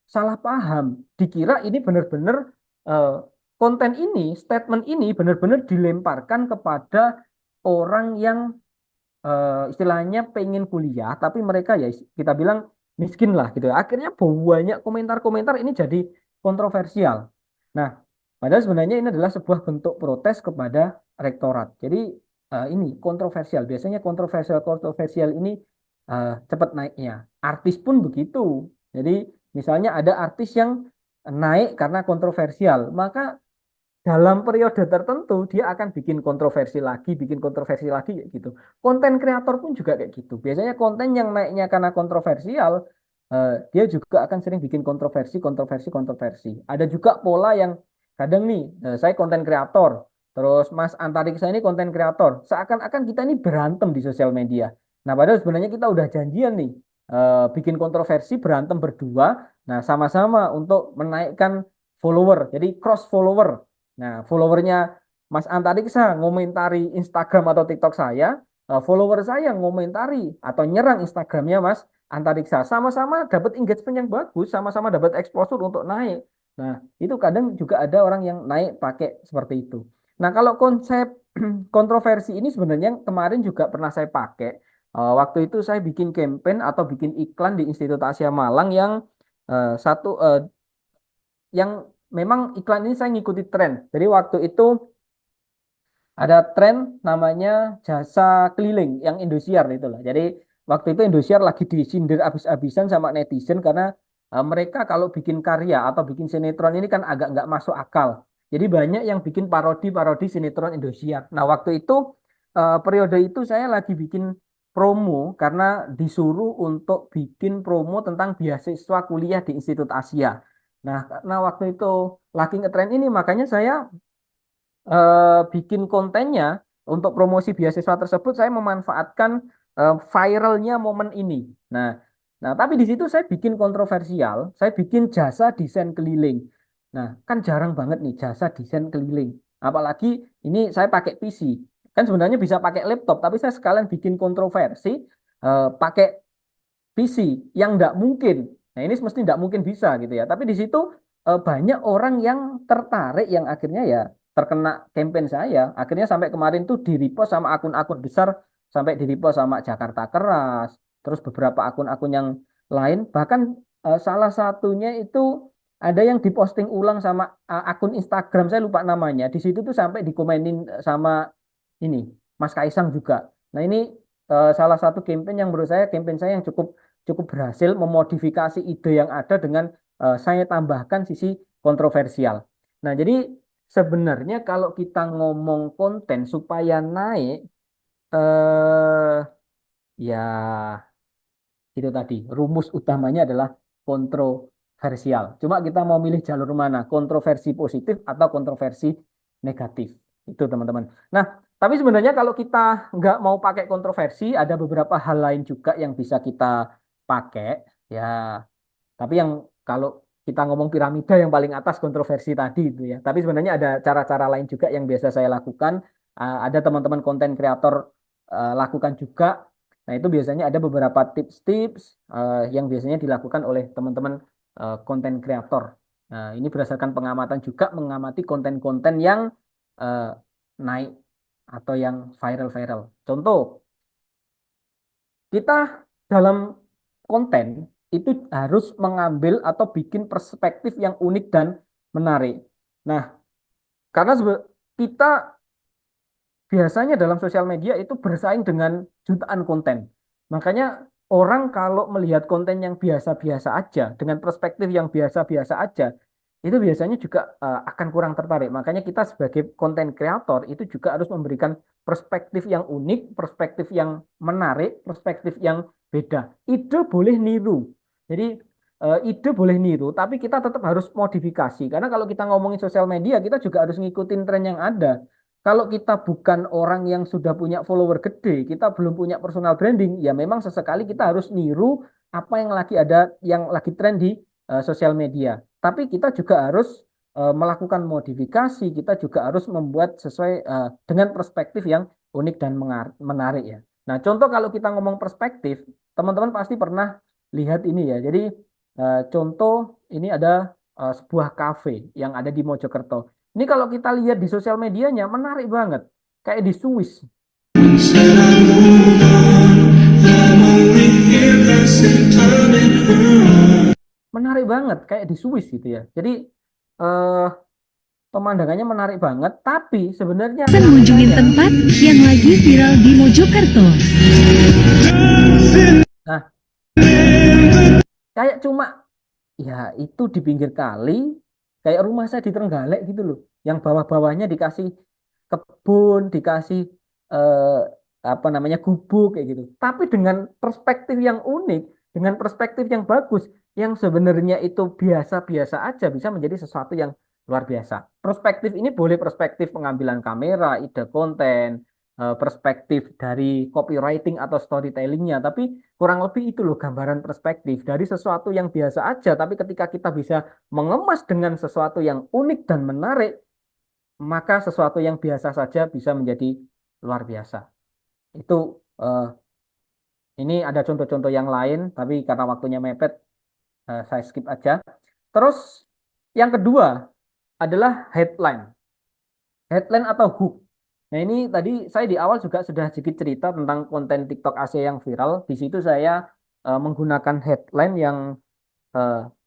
salah paham, dikira ini benar-benar eh, konten ini, statement ini benar-benar dilemparkan kepada orang yang istilahnya pengen kuliah, tapi mereka ya kita bilang miskin lah gitu. Akhirnya banyak komentar-komentar ini jadi kontroversial. Nah, padahal sebenarnya ini adalah sebuah bentuk protes kepada rektorat. Jadi ini kontroversial. Biasanya kontroversial ini cepat naiknya. Artis pun begitu. Jadi misalnya ada artis yang naik karena kontroversial, maka dalam periode tertentu dia akan bikin kontroversi lagi kayak gitu. Konten kreator pun juga kayak gitu. Biasanya konten yang naiknya karena kontroversial, dia juga akan sering bikin kontroversi. Ada juga pola yang kadang nih, saya konten kreator, terus Mas Antariksa ini konten kreator, seakan-akan kita ini berantem di sosial media. Nah, padahal sebenarnya kita udah janjian nih, bikin kontroversi berantem berdua, nah sama-sama untuk menaikkan follower, jadi cross follower. Nah, followernya Mas Antariksa ngomentari Instagram atau TikTok saya, follower saya ngomentari atau nyerang Instagramnya Mas Antariksa. Sama-sama dapat engagement yang bagus, sama-sama dapat exposure untuk naik. Nah, itu kadang juga ada orang yang naik pakai seperti itu. Nah, kalau konsep kontroversi ini sebenarnya kemarin juga pernah saya pakai. Waktu itu saya bikin campaign atau bikin iklan di Institut Asia Malang yang yang memang iklan ini saya ngikuti tren. Jadi waktu itu ada tren namanya jasa keliling yang Indosiar itu lah. Jadi waktu itu Indosiar lagi disindir habis-habisan sama netizen karena mereka kalau bikin karya atau bikin sinetron ini kan agak nggak masuk akal. Jadi banyak yang bikin parodi-parodi sinetron Indosiar. Nah, waktu itu periode itu saya lagi bikin promo karena disuruh untuk bikin promo tentang beasiswa kuliah di Institut Asia. Nah, karena waktu itu lagi ngetren ini, makanya saya bikin kontennya untuk promosi beasiswa tersebut. Saya memanfaatkan viralnya momen ini. Nah, tapi di situ saya bikin kontroversial. Saya bikin jasa desain keliling. Nah, kan jarang banget nih jasa desain keliling. Apalagi ini saya pakai PC. Kan sebenarnya bisa pakai laptop, tapi saya sekalian bikin kontroversi pakai PC yang nggak mungkin. Nah, ini mesti nggak mungkin bisa gitu ya. Tapi di situ banyak orang yang tertarik yang akhirnya ya terkena campaign saya. Akhirnya sampai kemarin tuh di-repost sama akun-akun besar, sampai di-repost sama Jakarta Keras, terus beberapa akun-akun yang lain. Bahkan salah satunya itu ada yang diposting ulang sama akun Instagram, saya lupa namanya. Di situ tuh sampai dikomenin sama ini Mas Kaisang juga. Nah, ini salah satu campaign yang menurut saya campaign saya yang cukup cukup berhasil memodifikasi ide yang ada dengan saya tambahkan sisi kontroversial. Nah, jadi sebenarnya kalau kita ngomong konten supaya naik, ya itu tadi rumus utamanya adalah kontroversial. Cuma kita mau milih jalur mana, kontroversi positif atau kontroversi negatif. Itu teman-teman. Nah, tapi sebenarnya kalau kita nggak mau pakai kontroversi, ada beberapa hal lain juga yang bisa kita pakai. Ya, tapi yang kalau kita ngomong piramida yang paling atas kontroversi tadi itu ya. Tapi sebenarnya ada cara-cara lain juga yang biasa saya lakukan. Ada teman-teman konten kreator lakukan juga. Nah, itu biasanya ada beberapa tips-tips yang biasanya dilakukan oleh teman-teman konten kreator. Nah, ini berdasarkan pengamatan juga mengamati konten-konten yang eh, naik atau yang viral-viral. Contoh, kita dalam konten itu harus mengambil atau bikin perspektif yang unik dan menarik. Nah, karena kita biasanya dalam sosial media itu bersaing dengan jutaan konten. Makanya orang kalau melihat konten yang biasa-biasa aja, dengan perspektif yang biasa-biasa aja, itu biasanya juga akan kurang tertarik. Makanya kita sebagai konten kreator itu juga harus memberikan perspektif yang unik, perspektif yang menarik, perspektif yang beda. Ide boleh niru. Jadi ide boleh niru, tapi kita tetap harus modifikasi. Karena kalau kita ngomongin sosial media, kita juga harus ngikutin tren yang ada. Kalau kita bukan orang yang sudah punya follower gede, kita belum punya personal branding, ya memang sesekali kita harus niru apa yang lagi ada, yang lagi tren di sosial media. Tapi kita juga harus melakukan modifikasi, kita juga harus membuat sesuai dengan perspektif yang unik dan menarik ya. Nah, contoh kalau kita ngomong perspektif, teman-teman pasti pernah lihat ini ya. Jadi contoh ini ada sebuah kafe yang ada di Mojokerto. Ini kalau kita lihat di sosial medianya menarik banget, kayak di Swiss. Menarik banget, kayak di Swiss gitu ya. Jadi pemandangannya menarik banget, tapi sebenarnya Mengunjungi tempat yang lagi viral di Mojokerto. Nah, kayak cuma ya itu di pinggir kali, kayak rumah saya di Trenggalek gitu loh, yang bawah-bawahnya dikasih kebun, dikasih eh, apa namanya gubuk kayak gitu. Tapi dengan perspektif yang unik, dengan perspektif yang bagus, yang sebenarnya itu biasa-biasa aja bisa menjadi sesuatu yang luar biasa. Perspektif ini boleh perspektif pengambilan kamera, ide konten, perspektif dari copywriting atau storytellingnya, tapi kurang lebih itu loh gambaran perspektif dari sesuatu yang biasa aja, tapi ketika kita bisa mengemas dengan sesuatu yang unik dan menarik, maka sesuatu yang biasa saja bisa menjadi luar biasa. Itu ini ada contoh-contoh yang lain, tapi karena waktunya mepet, saya skip aja. Terus yang kedua adalah headline. Headline atau hook. Nah, ini tadi saya di awal juga sudah sedikit cerita tentang konten TikTok Asia yang viral. Di situ saya menggunakan headline yang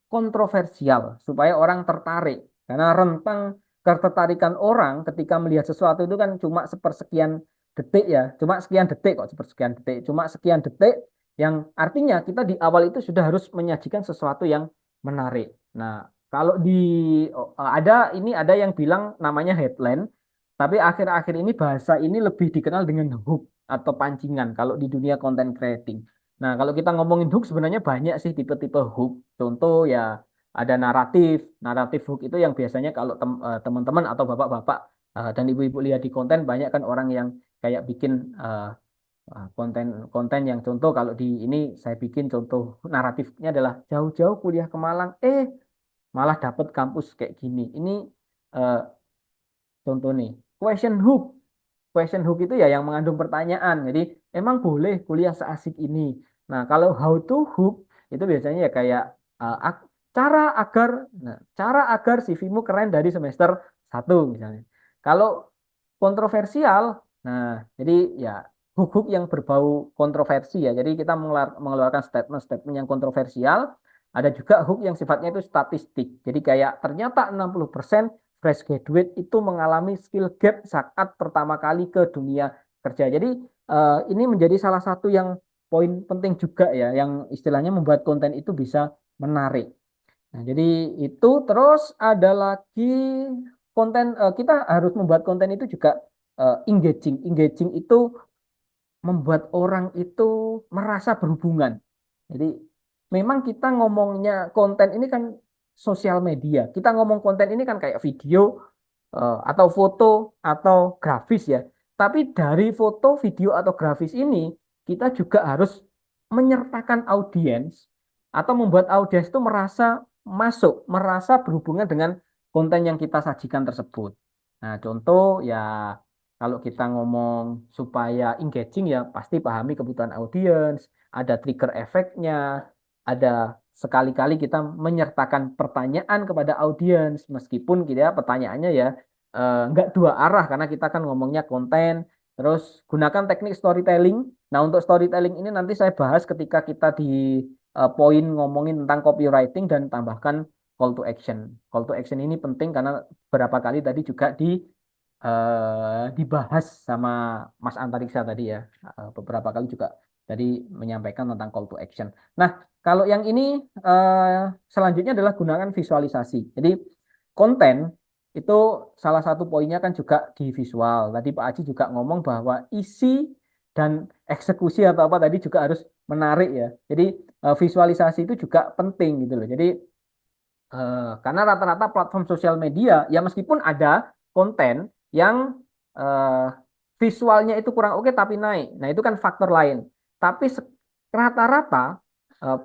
kontroversial supaya orang tertarik. Karena rentang ketertarikan orang ketika melihat sesuatu itu kan cuma sepersekian detik ya. Cuma sekian detik kok sepersekian detik. Cuma sekian detik yang artinya kita di awal itu sudah harus menyajikan sesuatu yang menarik. Nah, kalau di ada yang bilang namanya headline, tapi akhir-akhir ini bahasa ini lebih dikenal dengan hook atau pancingan kalau di dunia content creating. Nah, kalau kita ngomongin hook sebenarnya banyak sih tipe-tipe hook. Contoh ya ada naratif. Naratif hook itu yang biasanya kalau teman-teman atau bapak-bapak dan ibu-ibu lihat di konten banyak kan orang yang kayak bikin konten yang contoh kalau di ini saya bikin contoh naratifnya adalah jauh-jauh kuliah ke Malang. malah dapat kampus kayak gini. Ini eh, contoh nih, question hook. Question hook itu ya yang mengandung pertanyaan. Jadi emang boleh kuliah seasik ini. Nah, kalau how to hook itu biasanya ya kayak cara agar CV-mu keren dari semester 1 misalnya. Kalau kontroversial, nah jadi ya hook-hook yang berbau kontroversi ya. Jadi kita mengeluarkan statement-statement yang kontroversial. Ada juga hook yang sifatnya itu statistik. Jadi kayak ternyata 60% fresh graduate itu mengalami skill gap saat pertama kali ke dunia kerja. Jadi ini menjadi salah satu yang poin penting juga ya, yang istilahnya membuat konten itu bisa menarik. Nah, jadi itu terus ada lagi konten, kita harus membuat konten itu juga engaging. Engaging itu membuat orang itu merasa berhubungan. Jadi memang kita ngomongnya konten ini kan sosial media. Kita ngomong konten ini kan kayak video atau foto atau grafis ya. Tapi dari foto, video atau grafis ini kita juga harus menyertakan audiens atau membuat audiens itu merasa masuk, merasa berhubungan dengan konten yang kita sajikan tersebut. Nah, contoh ya kalau kita ngomong supaya engaging ya pasti pahami kebutuhan audiens, ada trigger efeknya, ada sekali-kali kita menyertakan pertanyaan kepada audiens meskipun kita pertanyaannya ya nggak dua arah karena kita kan ngomongnya konten, terus gunakan teknik storytelling. Nah, untuk storytelling ini nanti saya bahas ketika kita di poin ngomongin tentang copywriting dan tambahkan call to action. Call to action ini penting karena beberapa kali tadi juga dibahas sama Mas Antariksa tadi ya. Beberapa kali juga tadi menyampaikan tentang call to action. Nah, kalau yang ini selanjutnya adalah gunakan visualisasi. Jadi konten itu salah satu poinnya kan juga di visual. Tadi Pak Aji juga ngomong bahwa isi dan eksekusi atau apa tadi juga harus menarik ya. Jadi visualisasi itu juga penting gitu loh. Jadi karena rata-rata platform sosial media ya meskipun ada konten yang eh, visualnya itu kurang oke tapi naik. Nah, itu kan faktor lain. Tapi rata-rata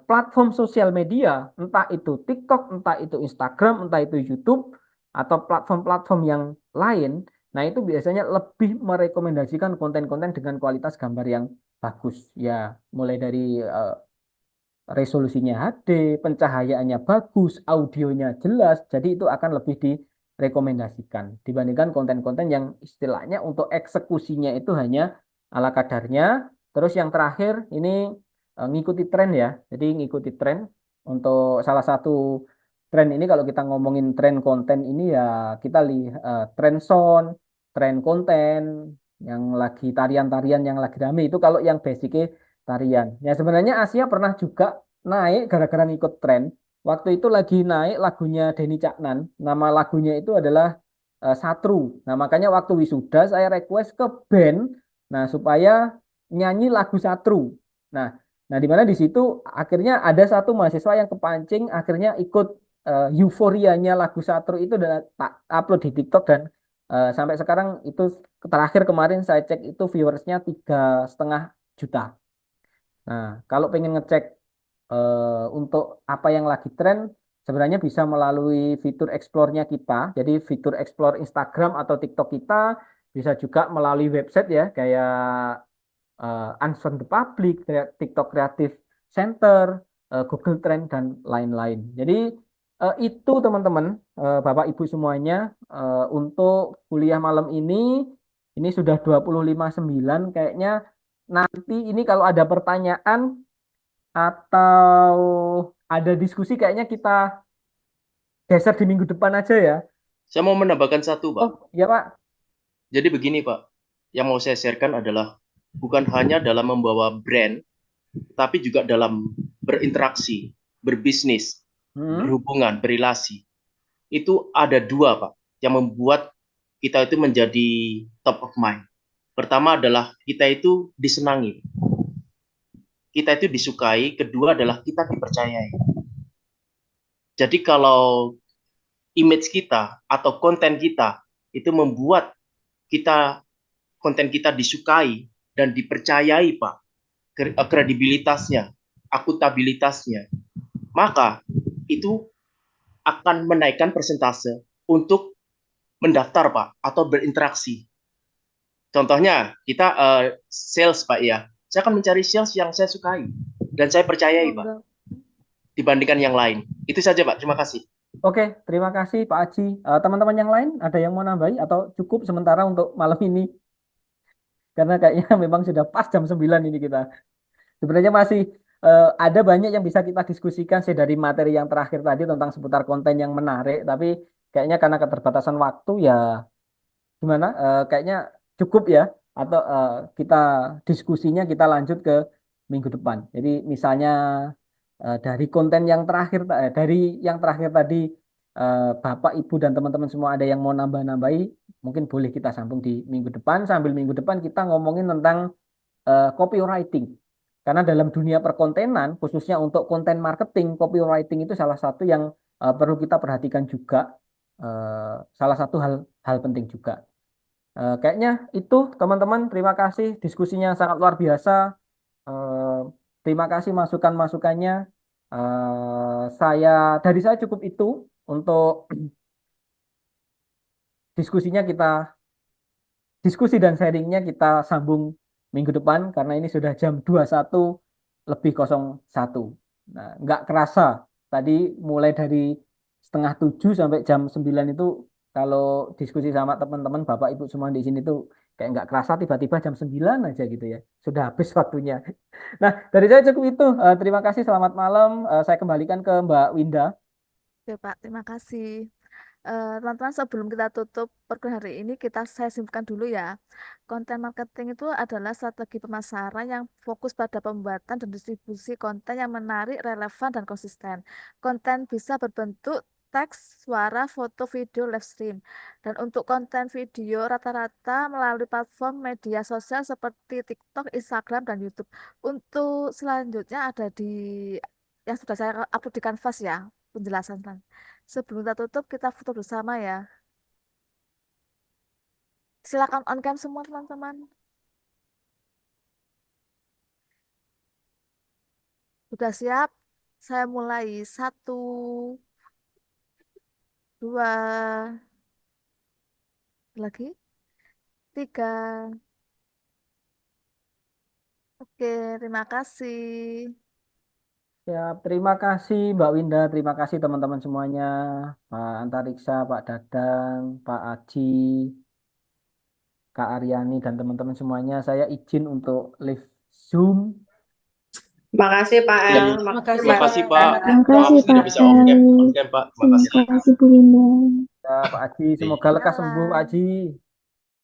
platform sosial media, entah itu TikTok, entah itu Instagram, entah itu YouTube, atau platform-platform yang lain, nah itu biasanya lebih merekomendasikan konten-konten dengan kualitas gambar yang bagus. Ya, mulai dari resolusinya HD, pencahayaannya bagus, audionya jelas, jadi itu akan lebih direkomendasikan dibandingkan konten-konten yang istilahnya untuk eksekusinya itu hanya ala kadarnya. Terus yang terakhir ini ngikuti tren ya, jadi ngikuti tren untuk salah satu tren ini kalau kita ngomongin tren konten ini ya kita lihat tren sound, tren konten yang lagi tarian-tarian yang lagi rame itu kalau yang basicnya tarian. Ya sebenarnya Asia pernah juga naik gara-gara ngikut tren. Waktu itu lagi naik lagunya Denny Caknan. Nama lagunya itu adalah Satru. Nah makanya waktu wisuda saya request ke band, nah supaya nyanyi lagu Satru. Nah, nah di mana di situ akhirnya ada satu mahasiswa yang kepancing, akhirnya ikut euforianya lagu Satru itu dan tak upload di TikTok dan sampai sekarang itu terakhir kemarin saya cek itu viewersnya 3,5 juta. Nah, kalau pengen ngecek untuk apa yang lagi tren, sebenarnya bisa melalui fitur explore-nya kita. Jadi fitur explore Instagram atau TikTok kita bisa juga melalui website ya, kayak Answer the Public, TikTok Creative Center, Google Trend dan lain-lain. Jadi itu teman-teman, Bapak Ibu semuanya untuk kuliah malam ini sudah 25.9 kayaknya. Nanti ini kalau ada pertanyaan atau ada diskusi kayaknya kita geser di minggu depan aja ya. Saya mau menambahkan satu, Pak. Oh, ya Pak. Jadi begini, Pak. Yang mau saya sharekan adalah bukan hanya dalam membawa brand, tapi juga dalam berinteraksi, berbisnis, berhubungan, berrelasi. Itu ada dua, Pak, yang membuat kita itu menjadi top of mind. Pertama adalah kita itu disenangi. Kita itu disukai, kedua adalah kita dipercayai. Jadi kalau image kita atau konten kita itu membuat konten kita disukai dan dipercayai, Pak, kredibilitasnya, akuntabilitasnya, maka itu akan menaikkan persentase untuk mendaftar Pak atau berinteraksi. Contohnya kita sales Pak ya, saya akan mencari sales yang saya sukai dan saya percayai Pak dibandingkan yang lain. Itu saja Pak, terima kasih. Oke, terima kasih Pak Aji. Teman-teman yang lain ada yang mau nambahi atau cukup sementara untuk malam ini? Karena kayaknya memang sudah pas jam 9 ini kita. Sebenarnya masih ada banyak yang bisa kita diskusikan sih dari materi yang terakhir tadi tentang seputar konten yang menarik, tapi kayaknya karena keterbatasan waktu ya gimana? Kayaknya cukup ya, atau kita diskusinya kita lanjut ke minggu depan. Jadi misalnya dari konten yang terakhir, dari yang terakhir tadi, Bapak, Ibu, dan teman-teman semua ada yang mau nambah-nambahi, mungkin boleh kita sambung di minggu depan. Sambil minggu depan kita ngomongin tentang copywriting. Karena dalam dunia perkontenan, khususnya untuk konten marketing, copywriting itu salah satu yang perlu kita perhatikan juga. Salah satu hal penting juga. Kayaknya itu teman-teman, terima kasih diskusinya sangat luar biasa. Terima kasih masukan-masukannya. Dari saya cukup itu untuk diskusinya, diskusi dan sharingnya kita sambung minggu depan karena ini sudah jam 21:01. Nah, nggak kerasa tadi mulai dari 6:30 sampai jam 9 itu kalau diskusi sama teman-teman Bapak Ibu semua di sini tuh kayak nggak kerasa tiba-tiba jam 9 aja gitu ya. Sudah habis waktunya. Nah, dari saya cukup itu. Terima kasih, selamat malam. Saya kembalikan ke Mbak Winda. Oke Pak, terima kasih. Teman-teman, sebelum kita tutup perkuliahan hari ini, saya simpulkan dulu ya. Konten marketing itu adalah strategi pemasaran yang fokus pada pembuatan dan distribusi konten yang menarik, relevan, dan konsisten. Konten bisa berbentuk teks, suara, foto, video, live stream. Dan untuk konten video rata-rata melalui platform media sosial seperti TikTok, Instagram, dan YouTube. Untuk selanjutnya ada yang sudah saya upload di Canvas ya, penjelasan. Sebelum kita tutup, kita foto bersama ya. Silakan on cam semua teman-teman. Sudah siap? Saya mulai. 1, 2, lagi 3. Oke, terima kasih. Ya, terima kasih Mbak Winda, terima kasih teman-teman semuanya, Pak Antariksa, Pak Dadang, Pak Aji, Kak Aryani, dan teman-teman semuanya. Saya izin untuk live Zoom. Makasih Pak El, makasih Terima kasih Pak. Makasih, Maaf tidak bisa on cam Pak. Terima kasih. Ya, Pak Aji, semoga lekas sembuh Pak Aji.